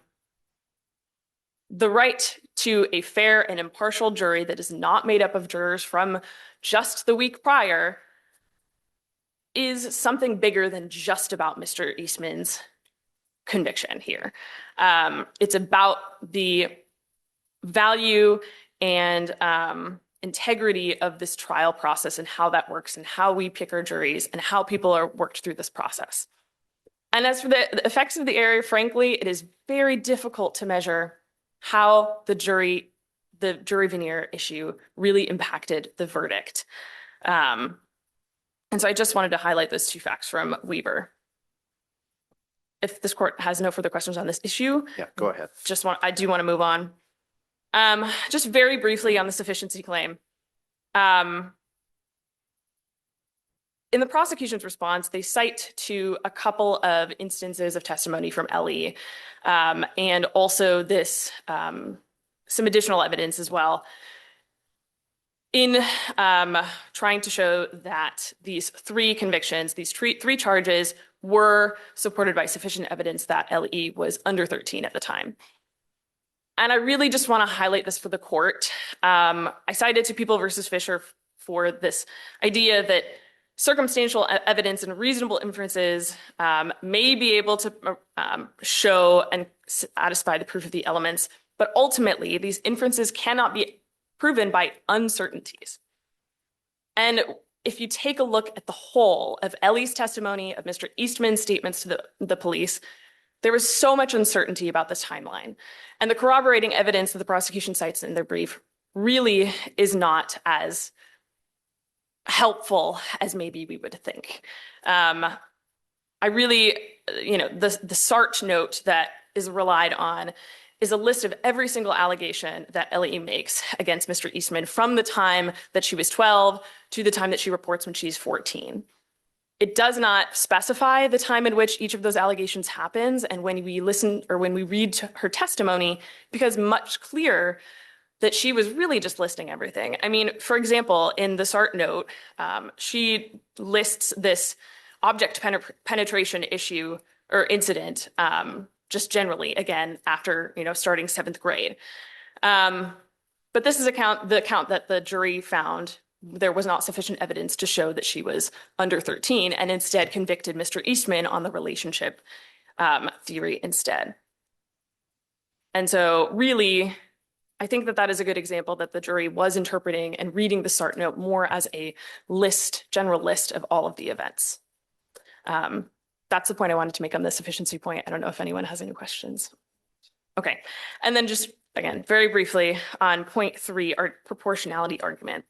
right to a fair and impartial jury that is not made up of jurors from just the week prior is something bigger than just about Mr. Eastman's conviction here. It's about the value and integrity of this trial process and how that works and how we pick our juries and how people are worked through this process. And as for the effects of the error, frankly, it is very difficult to measure how the jury veneer issue really impacted the verdict. And so I just wanted to highlight those two facts from Weaver. If this court has no further questions on this issue. Yeah, go ahead. I do want to move on. Just very briefly on the sufficiency claim. In the prosecution's response, they cite to a couple of instances of testimony from Ellie and also this some additional evidence as well in trying to show that these three convictions, these three charges were supported by sufficient evidence that Ellie was under 13 at the time. And I really just want to highlight this for the court. I cited to People versus Fisher for this idea that circumstantial evidence and reasonable inferences may be able to show and satisfy the proof of the elements, but ultimately these inferences cannot be proven by uncertainties. And if you take a look at the whole of Ellie's testimony, of Mr. Eastman's statements to the police, there was so much uncertainty about this timeline. And the corroborating evidence that the prosecution cites in their brief really is not as helpful as maybe we would think. I really, the SART note that is relied on is a list of every single allegation that Ellie makes against Mr. Eastman from the time that she was 12 to the time that she reports when she's 14. It does not specify the time in which each of those allegations happens. And when we listen or when we read her testimony, it becomes much clearer that she was really just listing everything. I mean, for example, in the SART note, she lists this object penetration issue or incident just generally, again, after, starting 7th grade. But this is the account that the jury found there was not sufficient evidence to show that she was under 13 and instead convicted Mr. Eastman on the relationship theory instead. And so really, I think that is a good example that the jury was interpreting and reading the SART note more as a general list of all of the events. That's the point I wanted to make on the sufficiency point. I don't know if anyone has any questions. Okay, and then just, again, very briefly on point 3, our proportionality argument.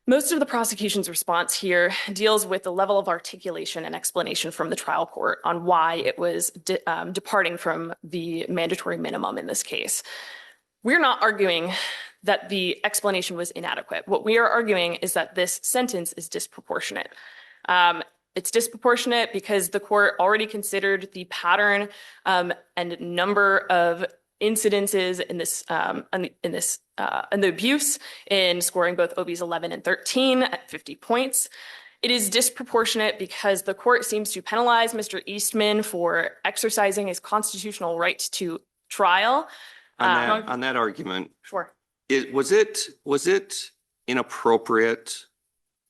Most of the prosecution's response here deals with the level of articulation and explanation from the trial court on why it was departing from the mandatory minimum in this case. We're not arguing that the explanation was inadequate. What we are arguing is that this sentence is disproportionate. It's disproportionate because the court already considered the pattern and number of incidences in the abuse in scoring both OBs 11 and 13 at 50 points. It is disproportionate because the court seems to penalize Mr. Eastman for exercising his constitutional right to trial. On that argument, Sure. was it inappropriate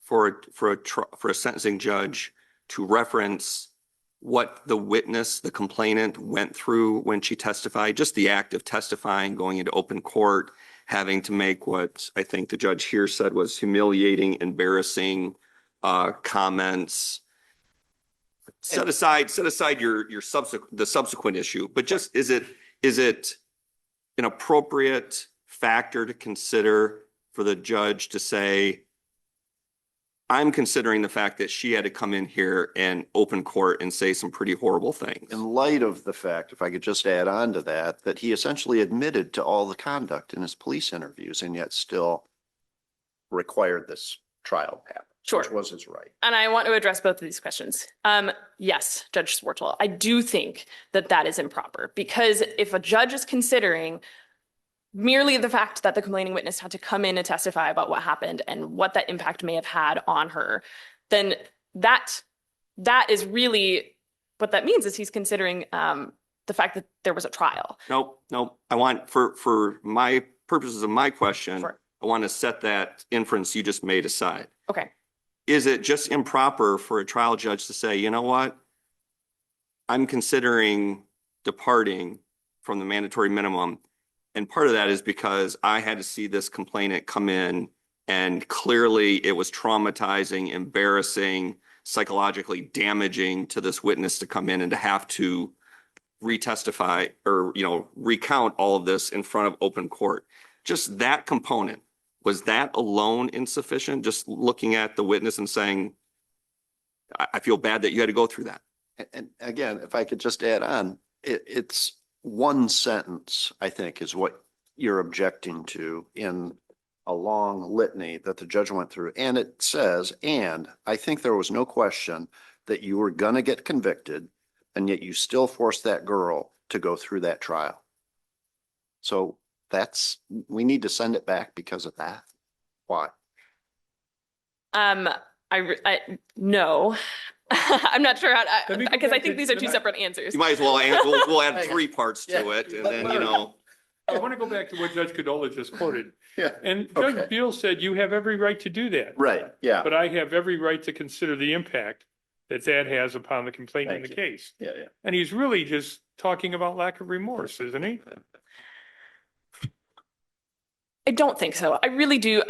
for a sentencing judge to reference what the witness, the complainant, went through when she testified? Just the act of testifying, going into open court, having to make what I think the judge here said was humiliating, embarrassing comments. Set aside the subsequent issue, but just is it an appropriate factor to consider for the judge to say, I'm considering the fact that she had to come in here and open court and say some pretty horrible things? In light of the fact, if I could just add on to that he essentially admitted to all the conduct in his police interviews and yet still required this trial to happen. Sure. Which was his right. And I want to address both of these questions. Yes, Judge Swartwell, I do think that is improper because if a judge is considering merely the fact that the complaining witness had to come in and testify about what happened and what that impact may have had on her, then that is really what that means is he's considering the fact that there was a trial. Nope. I want, for my purposes of my question, Sure. I want to set that inference you just made aside. Okay. Is it just improper for a trial judge to say, you know what? I'm considering departing from the mandatory minimum. And part of that is because I had to see this complainant come in and clearly it was traumatizing, embarrassing, psychologically damaging to this witness to come in and to have to retestify or, recount all of this in front of open court. Just that component, was that alone insufficient? Just looking at the witness and saying, I feel bad that you had to go through that. And again, if I could just add on, it's one sentence, I think, is what you're objecting to in a long litany that the judge went through. And it says, and I think there was no question that you were going to get convicted, and yet you still forced that girl to go through that trial. So we need to send it back because of that. Why? No. I'm not sure how to, because I think these are two separate answers. You might as well, we'll add 3 parts to it and then, I want to go back to what Judge Cadola just quoted. Yeah. And Judge Beal said, you have every right to do that. Right, yeah. But I have every right to consider the impact that has upon the complainant in the case. Yeah. And he's really just talking about lack of remorse, isn't he? I don't think so. I really do.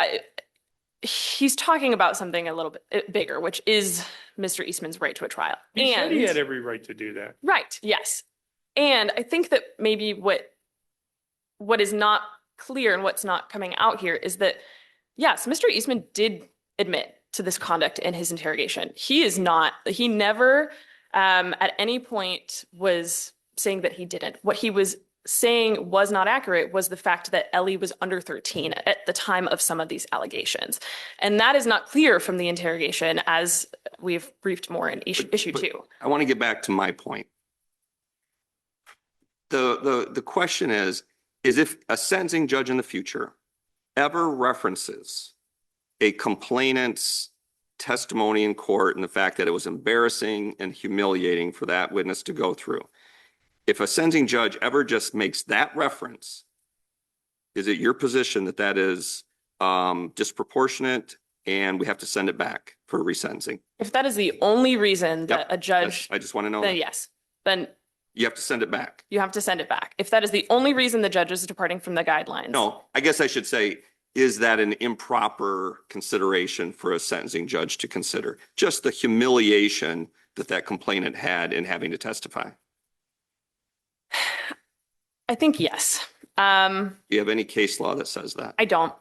he's talking about something a little bit bigger, which is Mr. Eastman's right to a trial. He said he And had every right to do that. right, yes. And I think that maybe what is not clear and what's not coming out here is that, yes, Mr. Eastman did admit to this conduct in his interrogation. He never at any point was saying that he didn't. What he was saying was not accurate was the fact that Ellie was under 13 at the time of some of these allegations. And that is not clear from the interrogation, as we've briefed more in issue 2. I want to get back to my point. The question is if a sentencing judge in the future ever references a complainant's testimony in court and the fact that it was embarrassing and humiliating for that witness to go through, if a sentencing judge ever just makes that reference, is it your position that that is disproportionate and we have to send it back for resentencing? If that is the only reason that Yep. a judge, I just want to know. then yes, then You have to send it back. you have to send it back. If that is the only reason the judge is departing from the guidelines. No, I guess I should say, is that an improper consideration for a sentencing judge to consider? Just the humiliation that that complainant had in having to testify. I think yes. Do you have any case law that says that? I don't,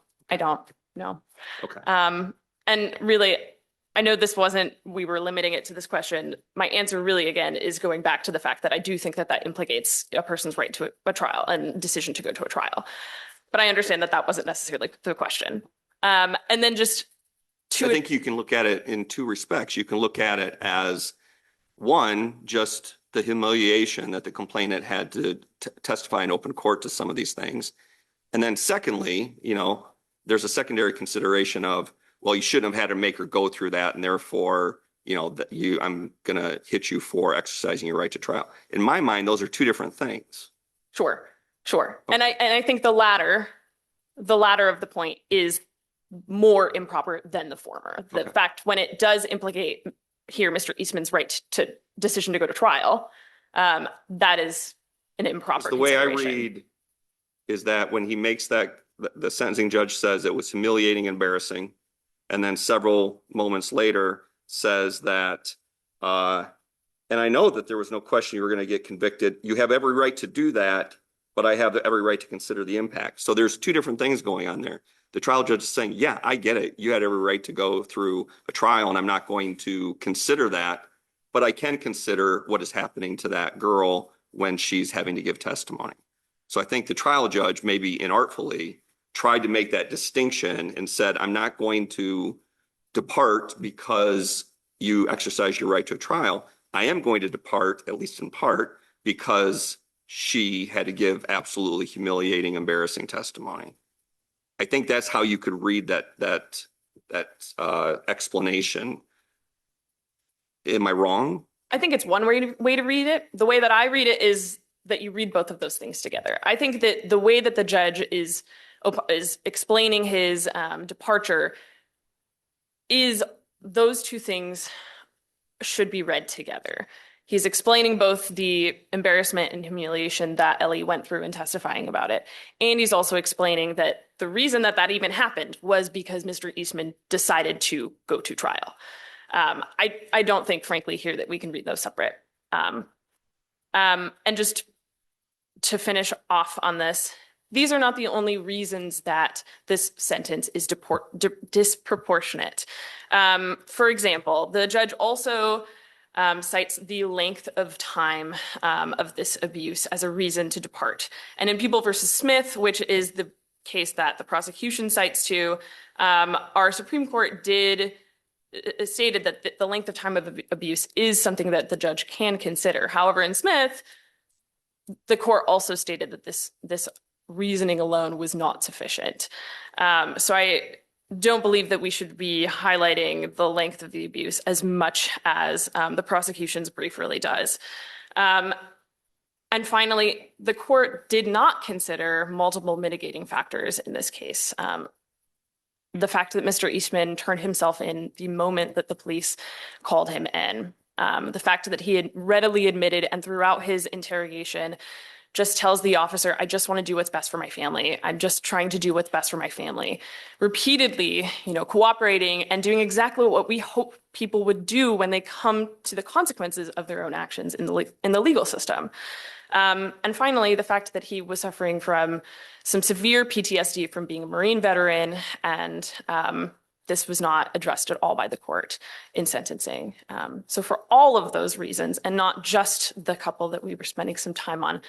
no. Okay. And really, I know we were limiting it to this question. My answer really, again, is going back to the fact that I do think that that implicates a person's right to a trial and decision to go to a trial. But I understand that that wasn't necessarily the question. And then just I think you can look at it in two respects. You can look at it as, one, just the humiliation that the complainant had to testify in open court to some of these things. And then secondly, there's a secondary consideration of, well, you shouldn't have had to make her go through that, and therefore, I'm gonna hit you for exercising your right to trial. In my mind, those are two different things. Sure. And I think the latter of the point is more improper than the former. The fact when it does implicate here Mr. Eastman's right to decision to go to trial, that is an improper The way I consideration. read is that when he makes that, the sentencing judge says it was humiliating, embarrassing, and then several moments later says that, and I know that there was no question you were going to get convicted. You have every right to do that, but I have every right to consider the impact. So there's two different things going on there. The trial judge is saying, yeah, I get it. You had every right to go through a trial, and I'm not going to consider that, but I can consider what is happening to that girl when she's having to give testimony. So I think the trial judge, maybe inartfully, tried to make that distinction and said, I'm not going to depart because you exercise your right to a trial. I am going to depart, at least in part, because she had to give absolutely humiliating, embarrassing testimony. I think that's how you could read that explanation. Am I wrong? I think it's one way to read it. The way that I read it is that you read both of those things together. I think that the way that the judge is explaining his departure is those two things should be read together. He's explaining both the embarrassment and humiliation that Ellie went through in testifying about it. And he's also explaining that the reason that that even happened was because Mr. Eastman decided to go to trial. I don't think, frankly, here that we can read those separate. And just to finish off on this, these are not the only reasons that this sentence is disproportionate. For example, the judge also cites the length of time of this abuse as a reason to depart. And in People versus Smith, which is the case that the prosecution cites to, our Supreme Court stated that the length of time of abuse is something that the judge can consider. However, in Smith, the court also stated that this reasoning alone was not sufficient. So I don't believe that we should be highlighting the length of the abuse as much as the prosecution's brief really does. And finally, the court did not consider multiple mitigating factors in this case. The fact that Mr. Eastman turned himself in the moment that the police called him in, the fact that he had readily admitted and throughout his interrogation just tells the officer, I just want to do what's best for my family. I'm just trying to do what's best for my family. Repeatedly, cooperating and doing exactly what we hope people would do when they come to the consequences of their own actions in the legal system. And finally, the fact that he was suffering from some severe PTSD from being a Marine veteran, and this was not addressed at all by the court in sentencing. So for all of those reasons, and not just the couple that we were spending some time on,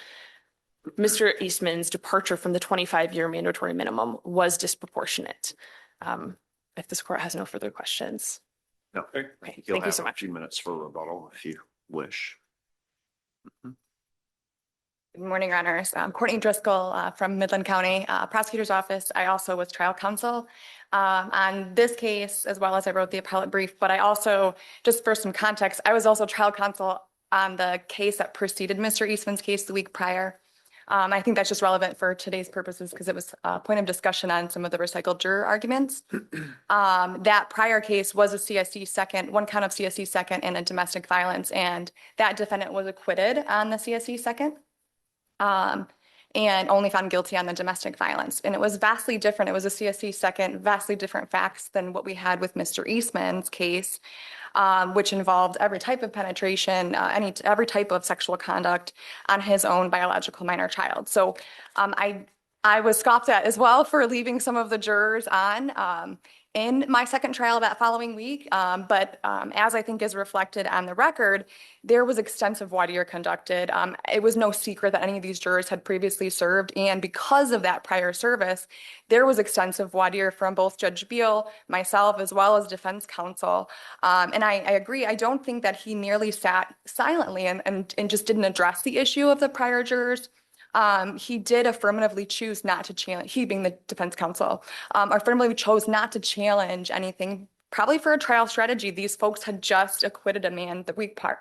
Mr. Eastman's departure from the 25-year mandatory minimum was disproportionate. If this court has no further questions. No, Okay, you'll thank you have so a much. few minutes for rebuttal if you wish. Good morning, Your Honors. Courtney Driscoll from Midland County Prosecutor's Office. I also was trial counsel on this case, as well as I wrote the appellate brief. But I also, just for some context, I was also trial counsel on the case that preceded Mr. Eastman's case the week prior. I think that's just relevant for today's purposes because it was a point of discussion on some of the recycled juror arguments. That prior case was a CSE second, one count of CSE second and a domestic violence, and that defendant was acquitted on the CSE second. And only found guilty on the domestic violence. And it was vastly different. It was a CSE second, vastly different facts than what we had with Mr. Eastman's case, which involved every type of penetration, every type of sexual conduct on his own biological minor child. So I was scoffed at as well for leaving some of the jurors on in my second trial that following week. But as I think is reflected on the record, there was extensive voir dire conducted. It was no secret that any of these jurors had previously served. And because of that prior service, there was extensive voir dire from both Judge Beal, myself, as well as defense counsel. And I agree. I don't think that he merely sat silently and just didn't address the issue of the prior jurors. He did affirmatively choose not to challenge, he being the defense counsel, affirmatively chose not to challenge anything, probably for a trial strategy. These folks had just acquitted a man the week prior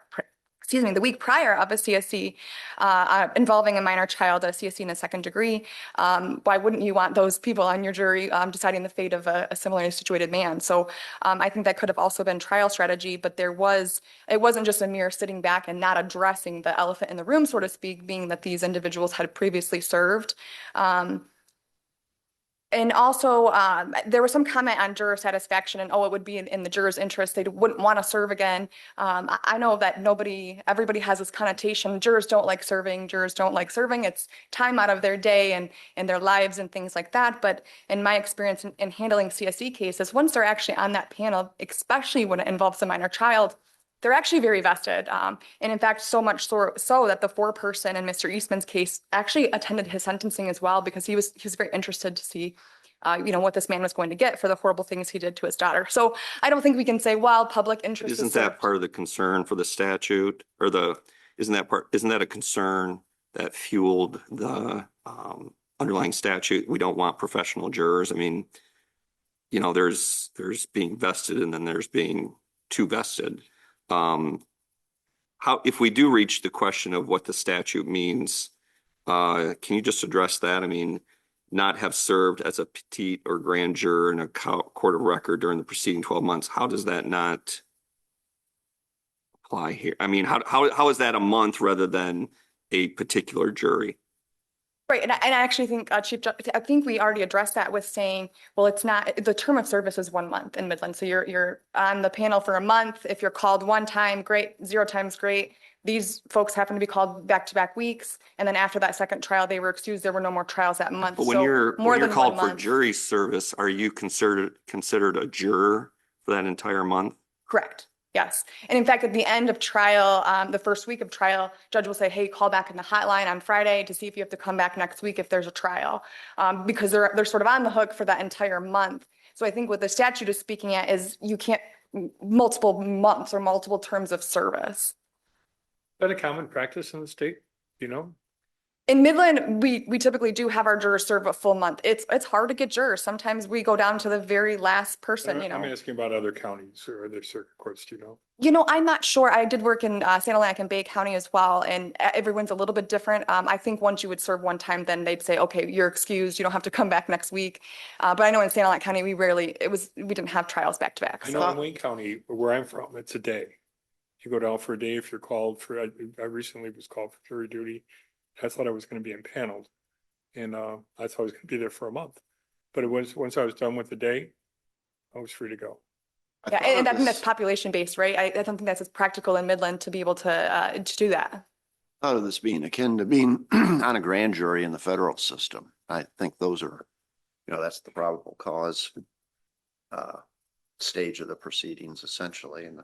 of a CSE involving a minor child, a CSE in a second degree. Why wouldn't you want those people on your jury deciding the fate of a similarly situated man? So I think that could have also been trial strategy, but it wasn't just a mere sitting back and not addressing the elephant in the room, so to speak, being that these individuals had previously served. And also, there was some comment on juror satisfaction and, it would be in the jurors' interest. They wouldn't want to serve again. I know that everybody has this connotation. Jurors don't like serving. Jurors don't like serving. It's time out of their day and their lives and things like that. But in my experience in handling CSE cases, once they're actually on that panel, especially when it involves a minor child, they're actually very vested. And in fact, so much so that the foreperson in Mr. Eastman's case actually attended his sentencing as well, because he was very interested to see what this man was going to get for the horrible things he did to his daughter. So I don't think we can say, well, public interest. Isn't that part of the concern for the statute, or isn't that a concern that fueled the underlying statute? We don't want professional jurors. I mean, there's being vested and then there's being too vested. If we do reach the question of what the statute means, can you just address that? I mean, not have served as a petite or grand juror in a court of record during the preceding 12 months. How does that not apply here? I mean, how is that a month rather than a particular jury? Right. And I actually think, Chief Judge, I think we already addressed that with saying, well, it's not, the term of service is 1 month in Midland. So you're on the panel for a month. If you're called one time, great. 0 times, great. These folks happen to be called back-to-back weeks. And then after that second trial, they were excused. There were no more trials that month. But when you're called for jury service, are you considered a juror for that entire month? Correct. Yes. And in fact, at the end of trial, the first week of trial, judge will say, hey, call back in the hotline on Friday to see if you have to come back next week if there's a trial, because they're sort of on the hook for that entire month. So I think what the statute is speaking at is you can't multiple months or multiple terms of service. Is that a common practice in the state? In Midland, we typically do have our jurors serve a full month. It's hard to get jurors. Sometimes we go down to the very last person, I'm asking about other counties or other circuit courts, do you know? I'm not sure. I did work in Santa Lanier and Bay County as well, and everyone's a little bit different. I think once you would serve one time, then they'd say, okay, you're excused. You don't have to come back next week. But I know in Santa Lanier County, we didn't have trials back to back. I know in Wayne County, where I'm from, it's a day. You go down for a day if you're called for, I recently was called for jury duty. I thought I was going to be impaneled. And I thought I was going to be there for a month. But it was, once I was done with the day, I was free to go. I Yeah, thought and of I think that's this- population based, right? I don't think that's as practical in Midland to be able to do that. thought of this being akin to being on a grand jury in the federal system. I think those are, that's the probable cause stage of the proceedings essentially. And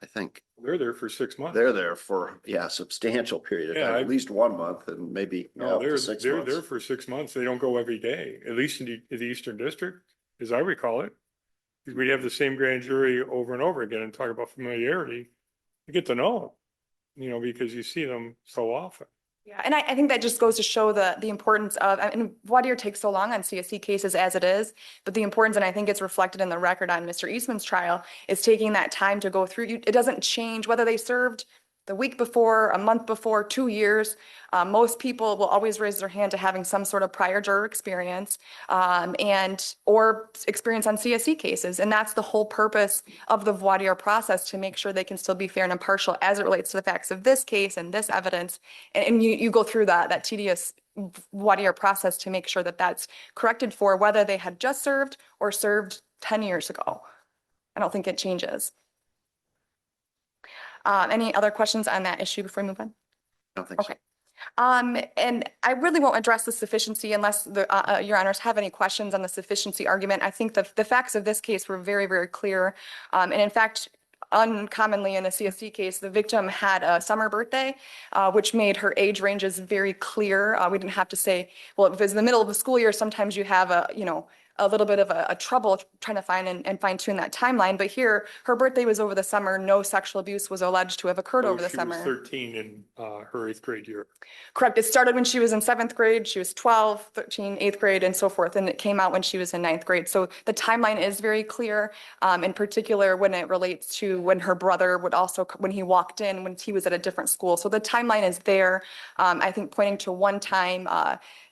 I think They're there for 6 months. they're there for, a substantial period of Yeah, time, at least 1 month and maybe No, up to they're, 6 they're months. there for 6 months. They don't go every day, at least in the Eastern District, as I recall it. We'd have the same grand jury over and over again and talk about familiarity. You get to know them, because you see them so often. Yeah, and I think that just goes to show the importance of, and voir dire takes so long on CSC cases as it is, but the importance, and I think it's reflected in the record on Mr. Eastman's trial, is taking that time to go through. It doesn't change whether they served the week before, a month before, 2 years. Most people will always raise their hand to having some sort of prior juror experience or experience on CSE cases. And that's the whole purpose of the voir dire process, to make sure they can still be fair and impartial as it relates to the facts of this case and this evidence. And you go through that tedious voir dire process to make sure that that's corrected for whether they had just served or served 10 years ago. I don't think it changes. Any other questions on that issue before we move on? I don't think so. Okay. And I really won't address the sufficiency unless your honors have any questions on the sufficiency argument. I think the facts of this case were very, very clear. And in fact, uncommonly in a CSC case, the victim had a summer birthday, which made her age ranges very clear. We didn't have to say, well, if it was in the middle of the school year, sometimes you have a little bit of a trouble trying to find and fine tune that timeline. But here, her birthday was over the summer. No sexual abuse was alleged to have occurred over the summer. She was 13 in her 8th grade year. Correct. It started when she was in 7th grade. She was 12, 13, 8th grade, and so forth. And it came out when she was in 9th grade. So the timeline is very clear, in particular when it relates to when her brother would also, when he walked in, when he was at a different school. So the timeline is there. I think pointing to one time,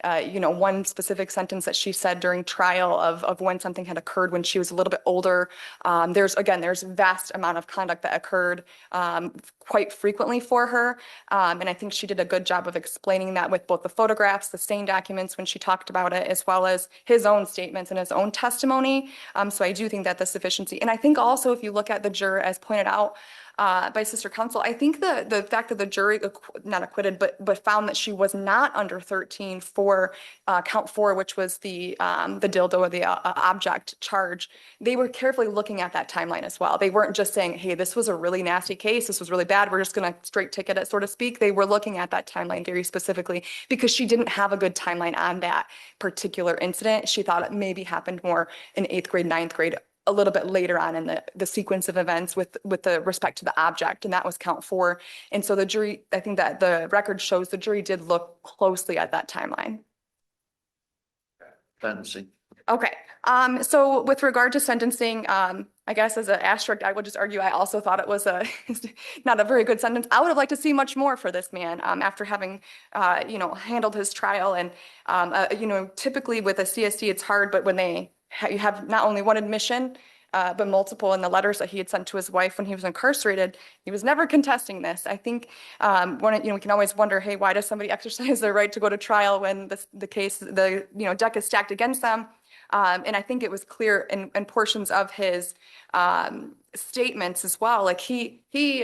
one specific sentence that she said during trial of when something had occurred when she was a little bit older. There's vast amount of conduct that occurred quite frequently for her. And I think she did a good job of explaining that with both the photographs, the stain documents when she talked about it, as well as his own statements and his own testimony. So I do think that the sufficiency, and I think also if you look at the juror as pointed out by sister counsel, I think the fact that the jury not acquitted, but found that she was not under 13 for count 4, which was the dildo or the object charge, they were carefully looking at that timeline as well. They weren't just saying, hey, this was a really nasty case, this was really bad, we're just going to straight ticket it, so to speak. They were looking at that timeline very specifically because she didn't have a good timeline on that particular incident. She thought it maybe happened more in 8th grade, 9th grade, a little bit later on in the sequence of events with the respect to the object, and that was count 4. And so the jury, I think that the record shows the jury did look closely at that timeline. Sentencing. Okay, so with regard to sentencing, I guess as an asterisk, I would just argue I also thought it was not a very good sentence. I would have liked to see much more for this man after having, handled his trial. And, typically with a CSC, it's hard, but when you have not only one admission, but multiple in the letters that he had sent to his wife when he was incarcerated, he was never contesting this. I think we can always wonder, hey, why does somebody exercise their right to go to trial when the case, deck is stacked against them? And I think it was clear in portions of his statements as well. Like he,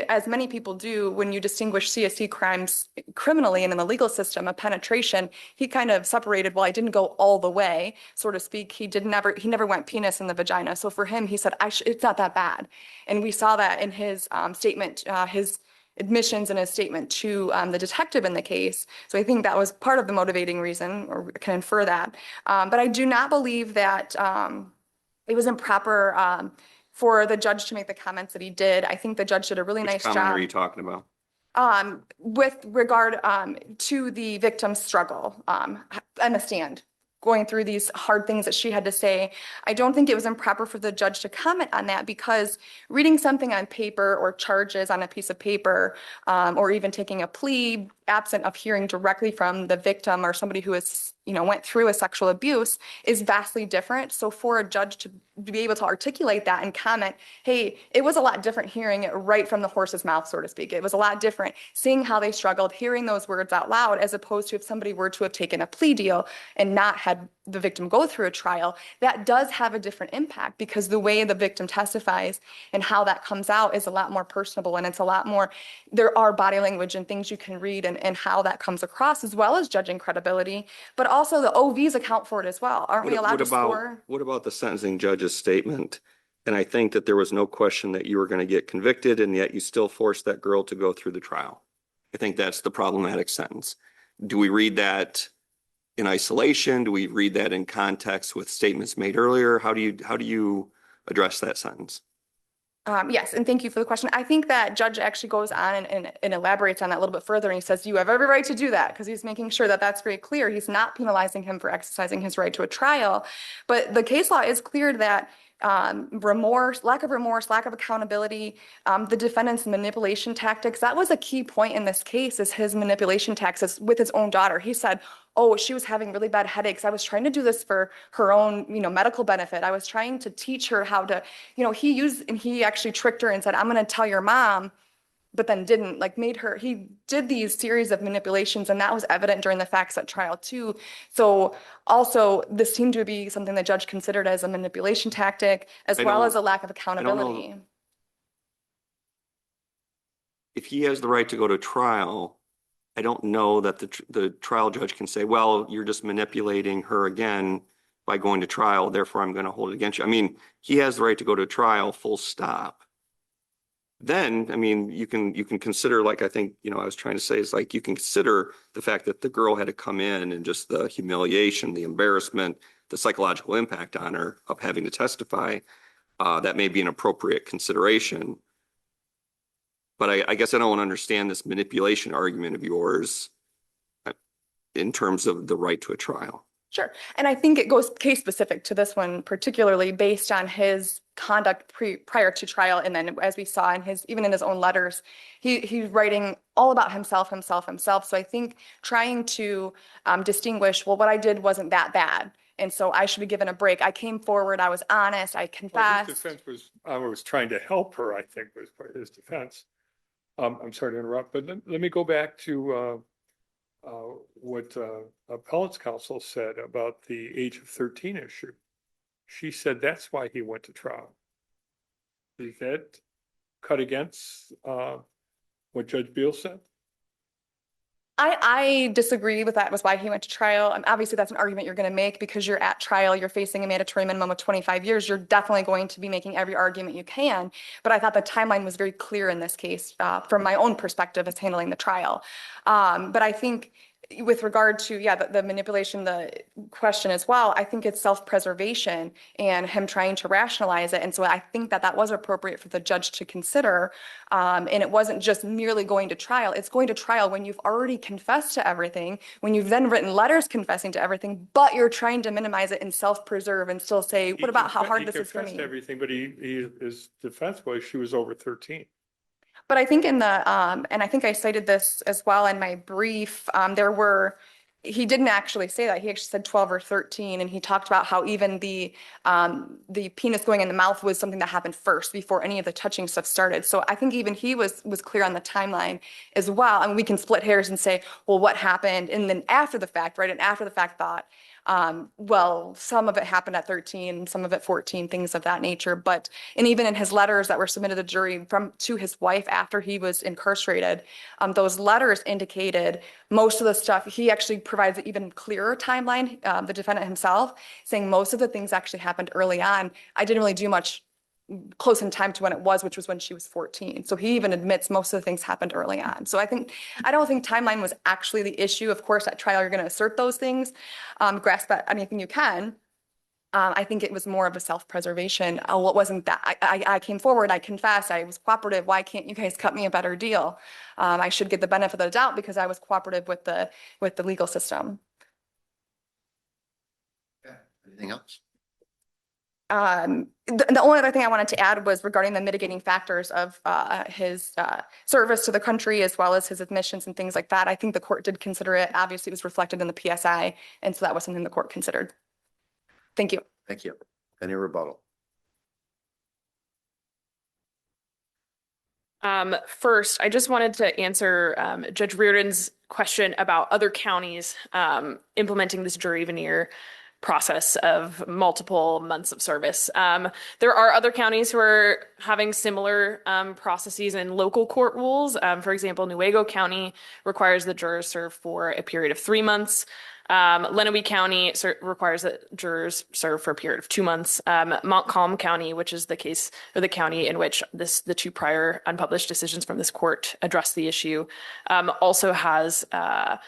as many people do, when you distinguish CSC crimes criminally and in the legal system of penetration, he kind of separated, well, I didn't go all the way, so to speak. He never went penis in the vagina. So for him, he said, it's not that bad. And we saw that in his statement, his admissions in his statement to the detective in the case. So I think that was part of the motivating reason, or can infer that. But I do not believe that it was improper for the judge to make the comments that he did. I think the judge did a really nice job. Which comment are you talking about? With regard to the victim's struggle on the stand, going through these hard things that she had to say. I don't think it was improper for the judge to comment on that, because reading something on paper or charges on a piece of paper, or even taking a plea absent of hearing directly from the victim or somebody who is, went through a sexual abuse is vastly different. So for a judge to be able to articulate that and comment, hey, it was a lot different hearing it right from the horse's mouth, so to speak. It was a lot different seeing how they struggled, hearing those words out loud, as opposed to if somebody were to have taken a plea deal and not had the victim go through a trial. That does have a different impact because the way the victim testifies and how that comes out is a lot more personable, and it's a lot more, there are body language and things you can read and how that comes across, as well as judging credibility. But also the OVs account for it as well. Aren't we allowed to score? What about the sentencing judge's statement? And I think that there was no question that you were going to get convicted, and yet you still forced that girl to go through the trial. I think that's the problematic sentence. Do we read that in isolation? Do we read that in context with statements made earlier? How do you address that sentence? Yes, and thank you for the question. I think that judge actually goes on and elaborates on that a little bit further. And he says, you have every right to do that, because he's making sure that that's very clear. He's not penalizing him for exercising his right to a trial. But the case law is clear that remorse, lack of accountability, the defendant's manipulation tactics, that was a key point in this case, is his manipulation tactics with his own daughter. He said, oh, she was having really bad headaches. I was trying to do this for her own, medical benefit. I was trying to teach her how to, he actually tricked her and said, I'm going to tell your mom, but then didn't, he did these series of manipulations, and that was evident during the facts at trial too. So also this seemed to be something the judge considered as a manipulation tactic, as well as a lack of accountability. If he has the right to go to trial, I don't know that the trial judge can say, well, you're just manipulating her again by going to trial, therefore I'm going to hold it against you. I mean, he has the right to go to trial, full stop. Then, I mean, you can consider, like, I think, I was trying to say is like, you can consider the fact that the girl had to come in and just the humiliation, the embarrassment, the psychological impact on her of having to testify. That may be an appropriate consideration. But I guess I don't understand this manipulation argument of yours in terms of the right to a trial. Sure. And I think it goes case specific to this one, particularly based on his conduct prior to trial. And then as we saw even in his own letters, he's writing all about himself. So I think trying to distinguish, well, what I did wasn't that bad, and so I should be given a break. I came forward, I was honest, I confessed. His defense was, I was trying to help her, I think was part of his defense. I'm sorry to interrupt, but let me go back to what appellate's counsel said about the age of 13 issue. She said that's why he went to trial. Is that cut against what Judge Beal said? I disagree with that was why he went to trial. Obviously, that's an argument you're going to make because you're at trial, you're facing a mandatory minimum of 25 years. You're definitely going to be making every argument you can. But I thought the timeline was very clear in this case from my own perspective as handling the trial. But I think with regard to, the manipulation, the question as well, I think it's self-preservation and him trying to rationalize it. And so I think that was appropriate for the judge to consider. And it wasn't just merely going to trial. It's going to trial when you've already confessed to everything, when you've then written letters confessing to everything, but you're trying to minimize it and self-preserve and still say, what about how hard this is for me? He confessed everything, but his defense was she was over 13. But I think and I think I cited this as well in my brief, he didn't actually say that. He actually said 12 or 13. And he talked about how even the penis going in the mouth was something that happened first before any of the touching stuff started. So I think even he was clear on the timeline as well. I mean, we can split hairs and say, well, what happened? And then after the fact, right? And after the fact thought, well, some of it happened at 13, some of it 14, things of that nature. And even in his letters that were submitted to the jury to his wife after he was incarcerated, those letters indicated most of the stuff. He actually provides an even clearer timeline, the defendant himself, saying most of the things actually happened early on. I didn't really do much close in time to when it was, which was when she was 14. So he even admits most of the things happened early on. So I don't think timeline was actually the issue. Of course, at trial, you're going to assert those things, grasp at anything you can. I think it was more of a self-preservation. Oh, it wasn't that. I came forward, I confessed, I was cooperative. Why can't you guys cut me a better deal? I should get the benefit of the doubt because I was cooperative with the legal system. Anything else? the only other thing I wanted to add was regarding the mitigating factors of his service to the country as well as his admissions and things like that. I think the court did consider it. Obviously, it was reflected in the PSI, and so that was something the court considered. Thank you. Thank you. Any rebuttal? First, I just wanted to answer Judge Reardon's question about other counties implementing this jury veneer process of multiple months of service. There are other counties who are having similar processes in local court rules. For example, Newaygo County requires the jurors serve for a period of 3 months. Lenawee County requires that jurors serve for a period of 2 months. Montcalm County, which is the case or the county in which the two prior unpublished decisions from this court address the issue, also has a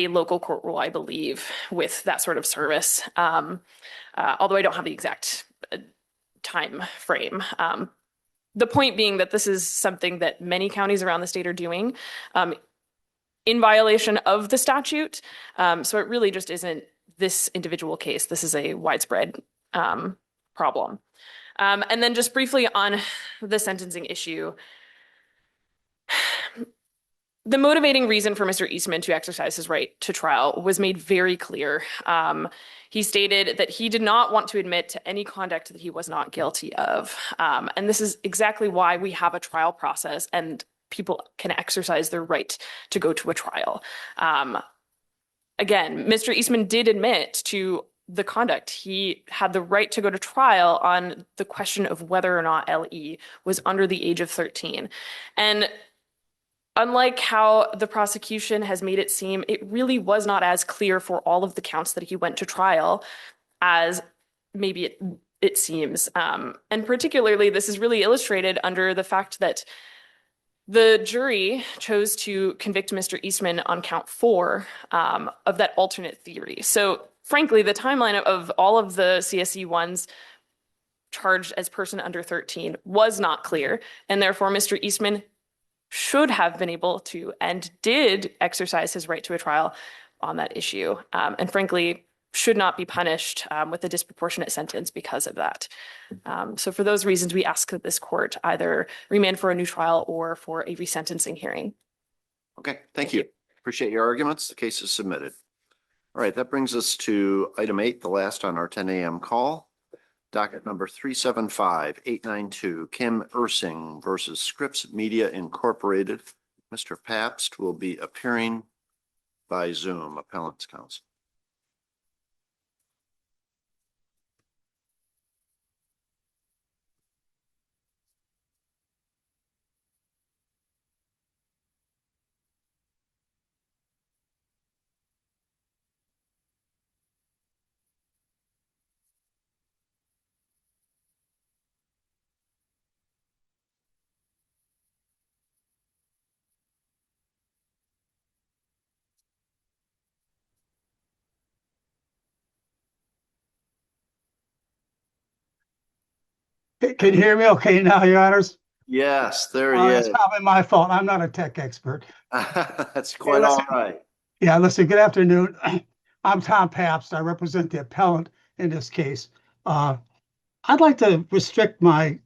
local court rule, I believe, with that sort of service. Although I don't have the exact time frame. The point being that this is something that many counties around the state are doing. In violation of the statute. So it really just isn't this individual case. This is a widespread problem. And then just briefly on the sentencing issue, the motivating reason for Mr. Eastman to exercise his right to trial was made very clear. He stated that he did not want to admit to any conduct that he was not guilty of. And this is exactly why we have a trial process and people can exercise their right to go to a trial. Again, Mr. Eastman did admit to the conduct. He had the right to go to trial on the question of whether or not LE was under the age of 13. And unlike how the prosecution has made it seem, it really was not as clear for all of the counts that he went to trial as maybe it seems. And particularly, this is really illustrated under the fact that the jury chose to convict Mr. Eastman on count 4 of that alternate theory. So frankly, the timeline of all of the CSE ones charged as person under 13 was not clear. And therefore, Mr. Eastman should have been able to and did exercise his right to a trial on that issue. And frankly, should not be punished with a disproportionate sentence because of that. So for those reasons, we ask that this court either remand for a new trial or for a resentencing hearing. Okay, thank you. Appreciate your arguments. The case is submitted. All right, that brings us to item 8, the last on our 10 a.m. call. Docket number 375892, Kim Ursing versus Scripps Media Incorporated. Mr. Pabst will be appearing by Zoom, Appellant's Counsel. Can you hear me okay now, Your Honors? Yes, there he It's is. probably my fault. I'm not a tech expert. That's quite Yeah, all right. Yeah, listen, good afternoon. I'm Tom Pabst. I represent the appellant in this case. I'd like to restrict my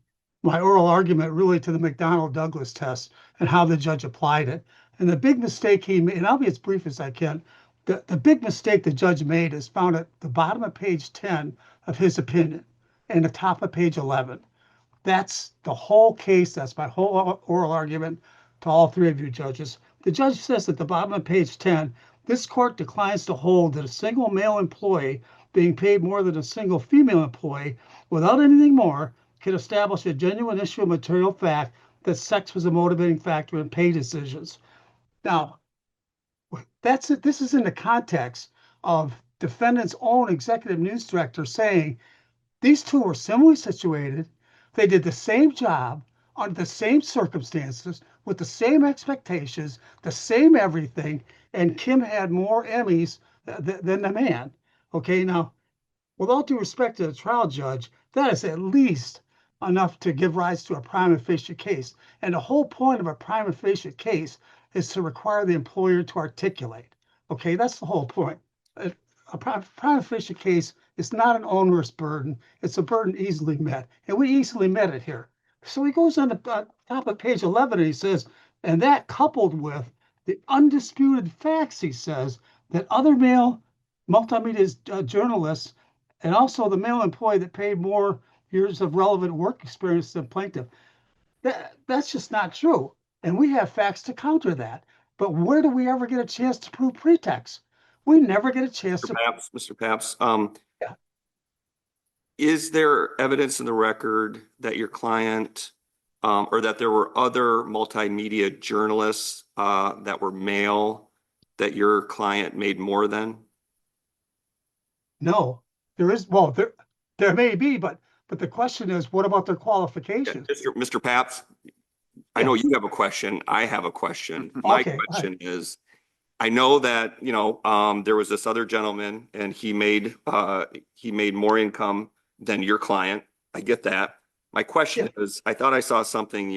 oral argument really to the McDonnell-Douglas test and how the judge applied it. And the big mistake he made, and I'll be as brief as I can, the big mistake the judge made is found at the bottom of page 10 of his opinion and the top of page 11. That's the whole case. That's my whole oral argument to all three of you judges. The judge says at the bottom of page 10, this court declines to hold that a single male employee being paid more than a single female employee without anything more can establish a genuine issue of material fact that sex was a motivating factor in pay decisions. Now, that's it. This is in the context of defendant's own executive news director saying these two were similarly situated. They did the same job under the same circumstances with the same expectations, the same everything, and Kim had more Emmys than the man. Okay, now, with all due respect to the trial judge, that is at least enough to give rise to a prima facie case. And the whole point of a prima facie case is to require the employer to articulate. Okay, that's the whole point. A prima facie case It's not an onerous burden. It's a burden easily met, and we easily met it here. So he goes on the top of page 11 and he says, and that coupled with the undisputed facts, he says, that other male multimedia journalists and also the male employee that paid more years of relevant work experience than plaintiff. That's just not true. And we have facts to counter that. But where do we ever get a chance to prove pretext? We never get a chance to. Mr. Paps, Yeah. is there evidence in the record that your client or that there were other multimedia journalists that were male that your client made more than? No, there is, well, there may be, but the question is, what about their qualifications? Mr. Paps, I know you have a question. I have a question. My Okay, question is, I know that, there was this other gentleman and he made more income than your client. I get that. My question is, I thought I saw something,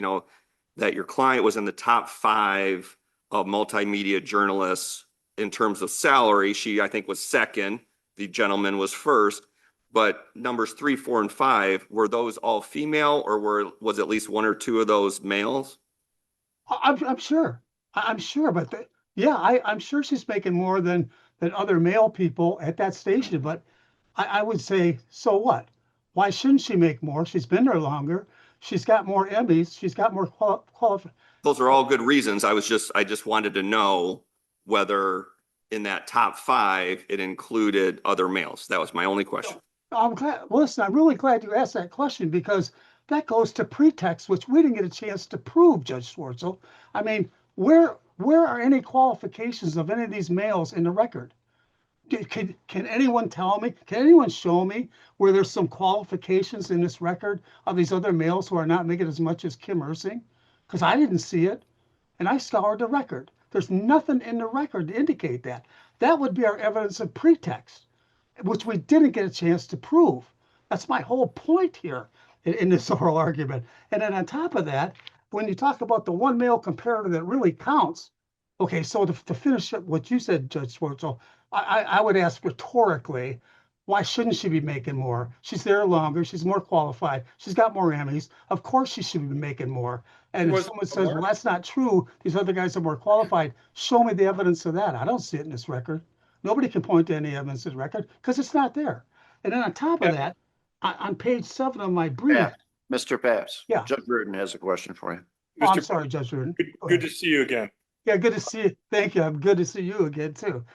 that your client was in the top 5 of multimedia journalists in terms of salary. She, I think, was second. The gentleman was first. But numbers 3, 4, and 5, were those all female, or was at least 1 or 2 of those males? I'm sure. I'm sure, but I'm sure she's making more than other male people at that station. But I would say, so what? Why shouldn't she make more? She's been there longer. She's got more Emmys. She's got more qualifications. Those are all good reasons. I just wanted to know whether in that top 5 it included other males. That was my only question. I'm glad. Listen, I'm really glad you asked that question because that goes to pretext, which we didn't get a chance to prove, Judge Schwartzel. I mean, where are any qualifications of any of these males in the record? Can anyone tell me? Can anyone show me where there's some qualifications in this record of these other males who are not making as much as Kim Ersing? Because I didn't see it, and I scoured the record. There's nothing in the record to indicate that. That would be our evidence of pretext, which we didn't get a chance to prove. That's my whole point here in this oral argument. And then on top of that, when you talk about the one male comparator that really counts, okay, so to finish up what you said, Judge Schwartzel, I would ask rhetorically, why shouldn't she be making more? She's there longer. She's more qualified. She's got more Emmys. Of course she should be making more. And if someone says, well, that's not true, these other guys are more qualified, show me the evidence of that. I don't see it in this record. Nobody can point to any evidence in the record because it's not there. And then on top of that, on page 7 of my brief. Mr. Paps. Yeah. Judge Burton has a question for you. Oh, I'm sorry, Judge Reardon. Good to see you again. Yeah, good to see you. Thank you. I'm good to see you again, too.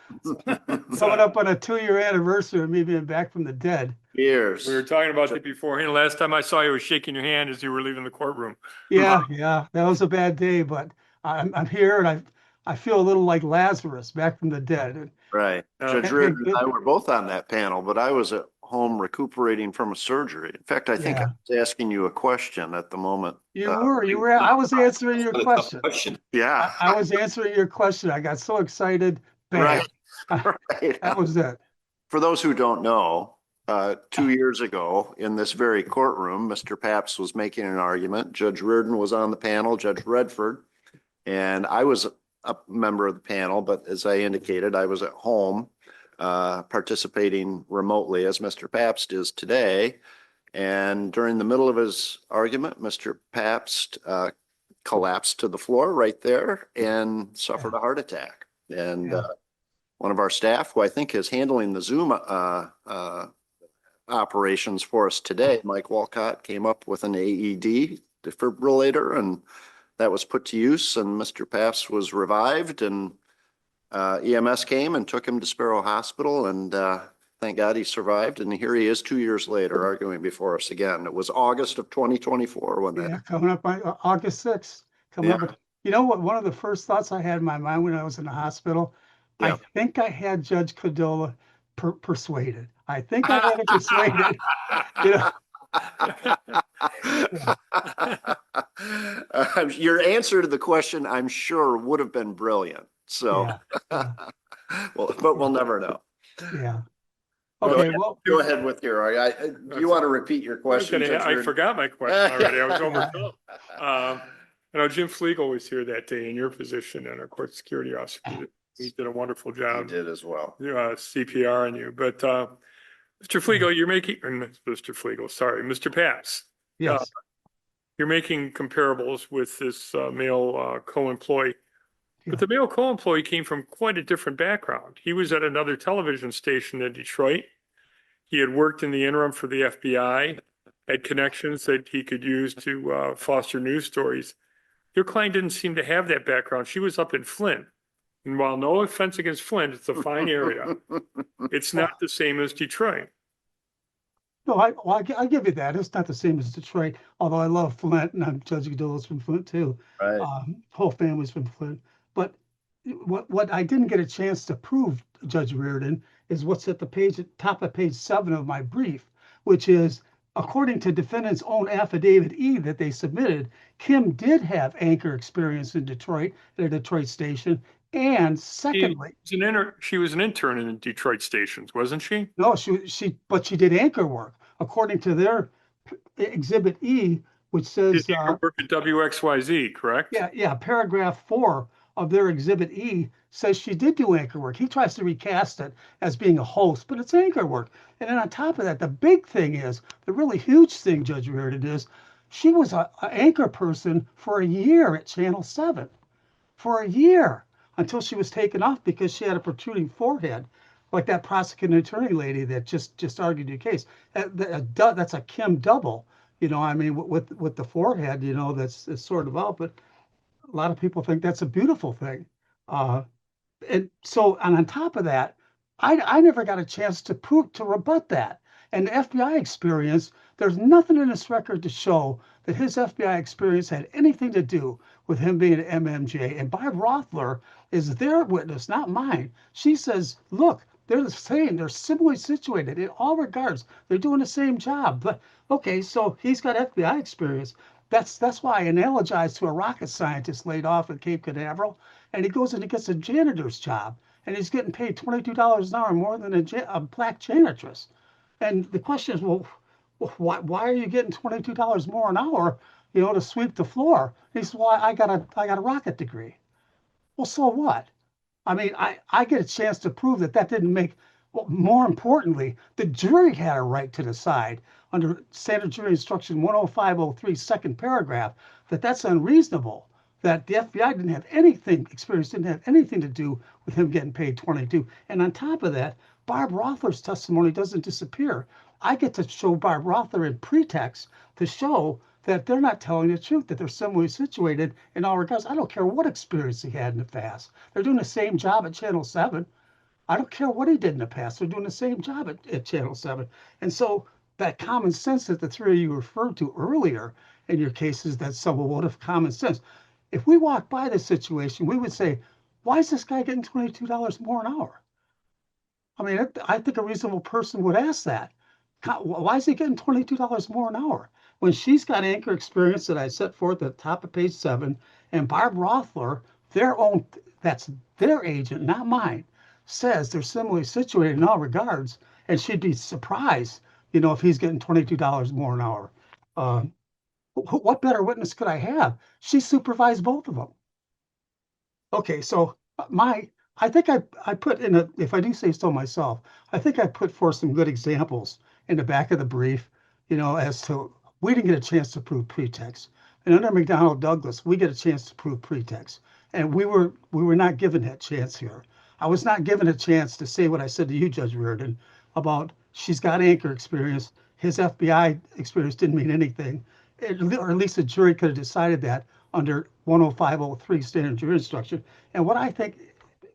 Coming up on a 2-year anniversary of me being back from the dead. Years. We were talking about that beforehand. Last time I saw you was shaking your hand as you were leaving the courtroom. Yeah, that was a bad day, but I'm here and I feel a little like Lazarus back from the dead. Right. Judge Reardon and I were both on that panel, but I was at home recuperating from a surgery. In fact, I think I was asking you a question at the moment. You were. I was answering your question. Yeah. I was answering your question. I got so excited. Bam. Right. That was it. For those who don't know, 2 years ago in this very courtroom, Mr. Paps was making an argument. Judge Reardon was on the panel, Judge Redford, and I was a member of the panel, but as I indicated, I was at home participating remotely as Mr. Pabst is today. And during the middle of his argument, Mr. Pabst collapsed to the floor right there and suffered a heart attack. And one of our staff, who I think is handling the Zoom operations for us today, Mike Walcott, came up with an AED defibrillator, and that was put to use, and Mr. Pabst was revived, and EMS came and took him to Sparrow Hospital, and thank God he survived. And here he is 2 years later arguing before us again. It was August of 2024 when that. Yeah, coming up on August 6th. Coming up. You know what? One of the first thoughts I had in my mind when I was in the hospital, I think I had Judge Cadola persuaded. I think I had it persuaded. Your answer to the question, I'm sure, would have been brilliant. So, well, but we'll never know. Yeah. Okay. Go ahead with your. You want to repeat your question? I forgot my question already. I was overcome. Jim Flegel was here that day in your position, and our court security officer. He did a wonderful job. He did as well. CPR on you, but Mr. Flegel, you're making, or Mr. Flegel, sorry, Mr. Paps. Yes, You're making comparables with this male co-employee. Yeah. But the male co-employee came from quite a different background. He was at another television station in Detroit. He had worked in the interim for the FBI, had connections that he could use to foster news stories. Your client didn't seem to have that background. She was up in Flint. And while no offense against Flint, it's a fine area. It's not the same as Detroit. no, I give you that. It's not the same as Detroit, although I love Flint, and I'm Judge Godillo's from Flint too. Right. Whole family's from Flint. But what I didn't get a chance to prove, Judge Reardon, is what's at the top of page 7 of my brief, which is, according to defendant's own affidavit E that they submitted, Kim did have anchor experience in Detroit at a Detroit station. And secondly, She was an intern in Detroit stations, wasn't she? no, but she did anchor work according to their exhibit E, which says, Did you work at WXYZ, correct? yeah, paragraph 4 of their exhibit E says she did do anchor work. He tries to recast it as being a host, but it's anchor work. And then on top of that, the big thing is, the really huge thing, Judge Reardon, is she was an anchor person for a year at Channel 7. For a year, until she was taken off because she had a protruding forehead, like that prosecuting attorney lady that just argued your case. That's a Kim double, I mean, with the forehead, that's sort of out, but a lot of people think that's a beautiful thing. And on top of that, I never got a chance to rebut that. And the FBI experience, there's nothing in this record to show that his FBI experience had anything to do with him being an MMJ. And Barb Rothler is their witness, not mine. She says, look, they're the same. They're similarly situated in all regards. They're doing the same job. But okay, so he's got FBI experience. That's why I analogize to a rocket scientist laid off at Cape Canaveral, and he goes and he gets a janitor's job, and he's getting paid $22 an hour more than a black janitress. And the question is, well, why are you getting $22 more an hour, to sweep the floor? He says, well, I got a rocket degree. Well, so what? I mean, I get a chance to prove that didn't make. Well, more importantly, the jury had a right to decide under Standard Jury Instruction 10503, second paragraph, that's unreasonable. That the FBI didn't have anything to do with him getting paid 22. And on top of that, Barb Rothler's testimony doesn't disappear. I get to show Barb Rothler in pretext to show that they're not telling the truth, that they're similarly situated in all regards. I don't care what experience he had in the past. They're doing the same job at Channel 7. I don't care what he did in the past. They're doing the same job at Channel 7. And so that common sense that the three of you referred to earlier in your cases, that somewhat of common sense. If we walk by this situation, we would say, why is this guy getting $22 more an hour? I mean, I think a reasonable person would ask that. Why is he getting $22 more an hour? When she's got anchor experience that I set forth at the top of page 7, and Barb Rothler, that's their agent, not mine, says they're similarly situated in all regards, and she'd be surprised, if he's getting $22 more an hour. What better witness could I have? She supervised both of them. Okay, so I think I put if I do say so myself, I think I put forth some good examples in the back of the brief, as to we didn't get a chance to prove pretext. And under McDonnell Douglas, we get a chance to prove pretext. And we were not given that chance here. I was not given a chance to say what I said to you, Judge Reardon, about she's got anchor experience. His FBI experience didn't mean anything. Or at least the jury could have decided that under 10503 standard jury instruction. And what I think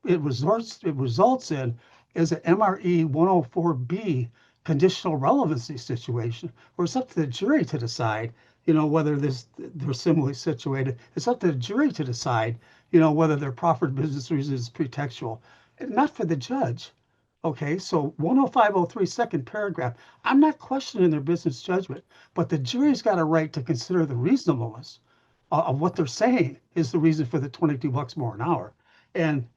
it results in is an MRE 104B conditional relevancy situation, where it's up to the jury to decide, whether they're similarly situated. It's up to the jury to decide, whether their proffered business reason is pretextual, not for the judge. Okay, so 10503 second paragraph, I'm not questioning their business judgment, but the jury's got a right to consider the reasonableness of what they're saying is the reason for the $22 more an hour. And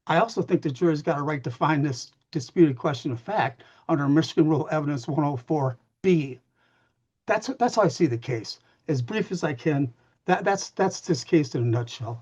I also think the jury's got a right to find this disputed question of fact under Michigan Rule Evidence 104B. That's how I see the case. As brief as I can, that's this case in a nutshell.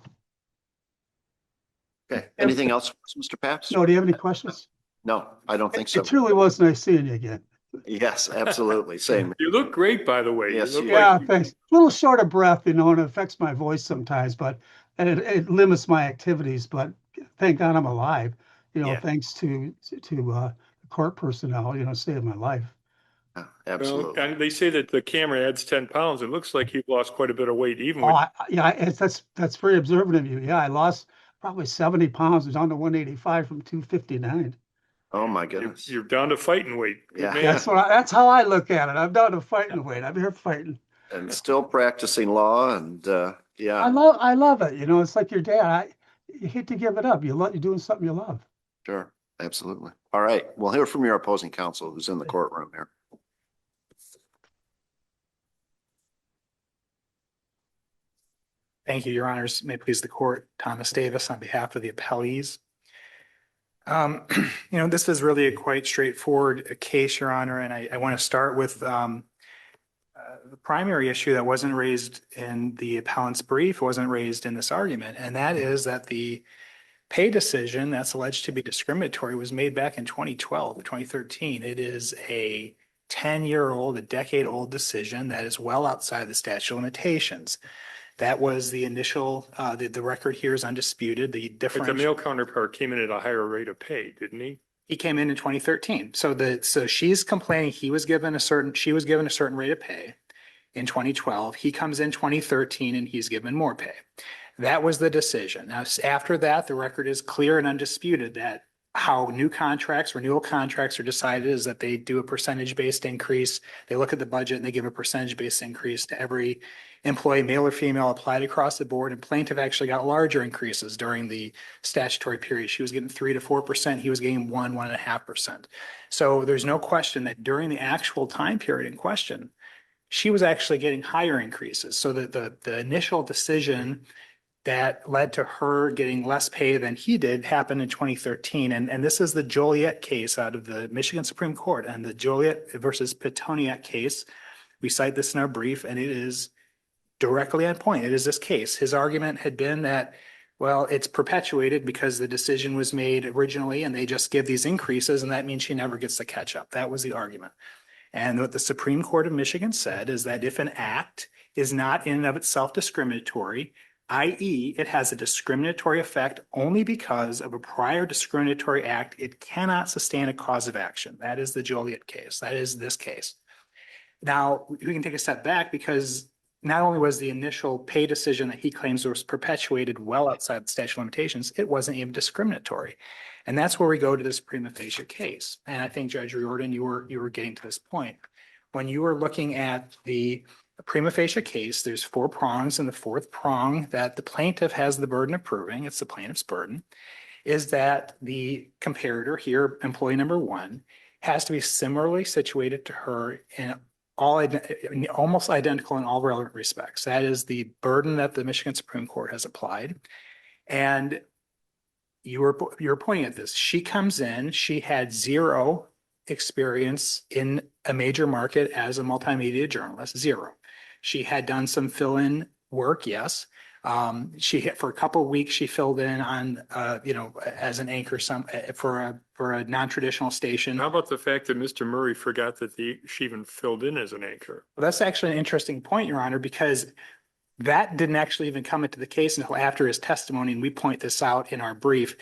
Okay, anything else, Mr. Paps? No, do you have any questions? No, I don't think so. It truly was nice seeing you again. Yes, absolutely. Same. You look great, by the way. You Yes, look you- Yeah, like thanks. A little short of breath, and it affects my voice sometimes, but and it limits my activities. But thank God I'm alive. Yeah. Thanks to the court personnel, saved my life. Well, Absolutely. and they say that the camera adds 10 pounds. It looks like you've lost quite a bit of weight, even Oh, with, yeah, that's very observant of you. Yeah, I lost probably 70 pounds, down to 185 from 259. Oh, my you're, goodness. you're down to fighting weight. Good Yeah. man. That's how I look at it. I'm down to fighting weight. I'm here fighting. And still practicing law and, yeah. I love it. It's like your dad. You hate to give it up. You're doing something you love. Sure, absolutely. All right, we'll hear from your opposing counsel who's in the courtroom here. Thank you, Your Honors. May it please the court, Thomas Davis on behalf of the appellees. This is really a quite straightforward case, Your Honor, and I want to start with the primary issue that wasn't raised in the appellant's brief, wasn't raised in this argument, and that is that the pay decision that's alleged to be discriminatory was made back in 2012, 2013. It is a 10-year-old, a decade-old decision that is well outside the statute of limitations. That was the initial, the record here is undisputed. The But the difference. male counterpart came in at a higher rate of pay, didn't he? He came in 2013. So she's complaining she was given a certain rate of pay in 2012. He comes in 2013 and he's given more pay. That was the decision. Now, after that, the record is clear and undisputed that how new contracts, renewal contracts are decided is that they do a percentage-based increase. They look at the budget and they give a percentage-based increase to every employee, male or female, applied across the board. And plaintiff actually got larger increases during the statutory period. She was getting 3 to 4%. He was getting 1.5%. So there's no question that during the actual time period in question, she was actually getting higher increases. So the initial decision that led to her getting less pay than he did happened in 2013. And this is the Joliet case out of the Michigan Supreme Court, and the Joliet versus Petoniak case. We cite this in our brief, and it is directly on point. It is this case. His argument had been that, well, it's perpetuated because the decision was made originally and they just give these increases, and that means she never gets to catch up. That was the argument. And what the Supreme Court of Michigan said is that if an act is not in and of itself discriminatory, i.e., it has a discriminatory effect only because of a prior discriminatory act, it cannot sustain a cause of action. That is the Joliet case. That is this case. Now, we can take a step back because not only was the initial pay decision that he claims was perpetuated well outside the statute of limitations, it wasn't even discriminatory. And that's where we go to this prima facie case. And I think, Judge Riordan, you were getting to this point. When you were looking at the prima facie case, there's 4 prongs, and the 4th prong that the plaintiff has the burden of proving, it's the plaintiff's burden, is that the comparator here, employee number 1, has to be similarly situated to her in almost identical in all relevant respects. That is the burden that the Michigan Supreme Court has applied. And you were pointing at this. She comes in, she had 0 experience in a major market as a multimedia journalist, 0. She had done some fill-in work, yes. For a couple of weeks, she filled in on, as an anchor for a non-traditional station. How about the fact that Mr. Murray forgot that she even filled in as an anchor? Well, that's actually an interesting point, Your Honor, because that didn't actually even come into the case until after his testimony, and we point this out in our brief.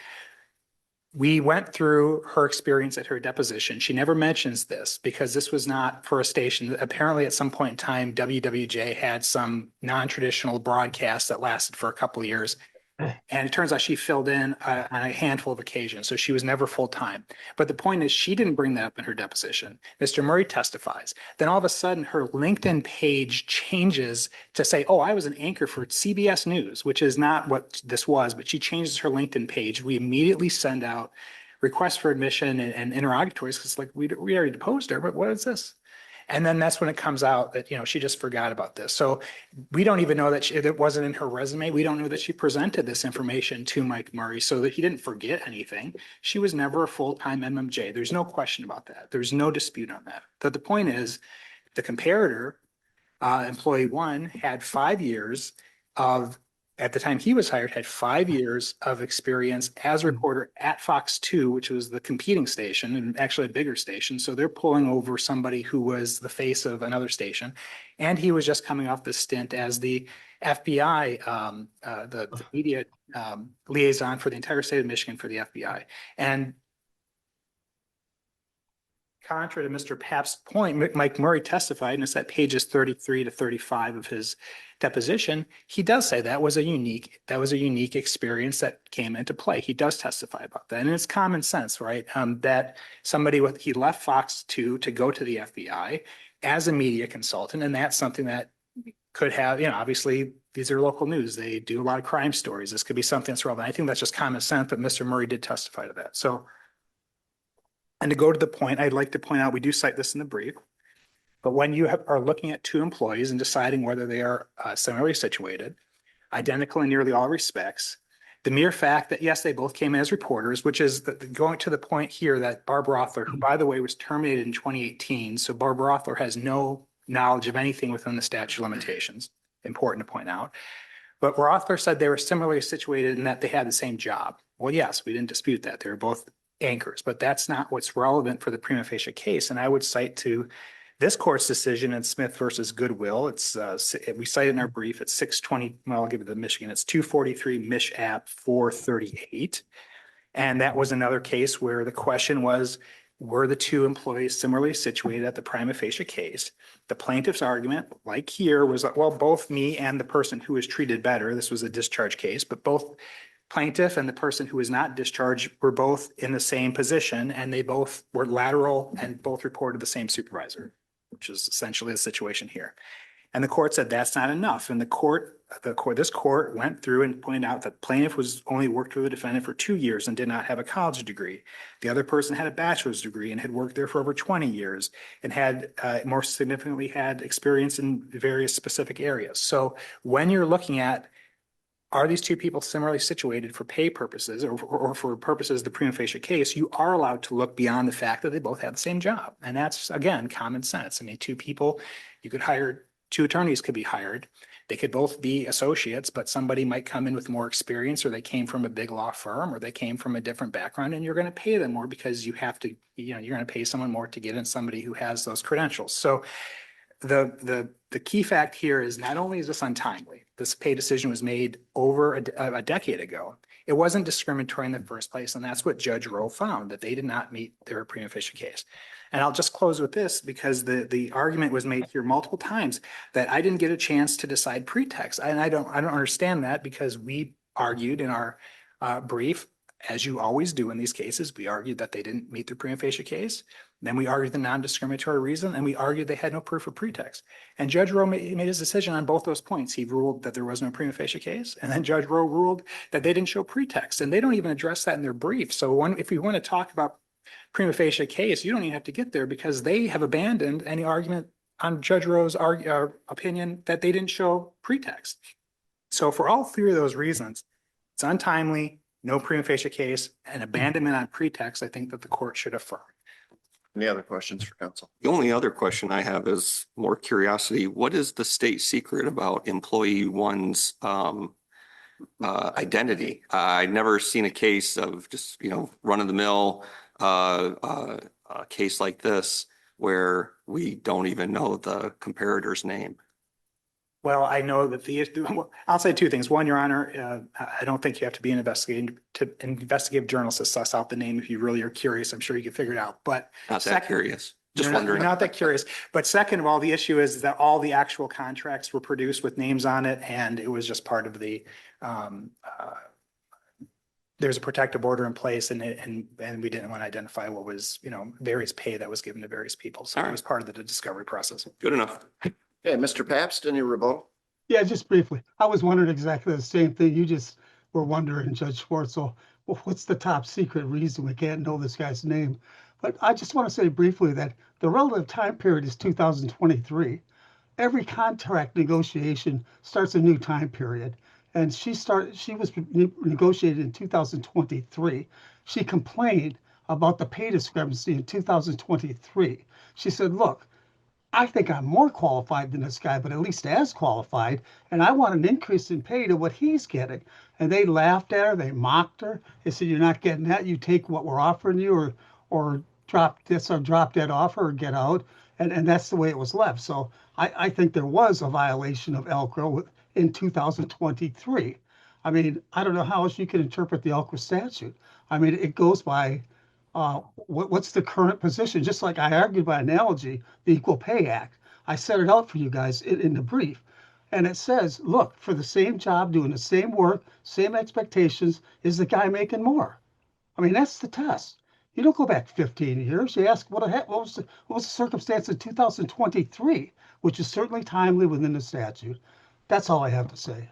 We went through her experience at her deposition. She never mentions this because this was not for a station. Apparently, at some point in time, WWJ had some non-traditional broadcast that lasted for a couple of years. And it turns out she filled in on a handful of occasions. So she was never full time. But the point is, she didn't bring that up in her deposition. Mr. Murray testifies. Then all of a sudden, her LinkedIn page changes to say, oh, I was an anchor for CBS News, which is not what this was. But she changes her LinkedIn page. We immediately send out requests for admission and interrogatories because we already deposed her. But what is this? And then that's when it comes out that, she just forgot about this. So we don't even know that it wasn't in her resume. We don't know that she presented this information to Mike Murray so that he didn't forget anything. She was never a full-time MMJ. There's no question about that. There's no dispute on that. But the point is, the comparator, employee 1, had 5 years of at the time he was hired, had 5 years of experience as a reporter at Fox 2, which was the competing station and actually a bigger station. So they're pulling over somebody who was the face of another station. And he was just coming off the stint as the FBI, the media liaison for the entire state of Michigan for the FBI. And contrary to Mr. Papp's point, Mike Murray testified, and it's at pages 33 to 35 of his deposition. He does say that was a unique experience that came into play. He does testify about that. And it's common sense, right? That he left Fox 2 to go to the FBI as a media consultant. And that's something that could have, obviously these are local news. They do a lot of crime stories. This could be something that's relevant. I think that's just common sense, but Mr. Murray did testify to that. So, and to go to the point, I'd like to point out, we do cite this in the brief, but when you are looking at two employees and deciding whether they are similarly situated, identical in nearly all respects, the mere fact that, yes, they both came in as reporters, which is going to the point here that Barb Rothler, who, by the way, was terminated in 2018, so Barb Rothler has no knowledge of anything within the statute of limitations, important to point out. But Rothler said they were similarly situated in that they had the same job. Well, yes, we didn't dispute that. They were both anchors, but that's not what's relevant for the prima facie case. And I would cite to this court's decision in Smith versus Goodwill. It's we cite it in our brief. It's 620. Well, I'll give it to Michigan. It's 243 Mich. App 438. And that was another case where the question was, were the two employees similarly situated at the prima facie case? The plaintiff's argument, like here, was that, well, both me and the person who was treated better, this was a discharge case, but both plaintiff and the person who was not discharged were both in the same position, and they both were lateral and both reported the same supervisor, which is essentially the situation here. And the court said that's not enough. And this court went through and pointed out that plaintiff only worked with the defendant for 2 years and did not have a college degree. The other person had a bachelor's degree and had worked there for over 20 years and had more significantly had experience in various specific areas. So when you're looking at, are these two people similarly situated for pay purposes or for purposes of the prima facie case, you are allowed to look beyond the fact that they both have the same job. And that's, again, common sense. I mean, two attorneys could be hired. They could both be associates, but somebody might come in with more experience, or they came from a big law firm, or they came from a different background, and you're going to pay them more because you have to, you're going to pay someone more to get in somebody who has those credentials. So the key fact here is not only is this untimely, this pay decision was made over a decade ago. It wasn't discriminatory in the first place, and that's what Judge Rowe found, that they did not meet their prima facie case. And I'll just close with this, because the argument was made here multiple times that I didn't get a chance to decide pretext. And I don't understand that, because we argued in our brief, as you always do in these cases, we argued that they didn't meet their prima facie case. Then we argued the non-discriminatory reason, and we argued they had no proof of pretext. And Judge Rowe made his decision on both those points. He ruled that there was no prima facie case, and then Judge Rowe ruled that they didn't show pretext, and they don't even address that in their brief. So if we want to talk about prima facie case, you don't even have to get there, because they have abandoned any argument on Judge Rowe's opinion that they didn't show pretext. So for all three of those reasons, it's untimely, no prima facie case, and abandonment on pretext, I think that the court should affirm. Any other questions for counsel? The only other question I have is more curiosity. What is the state secret about employee one's identity? I've never seen a case of just, run of the mill a case like this where we don't even know the comparator's name. Well, I know that I'll say two things. One, Your Honor, I don't think you have to be an investigative journalist to suss out the name. If you really are curious, I'm sure you can figure it out. But not that curious. Just wondering. Not that curious. But second of all, the issue is that all the actual contracts were produced with names on it, and it was just part of the there's a protective order in place, and we didn't want to identify what was, various pay that was given to various people. So it was part of the discovery process. Good enough. Okay, Mr. Pabst, any rebuttal? Yeah, just briefly. I was wondering exactly the same thing. You just were wondering, Judge Schwartzel, well, what's the top secret reason we can't know this guy's name? But I just want to say briefly that the relative time period is 2023. Every contract negotiation starts a new time period. And she was negotiated in 2023. She complained about the pay discrepancy in 2023. She said, look, I think I'm more qualified than this guy, but at least as qualified. And I want an increase in pay to what he's getting. And they laughed at her. They mocked her. They said, you're not getting that. You take what we're offering you or drop this or drop that offer or get out. And that's the way it was left. So I think there was a violation of ELCRA in 2023. I mean, I don't know how else you can interpret the ELCRA statute. I mean, it goes by what's the current position? Just like I argued by analogy, the Equal Pay Act. I set it out for you guys in the brief. And it says, look, for the same job, doing the same work, same expectations, is the guy making more? I mean, that's the test. You don't go back 15 years. You ask what was the circumstance in 2023, which is certainly timely within the statute. That's all I have to say.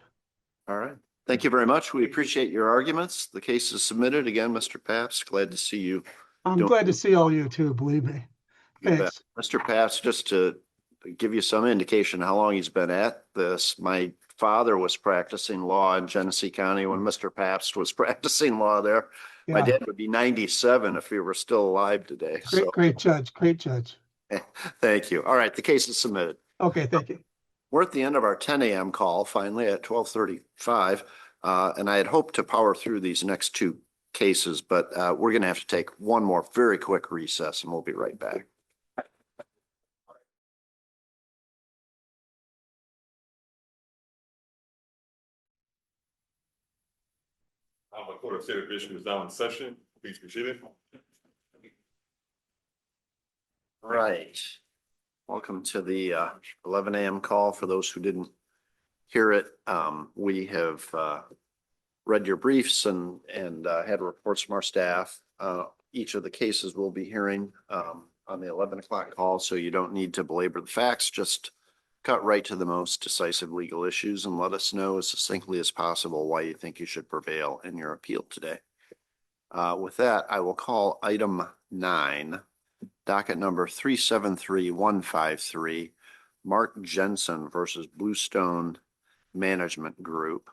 All right. Thank you very much. We appreciate your arguments. The case is submitted. Again, Mr. Paps, glad to see you. I'm glad to see all you too, believe me. Thanks. Mr. Paps, just to give you some indication how long he's been at this, my father was practicing law in Genesee County when Mr. Paps was practicing law there. Yeah. My dad would be 97 if he were still alive today. Great judge. Great judge. Thank you. All right. The case is submitted. Okay. Thank you. We're at the end of our 10 a.m. call finally at 12:35. And I had hoped to power through these next two cases, but we're going to have to take one more very quick recess and we'll be right back. The Court of State of Michigan is now in session. Please be seated. Right. Welcome to the 11 a.m. call. For those who didn't hear it, we have read your briefs and had reports from our staff. Each of the cases we'll be hearing on the 11 o'clock call, so you don't need to belabor the facts. Just cut right to the most decisive legal issues and let us know as succinctly as possible why you think you should prevail in your appeal today. With that, I will call item 9, docket number 373153, Mark Jensen versus Bluestone Management Group.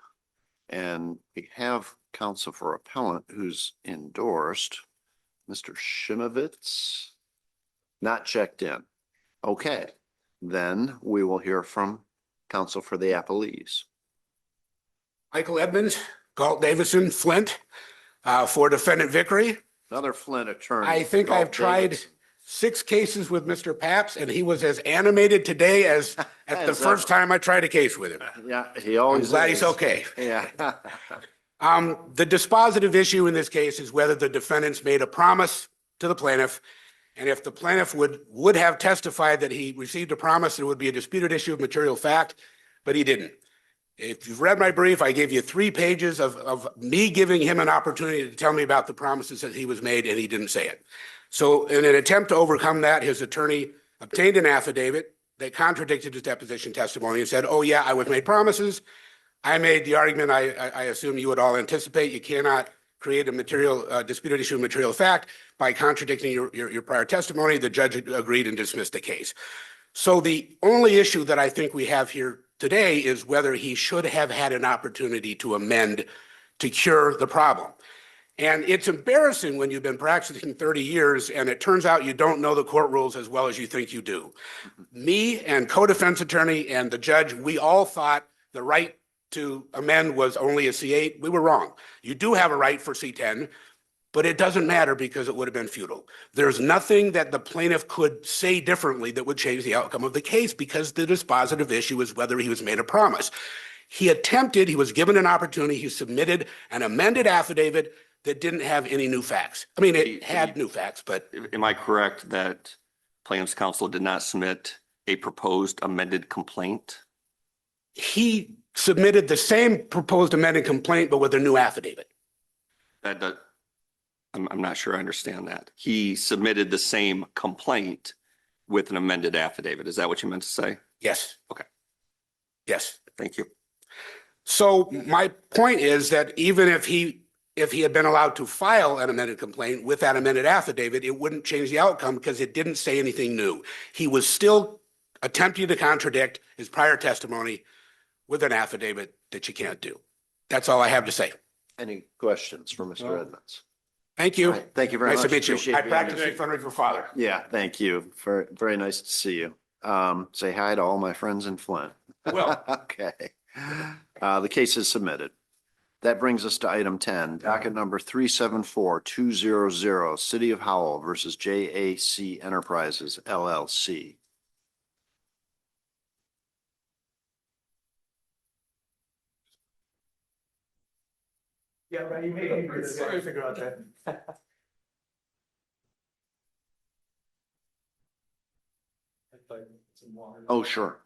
And we have counsel for appellant who's endorsed, Mr. Shimovitz, not checked in. Okay, then we will hear from counsel for the appellees. Michael Edmonds, Galt Davison, Flint, for defendant Vickery. Another Flint attorney. I think Galt I've tried Davison. 6 cases with Mr. Paps, and he was as animated today as at the first time I tried a case with him. Yeah, he always I'm glad is. he's okay. Yeah. The dispositive issue in this case is whether the defendants made a promise to the plaintiff, and if the plaintiff would have testified that he received a promise, it would be a disputed issue of material fact, but he didn't. If you've read my brief, I gave you 3 pages of me giving him an opportunity to tell me about the promises that he was made, and he didn't say it. So in an attempt to overcome that, his attorney obtained an affidavit that contradicted his deposition testimony and said, oh yeah, I was made promises. I made the argument I assume you would all anticipate. You cannot create a disputed issue of material fact by contradicting your prior testimony. The judge agreed and dismissed the case. So the only issue that I think we have here today is whether he should have had an opportunity to amend to cure the problem. And it's embarrassing when you've been practicing 30 years and it turns out you don't know the court rules as well as you think you do. Me and co-defense attorney and the judge, we all thought the right to amend was only a C8. We were wrong. You do have a right for C10, but it doesn't matter because it would have been futile. There's nothing that the plaintiff could say differently that would change the outcome of the case because the dispositive issue is whether he was made a promise. He was given an opportunity, he submitted an amended affidavit that didn't have any new facts. I mean, it had new facts, but. Am I correct that plaintiff's counsel did not submit a proposed amended complaint? He submitted the same proposed amended complaint, but with a new affidavit. I'm not sure I understand that. He submitted the same complaint with an amended affidavit. Is that what you meant to say? Yes. Okay. Yes. Thank you. So my point is that even if he had been allowed to file an amended complaint with that amended affidavit, it wouldn't change the outcome because it didn't say anything new. He was still attempting to contradict his prior testimony with an affidavit that you can't do. That's all I have to say. Any questions for Mr. Edmonds? Thank you. Right, thank you very much. Nice to meet you. Appreciate I being practiced here. in front of your father. Yeah, thank you. Very nice to see you. Say hi to all my friends in Flint. Well. Okay. The case is submitted. That brings us to item 10, docket number 374-200, City of Howell versus JAC Enterprises LLC. Yeah, but you may figure out that. Oh, sure.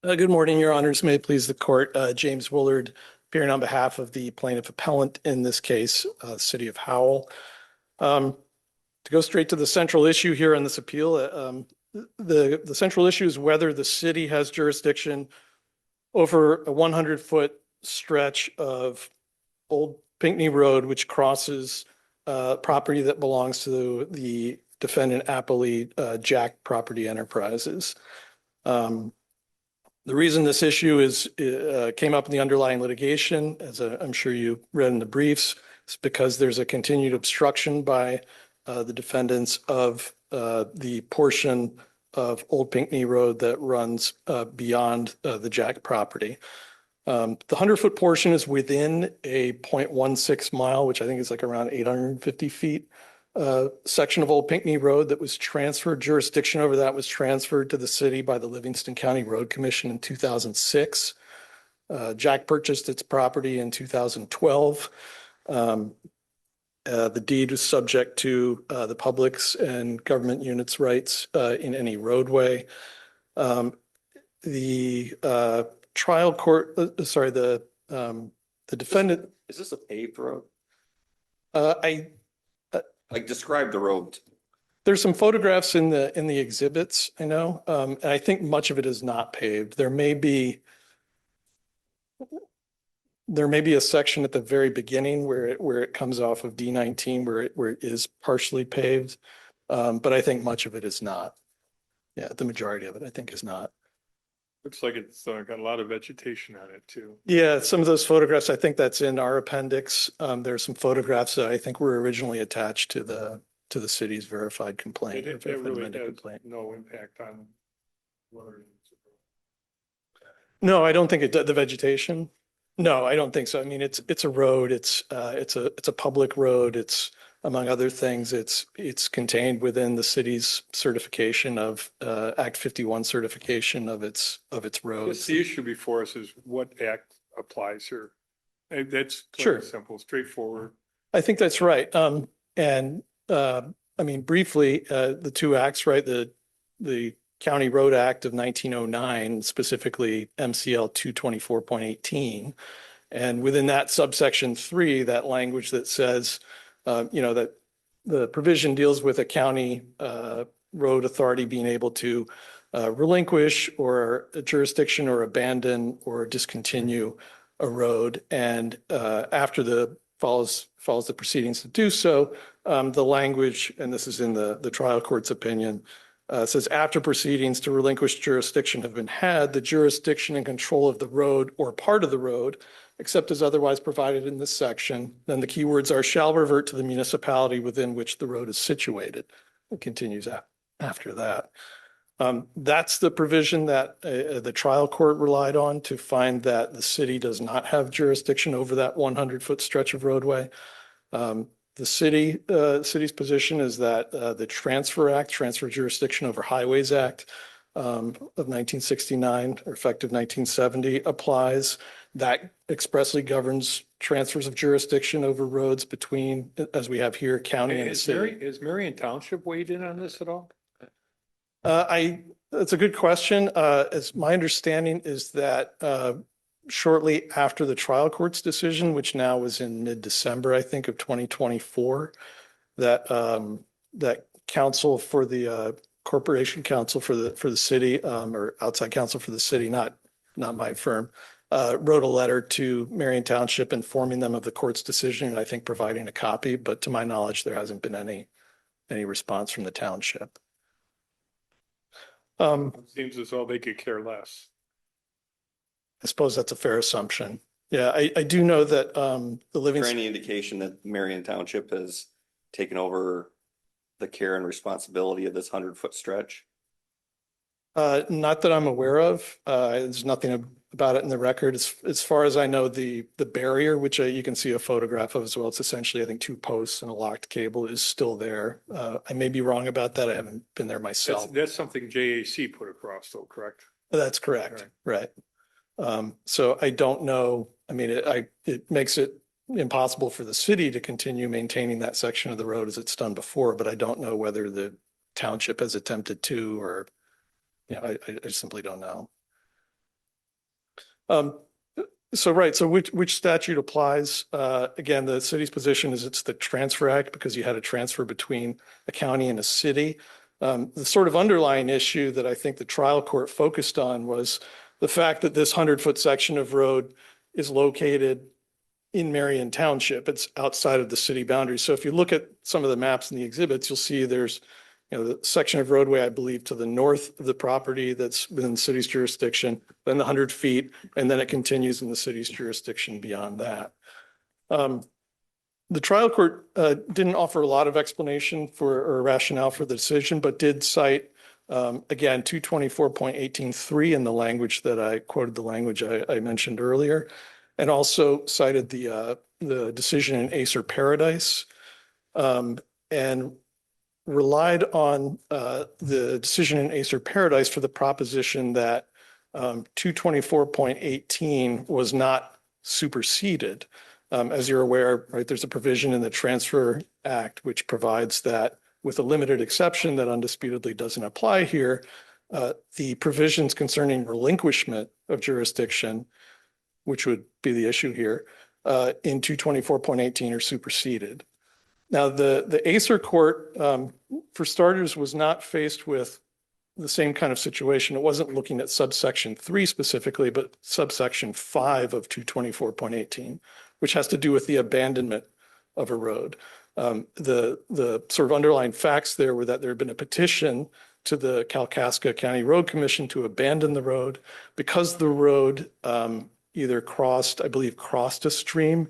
Good morning, Your Honors. May it please the court. James Willard, appearing on behalf of the plaintiff appellant in this case, City of Howell. To go straight to the central issue here on this appeal, the central issue is whether the city has jurisdiction over a 100-foot stretch of Old Pinckney Road, which crosses property that belongs to the defendant appellee, Jack Property Enterprises. The reason this issue came up in the underlying litigation, as I'm sure you read in the briefs, is because there's a continued obstruction by the defendants of the portion of Old Pinckney Road that runs beyond the Jack property. The 100-foot portion is within a 0.16 mile, which I think is like around 850 feet, section of Old Pinckney Road that was transferred. Jurisdiction over that was transferred to the city by the Livingston County Road Commission in 2006. Jack purchased its property in 2012. The deed was subject to the public's and government units' rights in any roadway. The trial court, the defendant. Is this a paved road? Like describe the road. There's some photographs in the exhibits, I know, and I think much of it is not paved. There may be a section at the very beginning where it comes off of D19 where it is partially paved, but I think much of it is not. Yeah, the majority of it I think is not. Looks like it's got a lot of vegetation on it too. Yeah, some of those photographs, I think that's in our appendix. There's some photographs that I think were originally attached to the city's verified complaint. It really has no impact on whether. No, I don't think it does. The vegetation? No, I don't think so. I mean, it's a road. It's a public road. It's, among other things, it's contained within the city's certification of Act 51 certification of its roads. The issue before us is what act applies here. And that's Sure. Simple, straightforward. I think that's right. I mean, briefly, the two acts, right? The County Road Act of 1909, specifically MCL 224.18. And within that subsection 3, that language that says, that the provision deals with a county road authority being able to relinquish or a jurisdiction or abandon or discontinue a road. And after follows the proceedings to do so, the language, and this is in the trial court's opinion, says after proceedings to relinquish jurisdiction have been had, the jurisdiction and control of the road or part of the road, except as otherwise provided in this section, then the keywords are shall revert to the municipality within which the road is situated. It continues after that. That's the provision that the trial court relied on to find that the city does not have jurisdiction over that 100-foot stretch of roadway. The city's position is that the Transfer Jurisdiction over Highways Act of 1969, or effective 1970, applies. That expressly governs transfers of jurisdiction over roads between, as we have here, county and city. Is Marion Township weighed in on this at all? That's a good question. As my understanding is that shortly after the trial court's decision, which now was in mid-December, I think, of 2024, that counsel for the corporation counsel for the city, or outside counsel for the city, not my firm, wrote a letter to Marion Township informing them of the court's decision, and I think providing a copy, but to my knowledge, there hasn't been any response from the township. Seems as though they could care less. I suppose that's a fair assumption. Yeah, I do know that the Is there Livingston, any indication that Marion Township has taken over the care and responsibility of this 100-foot stretch? not that I'm aware of. There's nothing about it in the record. As far as I know, the barrier, which you can see a photograph of as well, it's essentially, I think, 2 posts and a locked cable, is still there. I may be wrong about that. I haven't been there myself. That's something JAC put across though, correct? That's correct. Right. So I don't know. I mean, it makes it impossible for the city to continue maintaining that section of the road as it's done before, but I don't know whether the township has attempted to, or, I simply don't know. So which statute applies? Again, the city's position is it's the Transfer Act, because you had a transfer between a county and a city. The sort of underlying issue that I think the trial court focused on was the fact that this 100-foot section of road is located in Marion Township. It's outside of the city boundaries. So if you look at some of the maps and the exhibits, you'll see there's, the section of roadway, I believe, to the north of the property that's within the city's jurisdiction, then the 100 feet, and then it continues in the city's jurisdiction beyond that. The trial court didn't offer a lot of explanation or rationale for the decision, but did cite, again, 224.18.3 in the language that I quoted, the language I mentioned earlier, and also cited the decision in Acer Paradise, and relied on the decision in Acer Paradise for the proposition that 224.18 was not superseded. As you're aware, right, there's a provision in the Transfer Act which provides that, with a limited exception that undisputedly doesn't apply here, the provisions concerning relinquishment of jurisdiction, which would be the issue here, in 224.18 are superseded. Now, the Acer court, for starters, was not faced with the same kind of situation. It wasn't looking at subsection 3 specifically, but subsection 5 of 224.18, which has to do with the abandonment of a road. The sort of underlying facts there were that there had been a petition to the Kalkaska County Road Commission to abandon the road because the road either crossed a stream.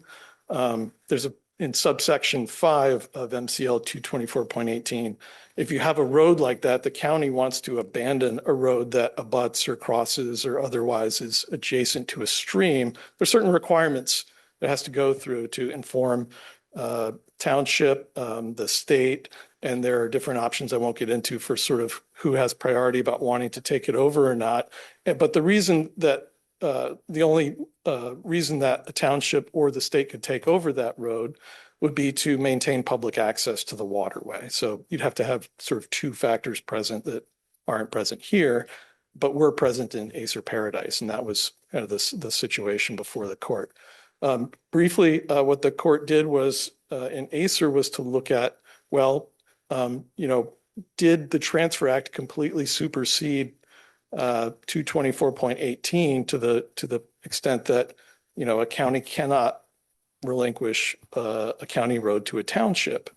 In subsection 5 of MCL 224.18, if you have a road like that, the county wants to abandon a road that abuts or crosses or otherwise is adjacent to a stream. There's certain requirements that has to go through to inform township, the state, and there are different options I won't get into for sort of who has priority about wanting to take it over or not. But the reason that the only reason that the township or the state could take over that road would be to maintain public access to the waterway. So you'd have to have sort of 2 factors present that aren't present here, but were present in Acer Paradise. And that was kind of the situation before the court. Briefly, what the court did was in Acer was to look at, well, did the Transfer Act completely supersede 224.18 to the extent that, a county cannot relinquish a county road to a township?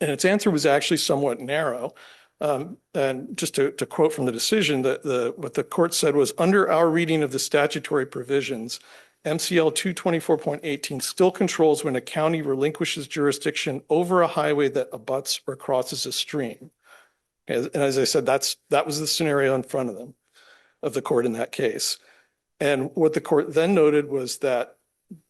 And its answer was actually somewhat narrow. And just to quote from the decision, what the court said was, under our reading of the statutory provisions, MCL 224.18 still controls when a county relinquishes jurisdiction over a highway that abuts or crosses a stream. And as I said, that was the scenario in front of them, of the court in that case. And what the court then noted was that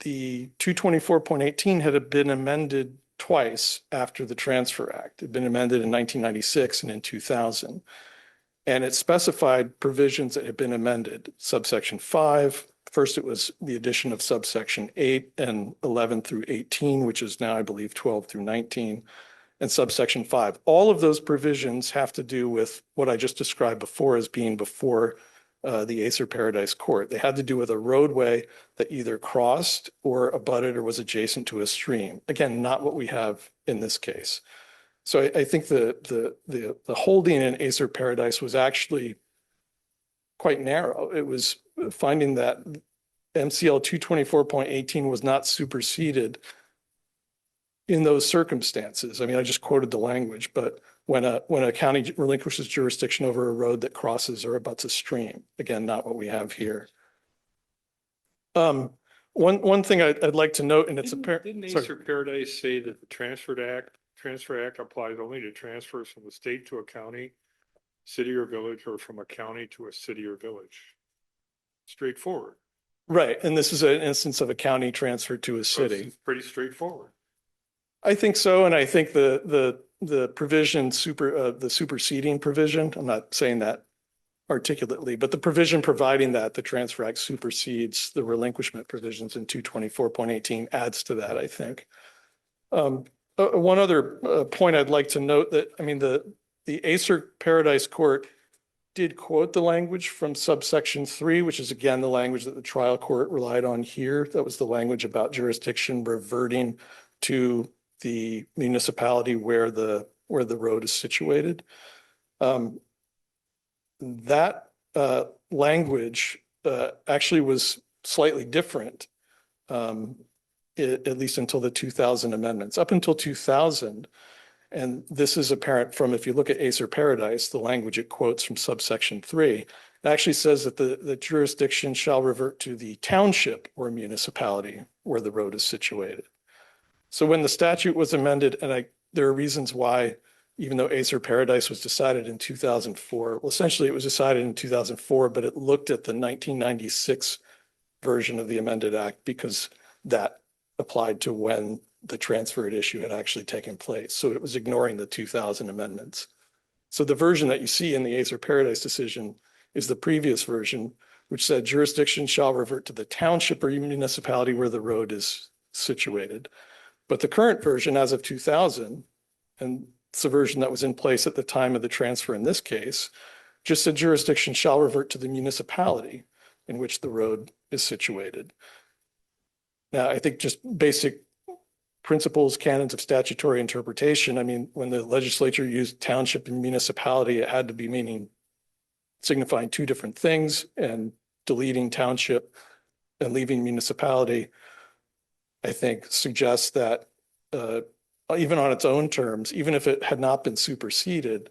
the 224.18 had been amended twice after the Transfer Act. It had been amended in 1996 and in 2000. And it specified provisions that had been amended. Subsection 5, first it was the addition of subsection 8 and 11 through 18, which is now, I believe, 12 through 19. And subsection 5. All of those provisions have to do with what I just described before as being before the Acer Paradise Court. They had to do with a roadway that either crossed or abutted or was adjacent to a stream. Again, not what we have in this case. So I think the holding in Acer Paradise was actually quite narrow. It was finding that MCL 224.18 was not superseded in those circumstances. I mean, I just quoted the language, but when a county relinquishes jurisdiction over a road that crosses or abuts a stream, again, not what we have here. One thing I'd like to note, and it's apparent. Didn't Acer Paradise say that the Transfer Act applies only to transfers from the state to a county, city or village, or from a county to a city or village? Straightforward. Right, and this is an instance of a county transfer to a city. It's pretty straightforward. I think so, and I think the provision the superseding provision, I'm not saying that articulately, but the provision providing that the Transfer Act supersedes the relinquishment provisions in 224.18 adds to that, I think. One other point I'd like to note that, I mean, the Acer Paradise Court did quote the language from subsection 3, which is again the language that the trial court relied on here. That was the language about jurisdiction reverting to the municipality where the road is situated. That language actually was slightly different, at least until the 2000 amendments. Up until 2000, and this is apparent from, if you look at Acer Paradise, the language it quotes from subsection 3, it actually says that the jurisdiction shall revert to the township or municipality where the road is situated. So when the statute was amended, and there are reasons why, even though Acer Paradise was decided in 2004, well, essentially it was decided in 2004, but it looked at the 1996 version of the amended act because that applied to when the transferred issue had actually taken place. So it was ignoring the 2000 amendments. So the version that you see in the Acer Paradise decision is the previous version, which said jurisdiction shall revert to the township or municipality where the road is situated. But the current version, as of 2000, and it's the version that was in place at the time of the transfer in this case, just said jurisdiction shall revert to the municipality in which the road is situated. Now, I think just basic principles, canons of statutory interpretation, I mean, when the legislature used township and municipality, it had to be signifying two different things, and deleting township and leaving municipality, I think, suggests that even on its own terms, even if it had not been superseded,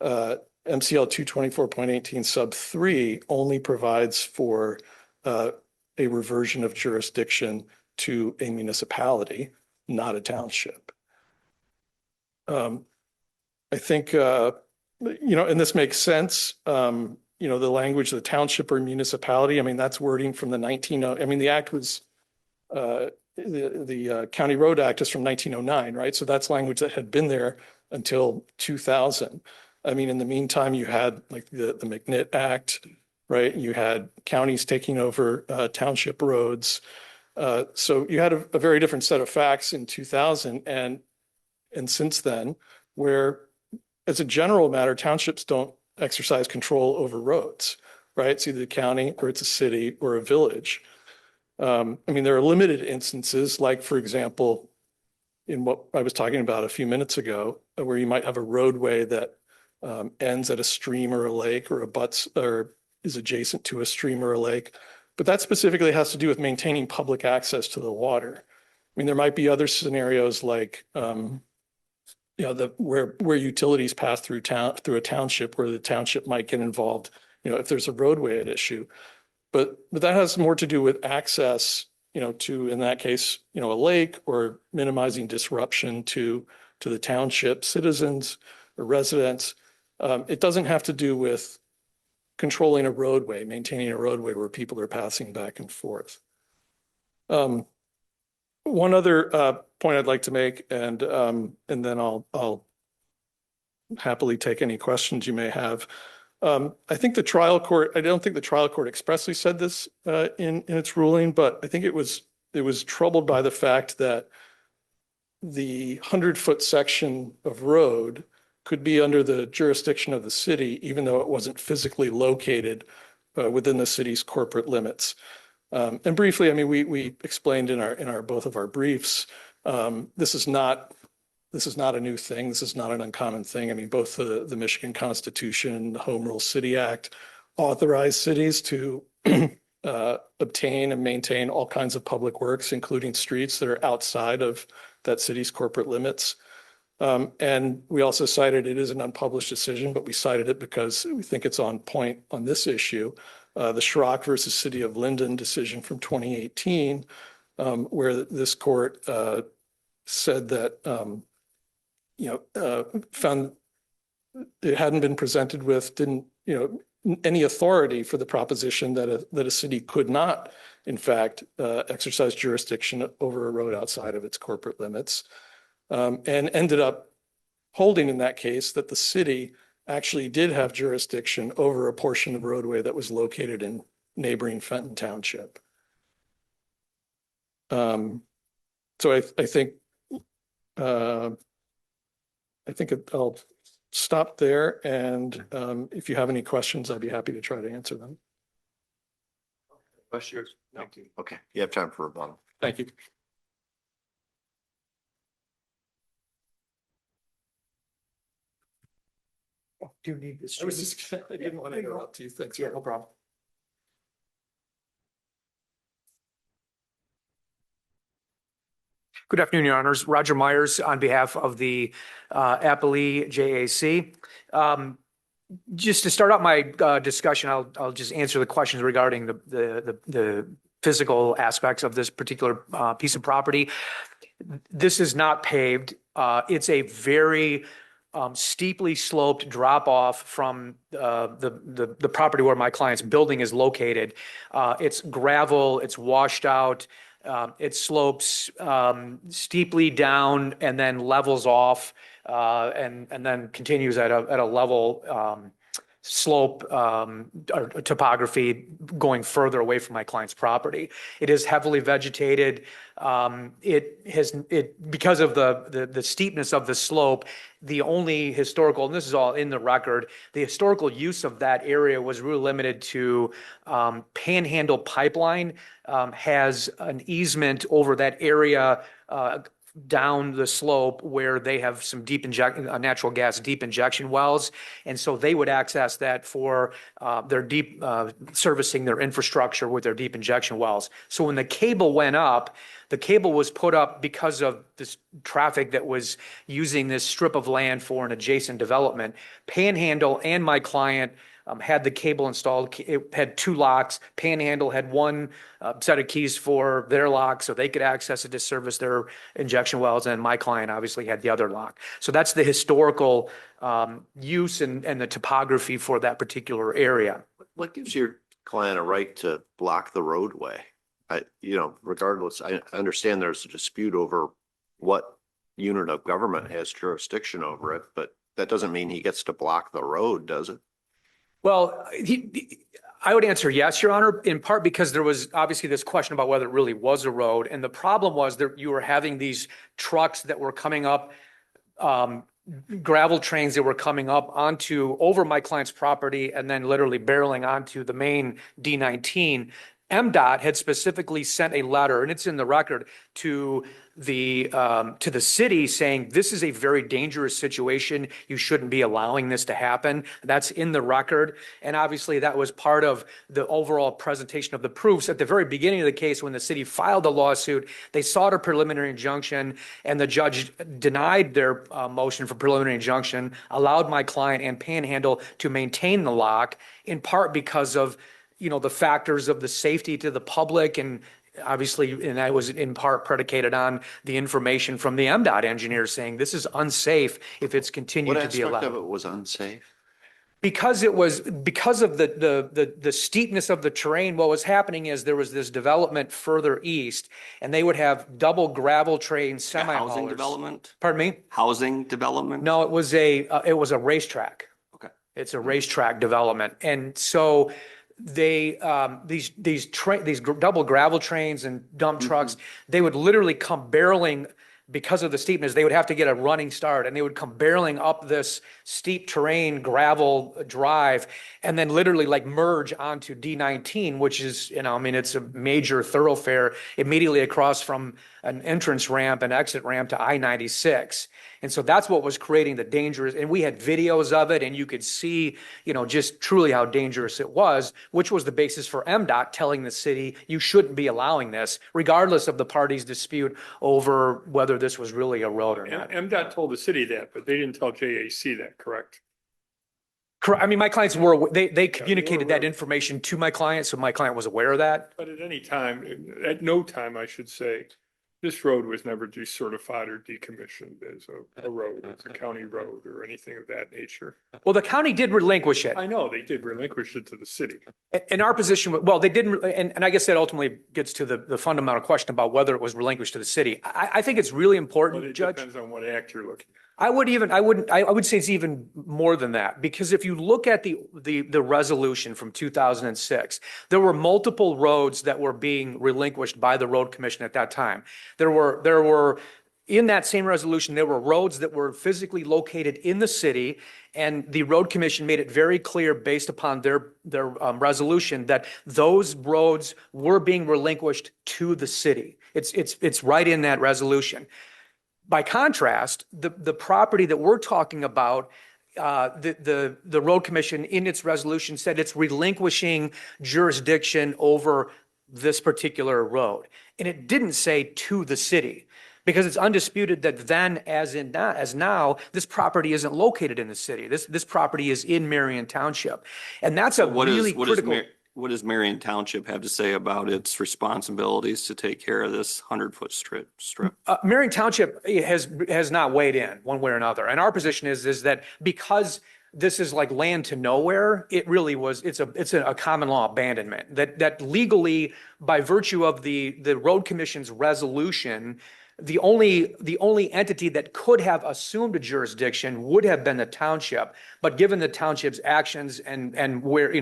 MCL 224.18 sub 3 only provides for a reversion of jurisdiction to a municipality, not a township. I think, and this makes sense. The language, the township or municipality, I mean, that's wording from the act was, the County Road Act is from 1909, right? So that's language that had been there until 2000. I mean, in the meantime, you had like the McNitt Act, right? You had counties taking over township roads. So you had a very different set of facts in 2000 and since then, where as a general matter, townships don't exercise control over roads, right? It's either the county or it's a city or a village. I mean, there are limited instances, like, for example, in what I was talking about a few minutes ago, where you might have a roadway that ends at a stream or a lake or is adjacent to a stream or a lake. But that specifically has to do with maintaining public access to the water. I mean, there might be other scenarios like, where utilities pass through a township, where the township might get involved, if there's a roadway at issue. But that has more to do with access, to, in that case, a lake, or minimizing disruption to the township citizens or residents. It doesn't have to do with controlling a roadway, maintaining a roadway where people are passing back and forth. One other point I'd like to make, and then I'll happily take any questions you may have. I think the trial court, I don't think the trial court expressly said this in its ruling, but I think it was troubled by the fact that the 100-foot section of road could be under the jurisdiction of the city, even though it wasn't physically located within the city's corporate limits. And briefly, I mean, we explained in both of our briefs, this is not this is not a new thing. This is not an uncommon thing. I mean, both the Michigan Constitution, the Home Rule City Act authorize cities to obtain and maintain all kinds of public works, including streets that are outside of that city's corporate limits. And we also cited, it is an unpublished decision, but we cited it because we think it's on point on this issue. The Schrock versus City of Linden decision from 2018, where this court said that, found it hadn't been presented with, any authority for the proposition that a city could not, in fact, exercise jurisdiction over a road outside of its corporate limits, and ended up holding in that case that the city actually did have jurisdiction over a portion of roadway that was located in neighboring Fenton Township. So I think I'll stop there, and if you have any questions, I'd be happy to try to answer them. Questions? No. Okay, you have time for a moment. Thank you. Do you need this? I didn't want to interrupt you. Thanks. Yeah, no problem. Good afternoon, Your Honors. Roger Myers on behalf of the Applee JAC. Just to start out my discussion, I'll just answer the questions regarding the physical aspects of this particular piece of property. This is not paved. It's a very steeply sloped drop off from the property where my client's building is located. It's gravel, it's washed out. It slopes steeply down and then levels off and then continues at a level slope or topography going further away from my client's property. It is heavily vegetated. Because of the steepness of the slope, the only historical, and this is all in the record, the historical use of that area was really limited to Panhandle Pipeline has an easement over that area down the slope where they have some natural gas deep injection wells. And so they would access that for their deep servicing their infrastructure with their deep injection wells. So when the cable went up, the cable was put up because of this traffic that was using this strip of land for an adjacent development. Panhandle and my client had the cable installed. It had two locks. Panhandle had one set of keys for their lock so they could access it to service their injection wells, and my client obviously had the other lock. So that's the historical use and the topography for that particular area. What gives your client a right to block the roadway? Regardless, I understand there's a dispute over what unit of government has jurisdiction over it, but that doesn't mean he gets to block the road, does it? Well, I would answer yes, Your Honor, in part because there was obviously this question about whether it really was a road. And the problem was that you were having these trucks that were coming up, gravel trains that were coming up over my client's property and then literally barreling onto the main D19. MDOT had specifically sent a letter, and it's in the record, to the city saying this is a very dangerous situation. You shouldn't be allowing this to happen. That's in the record. And obviously that was part of the overall presentation of the proofs. At the very beginning of the case, when the city filed the lawsuit, they sought a preliminary injunction, and the judge denied their motion for preliminary injunction, allowed my client and Panhandle to maintain the lock, in part because of the factors of the safety to the public, and obviously, and that was in part predicated on the information from the MDOT engineer saying this is unsafe if it's continued to be allowed. What aspect of it was unsafe? Because of the steepness of the terrain. What was happening is there was this development further east, and they would have double gravel train semi-haulers. Housing development? Pardon me? Housing development? No, it was a racetrack. Okay. It's a racetrack development, and so these double gravel trains and dump trucks, they would literally come barreling because of the steepness, they would have to get a running start and they would come barreling up this steep terrain gravel drive and then literally like merge onto D19, which is, I mean, it's a major thoroughfare immediately across from an entrance ramp and exit ramp to I-96. And so that's what was creating the dangerous, and we had videos of it and you could see, just truly how dangerous it was, which was the basis for MDOT telling the city, you shouldn't be allowing this, regardless of the parties' dispute over whether this was really a road or not. MDOT told the city that, but they didn't tell JAC that, correct? Correct. I mean, my clients they communicated that information to my client, so my client was aware of that. But at any time, at no time, I should say, this road was never decertified or decommissioned as a road, as a county road or anything of that nature. Well, the county did relinquish it. I know they did relinquish it to the city. In our position, well, they didn't, and I guess that ultimately gets to the fundamental question about whether it was relinquished to the city. I think it's really But important, it Judge. depends on what act you're looking at. I would say it's even more than that, because if you look at the resolution from 2006, there were multiple roads that were being relinquished by the road commission at that time. There were in that same resolution, there were roads that were physically located in the city, and the road commission made it very clear based upon their resolution that those roads were being relinquished to the city. It's right in that resolution. By contrast, the property that we're talking about, the road commission in its resolution said it's relinquishing jurisdiction over this particular road. And it didn't say to the city, because it's undisputed that then, as now, this property isn't located in the city. This property is in Marion Township. And that's a really critical. What does Marion Township have to say about its responsibilities to take care of this 100-foot strip? Marion Township has not weighed in one way or another. And our position is that because this is like land to nowhere, it really was, it's a common law abandonment that legally, by virtue of the road commission's resolution, the only entity that could have assumed a jurisdiction would have been the township. But given the township's actions and where,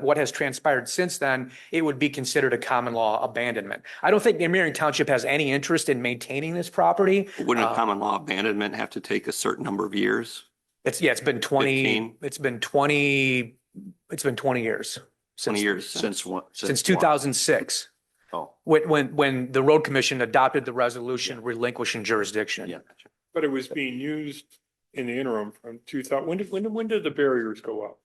what has transpired since then, it would be considered a common law abandonment. I don't think Marion Township has any interest in maintaining this property. Wouldn't a common law abandonment have to take a certain number of years? It's been 20, 15? it's been 20 years. 20 years Since what? Since 2006. Oh. When the road commission adopted the resolution relinquishing jurisdiction. Yeah. But it was being used in the interim from 2000. When did the barriers go up?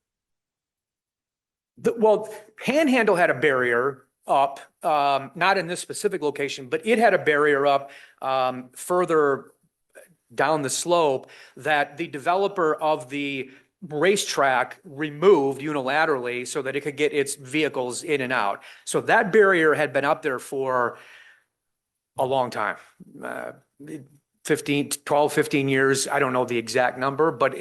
Well, Panhandle had a barrier up, not in this specific location, but it had a barrier up further down the slope that the developer of the racetrack removed unilaterally so that it could get its vehicles in and out. So that barrier had been up there for a long time. 12, 15 years. I don't know the exact number, but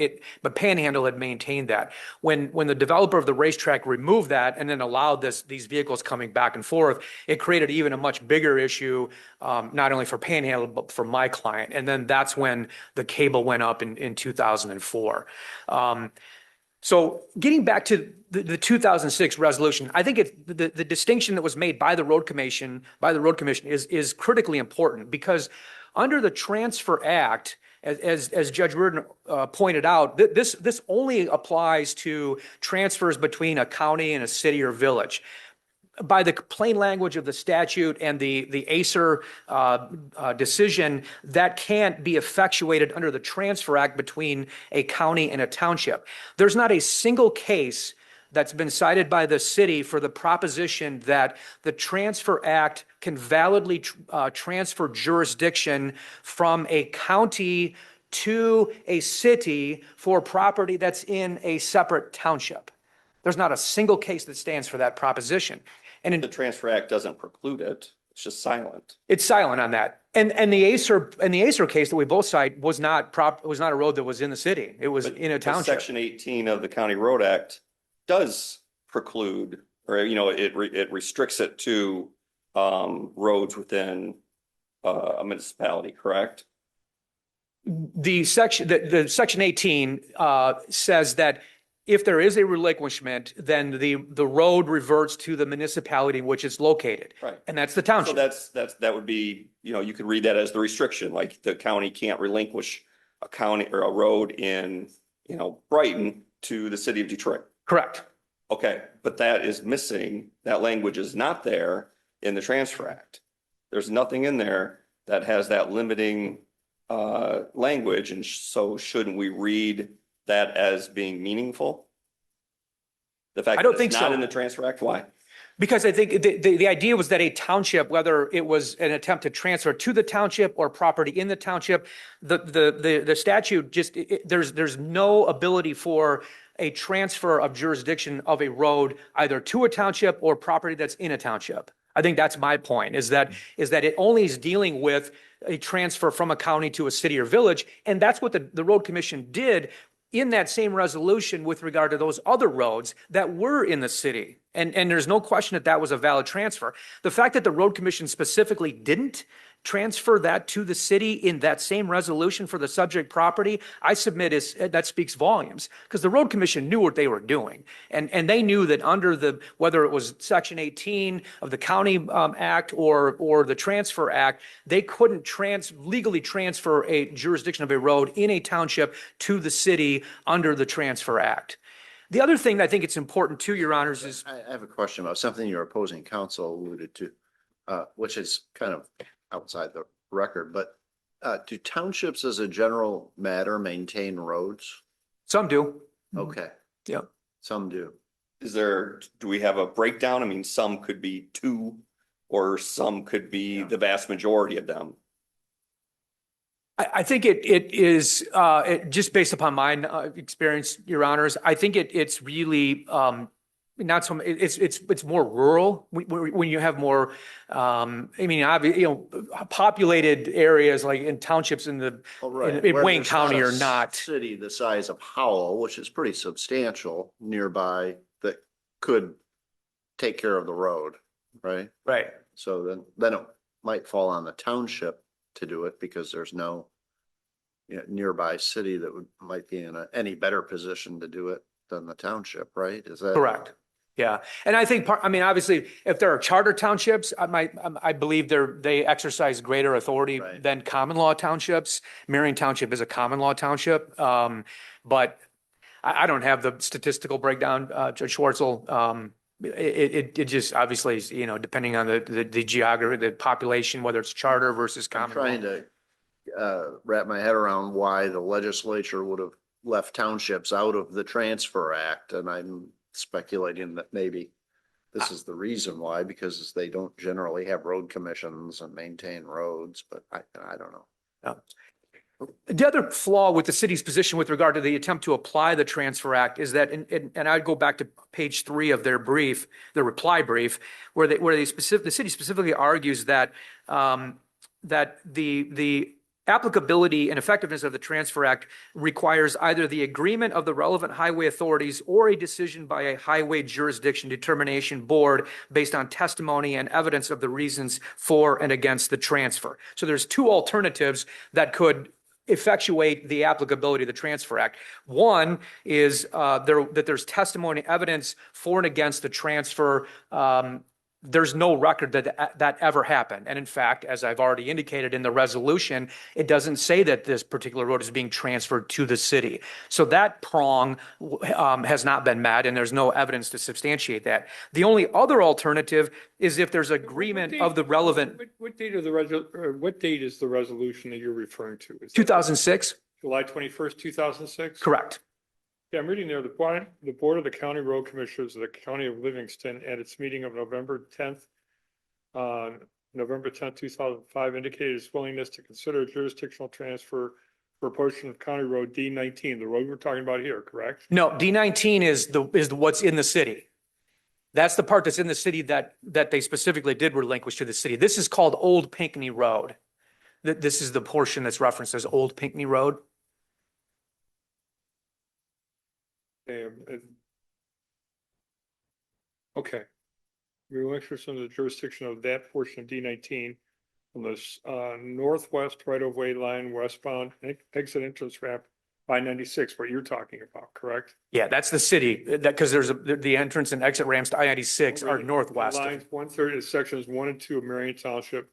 Panhandle had maintained that. When the developer of the racetrack removed that and then allowed these vehicles coming back and forth, it created even a much bigger issue, not only for Panhandle, but for my client. And then that's when the cable went up in 2004. So getting back to the 2006 resolution, I think the distinction that was made by the road commission is critically important, because under the Transfer Act, as Judge Reardon pointed out, this only applies to transfers between a county and a city or village. By the plain language of the statute and the Acer decision, that can't be effectuated under the Transfer Act between a county and a township. There's not a single case that's been cited by the city for the proposition that the Transfer Act can validly transfer jurisdiction from a county to a city for property that's in a separate township. There's not a single case that stands for that proposition. And The Transfer Act doesn't preclude it. It's just silent. It's silent on that. And the Acer case that we both cite was not a road that was in the city. It was in a township. Section 18 of the County Road Act does preclude, or it restricts it to roads within a municipality, correct? The section 18 says that if there is a relinquishment, then the road reverts to the municipality in which it's located. Right. And that's the So township. that would be, you could read that as the restriction, like the county can't relinquish a county or a road in, Brighton to the city of Detroit. Correct. Okay, but that is missing. That language is not there in the Transfer Act. There's nothing in there that has that limiting language, and so shouldn't we read that as being meaningful? The fact I don't that think it's not so. in the Transfer Act, why? Because I think the idea was that a township, whether it was an attempt to transfer to the township or property in the township, the statute just, there's no ability for a transfer of jurisdiction of a road either to a township or property that's in a township. I think that's my point, is that it only is dealing with a transfer from a county to a city or village. And that's what the road commission did in that same resolution with regard to those other roads that were in the city. And there's no question that that was a valid transfer. The fact that the road commission specifically didn't transfer that to the city in that same resolution for the subject property, I submit that speaks volumes, because the road commission knew what they were doing. And they knew that under whether it was section 18 of the county act or the transfer act, they couldn't legally transfer a jurisdiction of a road in a township to the city under the transfer act. The other thing I think it's important too, Your Honors, is I have a question about something your opposing counsel alluded to, which is kind of outside the record, but do townships as a general matter maintain roads? some do. Okay, Yeah. some do. Do we have a breakdown? I mean, some could be 2, or some could be the vast majority of them. I think it is just based upon my experience, Your Honors. I think it's really not so. It's more rural when you have more. Populated areas like in townships in Where Wayne there's County not a are not. city the size of Howell, which is pretty substantial nearby, that could take care of the road, right? Right. So then it might fall on the township to do it, because there's no nearby city that might be in any better position to do it than the township, right? Is that Correct? Yeah, and I think obviously, if there are charter townships, I believe they exercise greater authority than common law townships. Marion Township is a common law township, but I don't have the statistical breakdown, Judge Schwartzel. It just obviously, depending on the geography, the population, whether it's charter versus common law. I'm trying to wrap my head around why the legislature would have left townships out of the Transfer Act, and I'm speculating that maybe this is the reason why, because they don't generally have road commissions and maintain roads, but I don't know. Yeah. The other flaw with the city's position with regard to the attempt to apply the Transfer Act is that, and I'd go back to page 3 of their brief, their reply brief, where the city specifically argues that the applicability and effectiveness of the Transfer Act requires either the agreement of the relevant highway authorities or a decision by a highway jurisdiction determination board based on testimony and evidence of the reasons for and against the transfer. So there's 2 alternatives that could effectuate the applicability of the Transfer Act. One is that there's testimony, evidence for and against the transfer. There's no record that ever happened. And in fact, as I've already indicated in the resolution, it doesn't say that this particular road is being transferred to the city. So that prong has not been met, and there's no evidence to substantiate that. The only other alternative is if there's agreement of the relevant. What date is the resolution that you're referring to? Is that 2006? July 21st, 2006? Correct. Yeah, I'm reading there, the Board of the County Road Commissioners of the County of Livingston at its meeting of November 10th, 2005 indicated its willingness to consider a jurisdictional transfer for a portion of County Road D19, the road we're talking about here, correct? No, D19 is what's in the city. That's the part that's in the city that they specifically did relinquish to the city. This is called Old Pinckney Road. This is the portion that's referenced as Old Pinckney Road. Okay. Relinquish under the jurisdiction of that portion of D19 from the northwest right-of-way line westbound exit entrance ramp I-96, what you're talking about, correct? Yeah, that's the city, that, because there's the entrance and exit ramps to I-96 are northwest. Lines 1/3 of sections 1 and 2 of Marion Township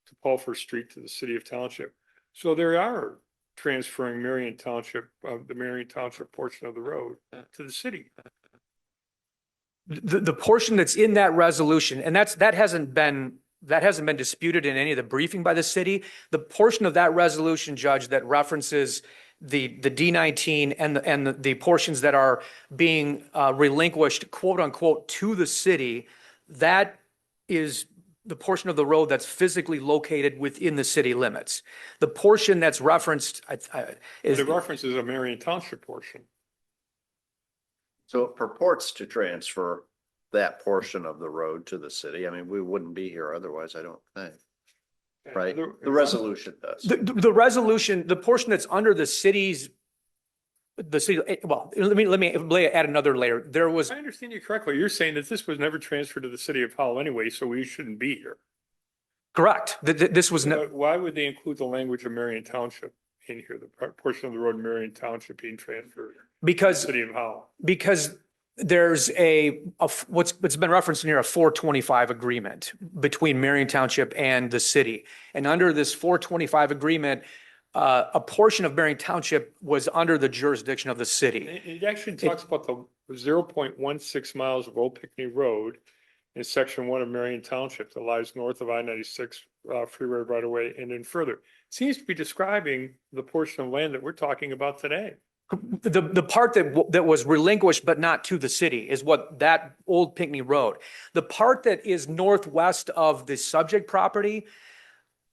to Pulford Street to the city of Township. So they are transferring Marion Township, the Marion Township portion of the road to the city. The portion that's in that resolution, and that hasn't been disputed in any of the briefing by the city. The portion of that resolution, Judge, that references the D19 and the portions that are being relinquished, quote unquote, to the city, that is the portion of the road that's physically located within the city limits. The portion that's referenced is The reference is a Marion Township portion. So it purports to transfer that portion of the road to the city. I mean, we wouldn't be here otherwise, I don't think. Right? The resolution does. the resolution, the portion that's under the city, well, let me add another layer. There was, I understand you correctly. You're saying that this was never transferred to the city of Howell anyway, so we shouldn't be here. correct, this was, Why would they include the language of Marion Township in here, the portion of the road in Marion Township being transferred to the because city of Howell? there's what's been referenced in here, a 425 agreement between Marion Township and the city. And under this 425 agreement, a portion of Marion Township was under the jurisdiction of the city. It actually talks about the 0.16 miles of Old Pickney Road in section 1 of Marion Township that lies north of I-96 freeway right away and then further. It seems to be describing the portion of land that we're talking about today. The part that was relinquished but not to the city is what that Old Pinckney Road. The part that is northwest of the subject property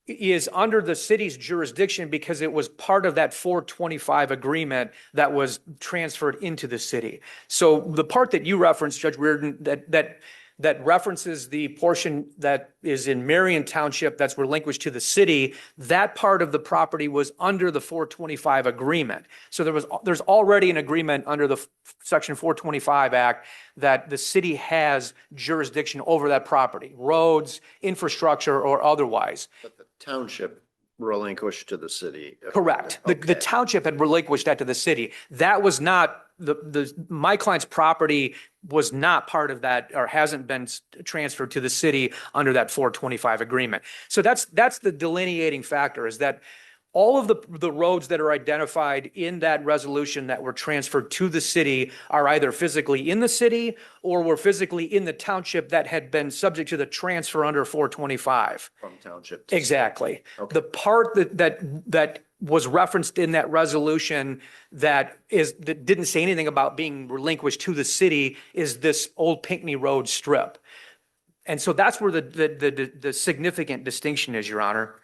is under the city's jurisdiction because it was part of that 425 agreement that was transferred into the city. So the part that you referenced, Judge Reardon, that references the portion that is in Marion Township that's relinquished to the city, that part of the property was under the 425 agreement. So there's already an agreement under the Section 425 Act that the city has jurisdiction over that property, roads, infrastructure, or otherwise. But the township relinquished to the city. Correct. The township had relinquished that to the city. That was not my client's property was not part of that or hasn't been transferred to the city under that 425 agreement. So that's the delineating factor, is that all of the roads that are identified in that resolution that were transferred to the city are either physically in the city or were physically in the township that had been subject to the transfer under 425. From township. To Exactly. Okay. The part that was referenced in that resolution that didn't say anything about being relinquished to the city is this Old Pinckney Road strip. And so that's where the significant distinction is, Your Honor.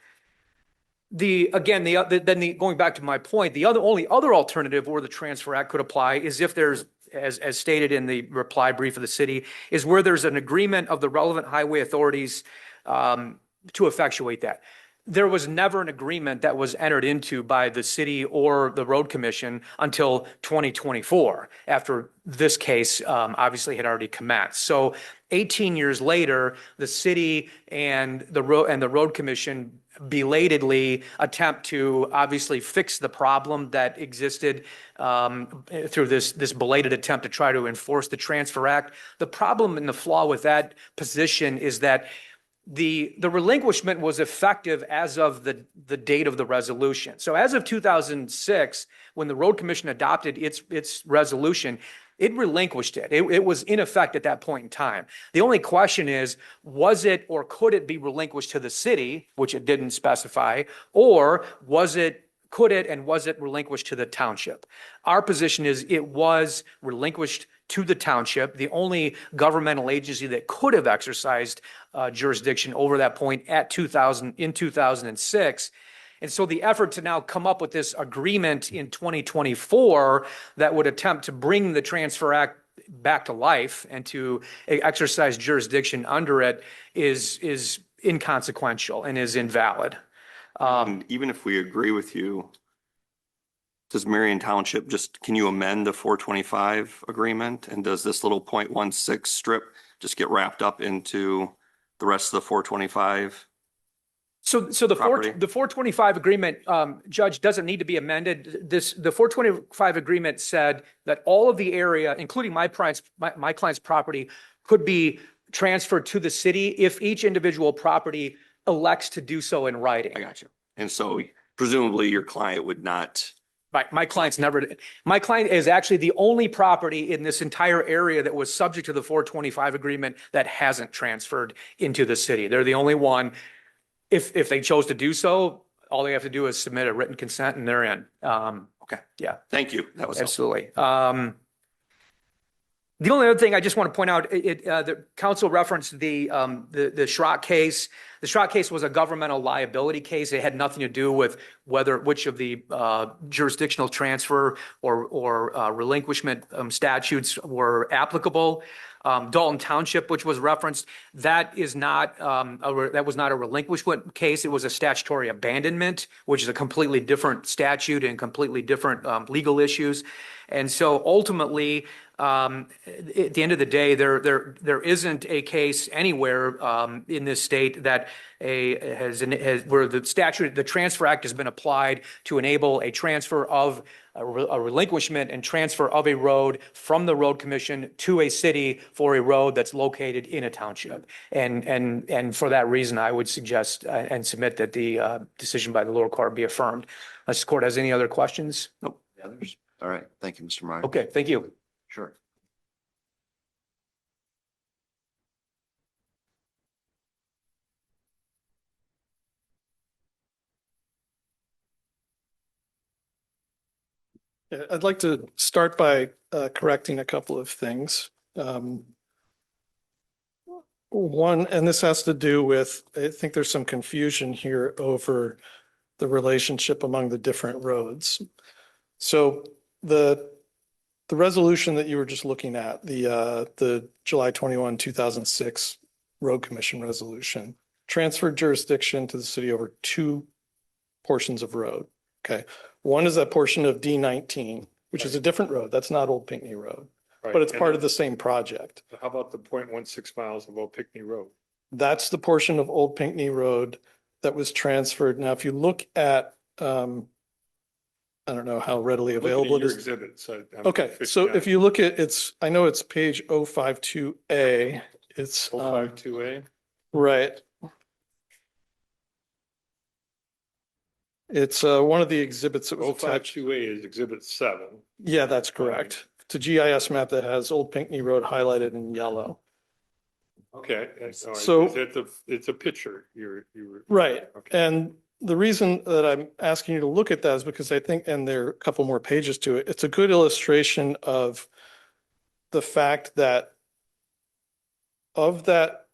Going back to my point, the only other alternative where the Transfer Act could apply is if there's, as stated in the reply brief of the city, is where there's an agreement of the relevant highway authorities to effectuate that. There was never an agreement that was entered into by the city or the road commission until 2024, after this case obviously had already commenced. So 18 years later, the city and the road commission belatedly attempt to obviously fix the problem that existed through this belated attempt to try to enforce the Transfer Act. The problem and the flaw with that position is that the relinquishment was effective as of the date of the resolution. So as of 2006, when the road commission adopted its resolution, it relinquished it. It was in effect at that point in time. The only question is, was it or could it be relinquished to the city, which it didn't specify, or could it and was it relinquished to the township? Our position is it was relinquished to the township, the only governmental agency that could have exercised jurisdiction over that point in 2006. And so the effort to now come up with this agreement in 2024 that would attempt to bring the Transfer Act back to life and to exercise jurisdiction under it is inconsequential and is invalid. Even if we agree with you, does Marion Township can you amend the 425 agreement? And does this little 0.16 strip just get wrapped up into the rest of the 425 So property. the 425 agreement, Judge, doesn't need to be amended. The 425 agreement said that all of the area, including my client's property, could be transferred to the city if each individual property elects to do so in writing. I got you. And so presumably your client would not. My client's never, my client is actually the only property in this entire area that was subject to the 425 agreement that hasn't transferred into the city. They're the only one. If they chose to do so, all they have to do is submit a written consent and they're in. Okay, yeah. Thank you. That was helpful. Absolutely. The only other thing I just want to point out, the council referenced the Schrock case. The Schrock case was a governmental liability case. It had nothing to do with which of the jurisdictional transfer or relinquishment statutes were applicable. Dalton Township, which was referenced, that was not a relinquishment case. It was a statutory abandonment, which is a completely different statute and completely different legal issues. And so ultimately, at the end of the day, there isn't a case anywhere in this state that where the Transfer Act has been applied to enable a transfer of a relinquishment and transfer of a road from the road commission to a city for a road that's located in a township. And for that reason, I would suggest and submit that the decision by the lower court be affirmed. Unless the court has any other questions? Nope. Others? All right. Thank you, Mr. Meyer. Okay, thank you. Sure. Yeah, I'd like to start by correcting a couple of things. One, and this has to do with, I think there's some confusion here over the relationship among the different roads. So the resolution that you were just looking at, the July 21, 2006 Road Commission resolution, transferred jurisdiction to the city over two portions of road. Okay. One is that portion of D19, which is a different road. That's not Old Pinckney Road, but it's part of the same project. How about the 0.16 miles of Old Pinckney Road? That's the portion of Old Pinckney Road that was transferred. Now, if you look at, I don't know how readily available it is. Exhibits. Okay, so if you look at I know it's page 052A. It's 052A. Right. It's one of the exhibits that was attached. 052A is exhibit 7. Yeah, that's correct. It's a GIS map that has Old Pinckney Road highlighted in yellow. Okay, so it's a picture. Right. Okay. And the reason that I'm asking you to look at that is because I think, and there are a couple more pages to it, it's a good illustration of the fact that of that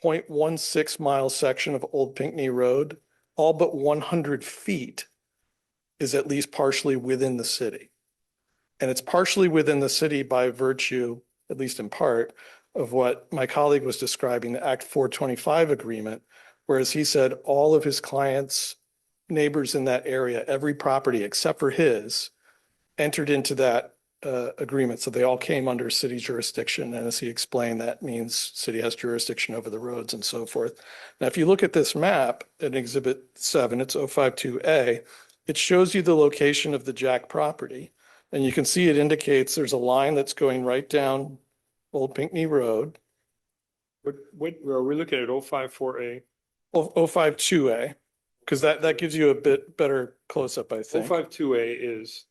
0.16 mile section of Old Pinckney Road, all but 100 feet is at least partially within the city. And it's partially within the city by virtue, at least in part, of what my colleague was describing, the Act 425 agreement, whereas he said all of his clients' neighbors in that area, every property except for his, entered into that agreement. So they all came under city jurisdiction. And as he explained, that means city has jurisdiction over the roads and so forth. Now, if you look at this map in Exhibit 7, it's 052A, it shows you the location of the Jack property. And you can see it indicates there's a line that's going right down Old Pinckney Road. What are we looking at? 054A? 052A, because that gives you a bit better close-up, I think. 052A is.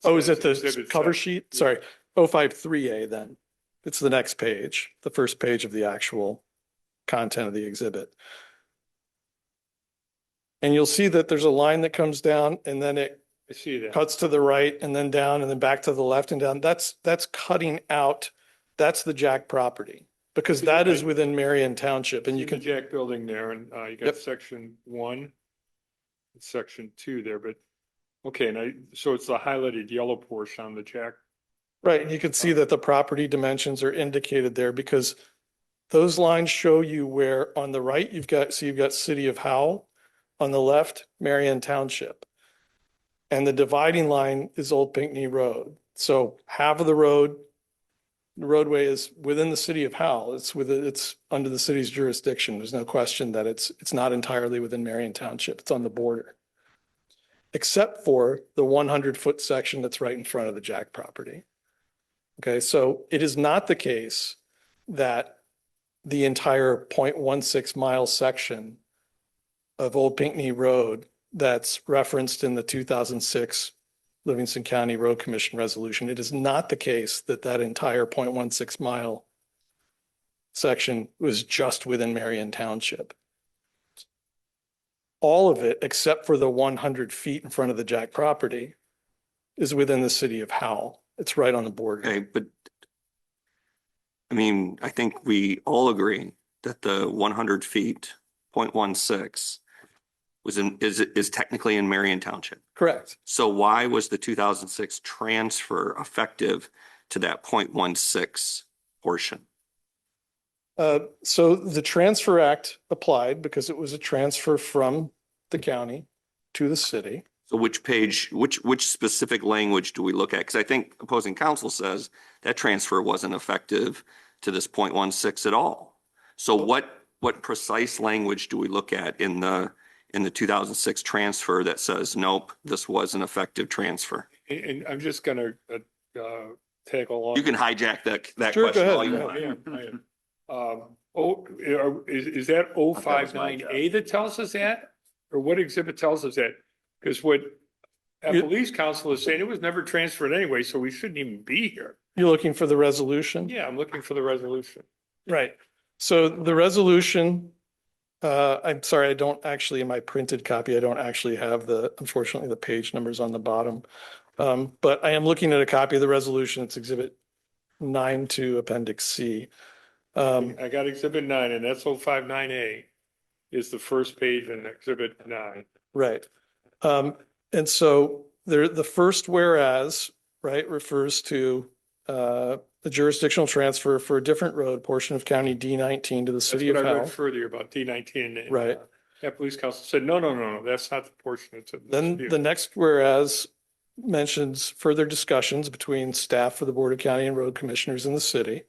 Oh, is it the cover sheet? Sorry, 053A then. It's the next page, the first page of the actual content of the exhibit. And you'll see that there's a line that comes down and then it cuts to the right and then down and then back to the left and down. That's cutting out, that's the Jack property, because that is within Marion Township. And you can. Jack building there and you got section 1, section 2 there, but okay, now so it's the highlighted yellow portion on the Jack. Right, and you can see that the property dimensions are indicated there because those lines show you where on the right you've got City of Howell, on the left Marion Township, and the dividing line is Old Pinckney Road. So half of the road The roadway is within the city of Howell. It's under the city's jurisdiction. There's no question that it's not entirely within Marion Township. It's on the border. Except for the 100-foot section that's right in front of the Jack property. Okay, so it is not the case that the entire 0.16 mile section of Old Pinckney Road that's referenced in the 2006 Livingston County Road Commission resolution. It is not the case that that entire 0.16 mile section was just within Marion Township. All of it, except for the 100 feet in front of the Jack property, is within the city of Howell. It's right on the border. Okay, but I mean, I think we all agree that the 100 feet, 0.16 is technically in Marion Township. Correct. So why was the 2006 transfer effective to that 0.16 portion? So the Transfer Act applied because it was a transfer from the county to the city. So which page, which specific language do we look at? Because I think opposing counsel says that transfer wasn't effective to this 0.16 at all. So what precise language do we look at in the 2006 transfer that says, nope, this was an effective transfer? And I'm just gonna tag along. You can hijack that Sure, question go all ahead. you Yeah, want. is that 059A that tells us that? Or what exhibit tells us that? Because what police counsel is saying, it was never transferred anyway, so we shouldn't even be here. You're looking for the resolution? Yeah, I'm looking for the resolution. Right. So the resolution, I'm sorry, I don't actually, in my printed copy, I don't actually have unfortunately, the page numbers on the bottom. But I am looking at a copy of the resolution. It's exhibit 9 to appendix C. I got exhibit 9, and that's 059A is the first page in exhibit 9. Right. And so the first whereas, right, refers to a jurisdictional transfer for a different road portion of County D19 to the city of That's what I Howell. read further about D19. And, Right. That police counsel said, no, that's not the portion. It's Then the next whereas mentions further discussions between staff for the Board of County and Road Commissioners in the city.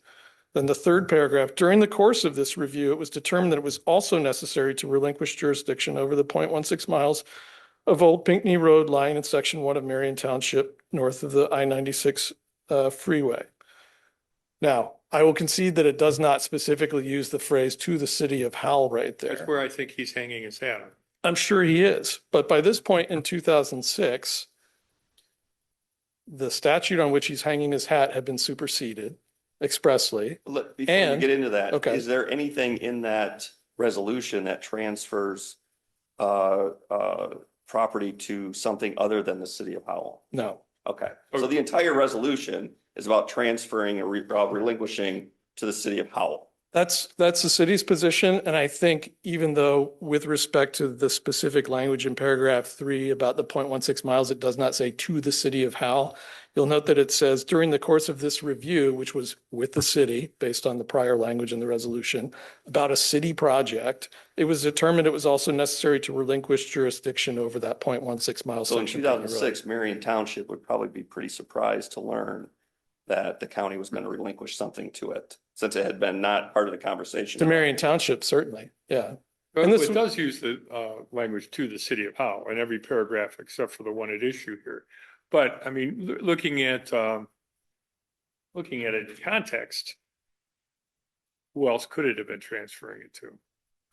Then the third paragraph, during the course of this review, it was determined that it was also necessary to relinquish jurisdiction over the 0.16 miles of Old Pinckney Road lying in section 1 of Marion Township, north of the I-96 freeway. Now, I will concede that it does not specifically use the phrase to the city of Howell right there. That's where I think he's hanging his hat on. I'm sure he is, but by this point in 2006, the statute on which he's hanging his hat had been superseded expressly. Before you And- get into that, okay. is there anything in that resolution that transfers property to something other than the city of Howell? No. Okay, so the entire resolution is about transferring or relinquishing to the city of Howell. That's the city's position. And I think even though with respect to the specific language in paragraph 3 about the 0.16 miles, it does not say to the city of Howell. You'll note that it says during the course of this review, which was with the city based on the prior language in the resolution about a city project, it was determined it was also necessary to relinquish jurisdiction over that 0.16 mile So in section. of County Road. 2006, Marion Township would probably be pretty surprised to learn that the county was going to relinquish something to it, since it had been not part of the conversation. To Marion Township, certainly, yeah. But And this- it does use the language to the city of Howell in every paragraph except for the one at issue here. But I mean, looking at it in context, who else could it have been transferring it to?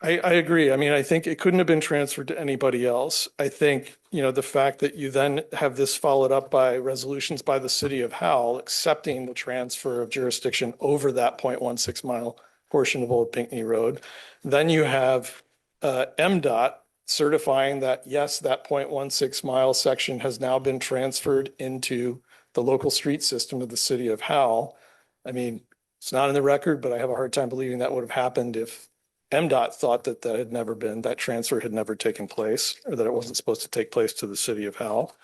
I agree. I mean, I think it couldn't have been transferred to anybody else. I think, the fact that you then have this followed up by resolutions by the city of Howell accepting the transfer of jurisdiction over that 0.16 mile portion of Old Pinckney Road. Then you have MDOT certifying that, yes, that 0.16 mile section has now been transferred into the local street system of the city of Howell. I mean, it's not in the record, but I have a hard time believing that would have happened if MDOT thought that transfer had never taken place, or that it wasn't supposed to take place to the city of Howell.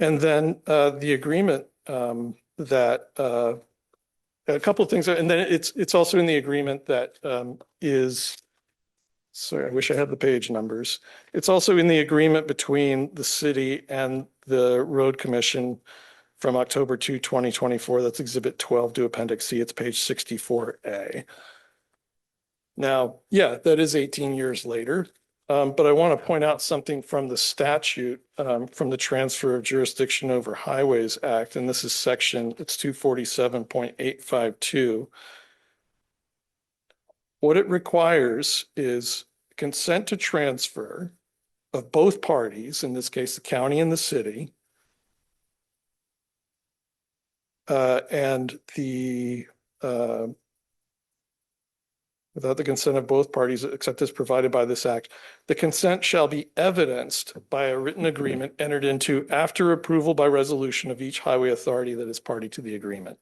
And then the agreement that a couple of things, and then it's also in the agreement that is, sorry, I wish I had the page numbers. It's also in the agreement between the city and the road commission from October 2, 2024. That's Exhibit 12 to Appendix C. It's page 64A. Now, yeah, that is 18 years later. But I want to point out something from the statute, from the Transfer of Jurisdiction over Highways Act, and this is section, it's 247.852. What it requires is consent to transfer of both parties, in this case, the county and the city, and without the consent of both parties, except as provided by this act, the consent shall be evidenced by a written agreement entered into after approval by resolution of each highway authority that is party to the agreement.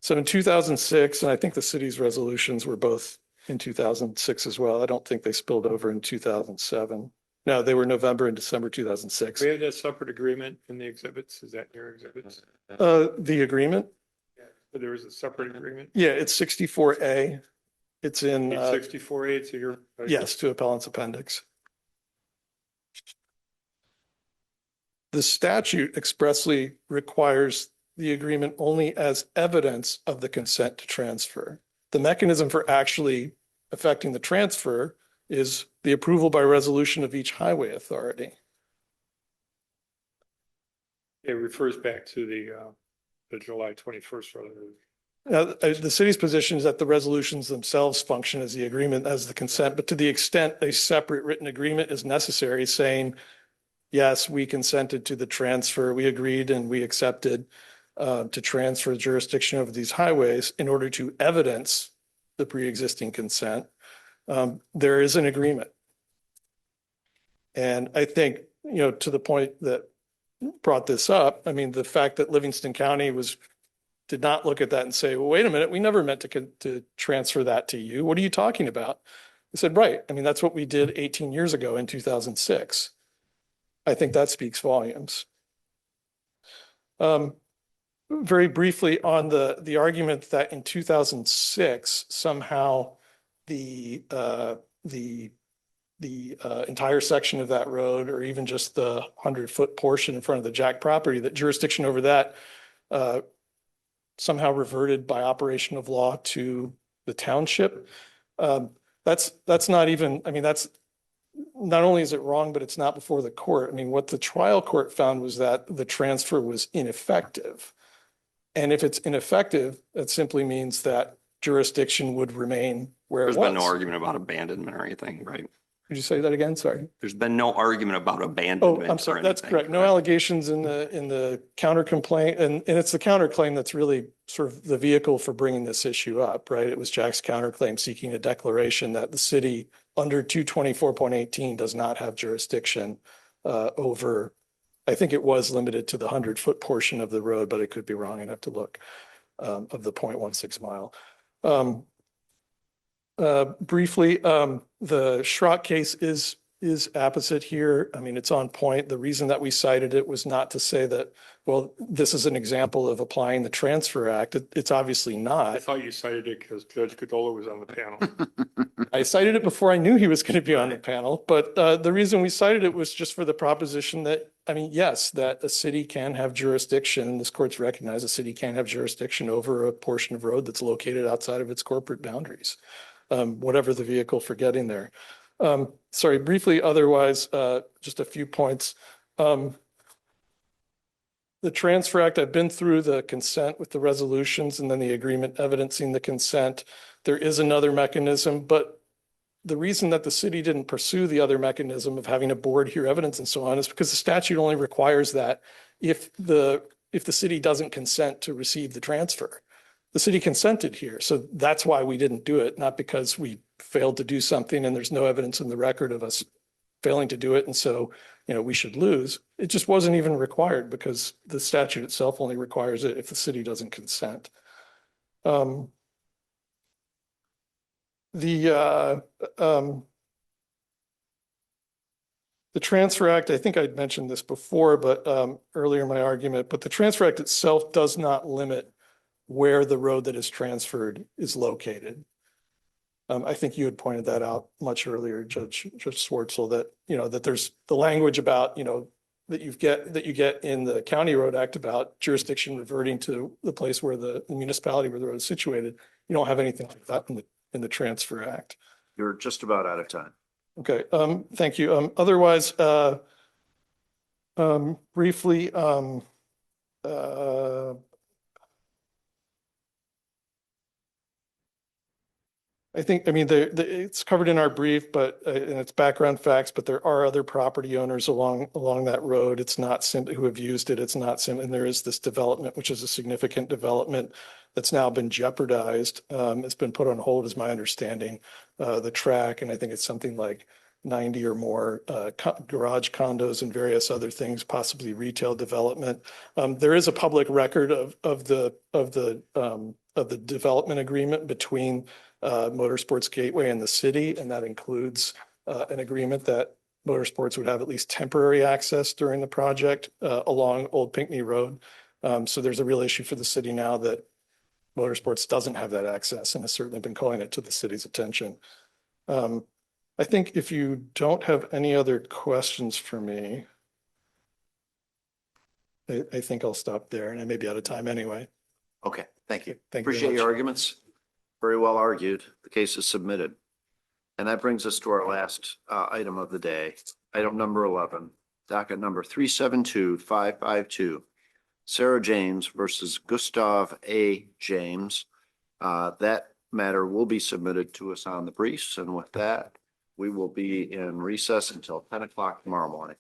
So in 2006, and I think the city's resolutions were both in 2006 as well. I don't think they spilled over in 2007. No, they were November and December 2006. We had a separate agreement in the exhibits. Is that in your exhibits? The agreement? But there was a separate agreement? Yeah, it's 64A. It's in 64A to your. yes, to appellant's appendix. The statute expressly requires the agreement only as evidence of the consent to transfer. The mechanism for actually affecting the transfer is the approval by resolution of each highway authority. It refers back to the July 21st. Now, the city's position is that the resolutions themselves function as the agreement, as the consent, but to the extent a separate written agreement is necessary saying, yes, we consented to the transfer, we agreed and we accepted to transfer jurisdiction over these highways in order to evidence the pre-existing consent, there is an agreement. And I think, to the point that brought this up, I mean, the fact that Livingston County did not look at that and say, well, wait a minute, we never meant to transfer that to you. What are you talking about? I said, right. I mean, that's what we did 18 years ago in 2006. I think that speaks volumes. Very briefly on the argument that in 2006, somehow the entire section of that road, or even just the 100-foot portion in front of the Jack property, that jurisdiction over that somehow reverted by operation of law to the township. That's not even, I mean, that's not only is it wrong, but it's not before the court. I mean, what the trial court found was that the transfer was ineffective. And if it's ineffective, that simply means that jurisdiction would remain where it was. There's been no argument about abandonment or anything, right? Could you say that again? Sorry. There's been no argument about abandonment. Oh, I'm sorry. That's correct. No allegations in the counter complaint. And it's the counterclaim that's really sort of the vehicle for bringing this issue up, right? It was Jack's counterclaim seeking a declaration that the city under 224.18 does not have jurisdiction over, I think it was limited to the 100-foot portion of the road, but it could be wrong. I'd have to look, of the 0.16 mile. Briefly, the Schrock case is apposite here. I mean, it's on point. The reason that we cited it was not to say that, well, this is an example of applying the Transfer Act. It's obviously not. I thought you cited it because Judge Cadola was on the panel. I cited it before I knew he was going to be on the panel, but the reason we cited it was just for the proposition that, I mean, yes, that a city can have jurisdiction, and this court's recognized a city can have jurisdiction over a portion of road that's located outside of its corporate boundaries. Whatever the vehicle for getting there. Sorry, briefly, otherwise, just a few points. The Transfer Act, I've been through the consent with the resolutions and then the agreement evidencing the consent. There is another mechanism, but the reason that the city didn't pursue the other mechanism of having a board hear evidence and so on is because the statute only requires that if the city doesn't consent to receive the transfer. The city consented here. So that's why we didn't do it, not because we failed to do something and there's no evidence in the record of us failing to do it. And so, we should lose. It just wasn't even required because the statute itself only requires it if the city doesn't consent. The Transfer Act, I think I'd mentioned this before, but earlier in my argument, but the Transfer Act itself does not limit where the road that is transferred is located. I think you had pointed that out much earlier, Judge Swartzel, that, that there's the language about, that you get in the County Road Act about jurisdiction reverting to the place where the municipality where the road is situated. You don't have anything like that in the Transfer Act. You're just about out of time. Okay, thank you. Otherwise, briefly, I think, I mean, it's covered in our brief, but and it's background facts, but there are other property owners along that road. It's not simply who have used it. It's not simply, and there is this development, which is a significant development that's now been jeopardized. It's been put on hold, is my understanding, the track, and I think it's something like 90 or more garage condos and various other things, possibly retail development. There is a public record of the development agreement between Motorsports Gateway and the city, and that includes an agreement that Motorsports would have at least temporary access during the project along Old Pinckney Road. So there's a real issue for the city now that Motorsports doesn't have that access, and has certainly been calling it to the city's attention. I think if you don't have any other questions for me, I think I'll stop there, and I may be out of time anyway. Okay, thank you. Thank you very Appreciate much. your arguments. Very well argued. The case is submitted. And that brings us to our last item of the day, item number 11, docket number 372552, Sarah James versus Gustav A. James. That matter will be submitted to us on the briefs, and with that, we will be in recess until 10 o'clock tomorrow morning.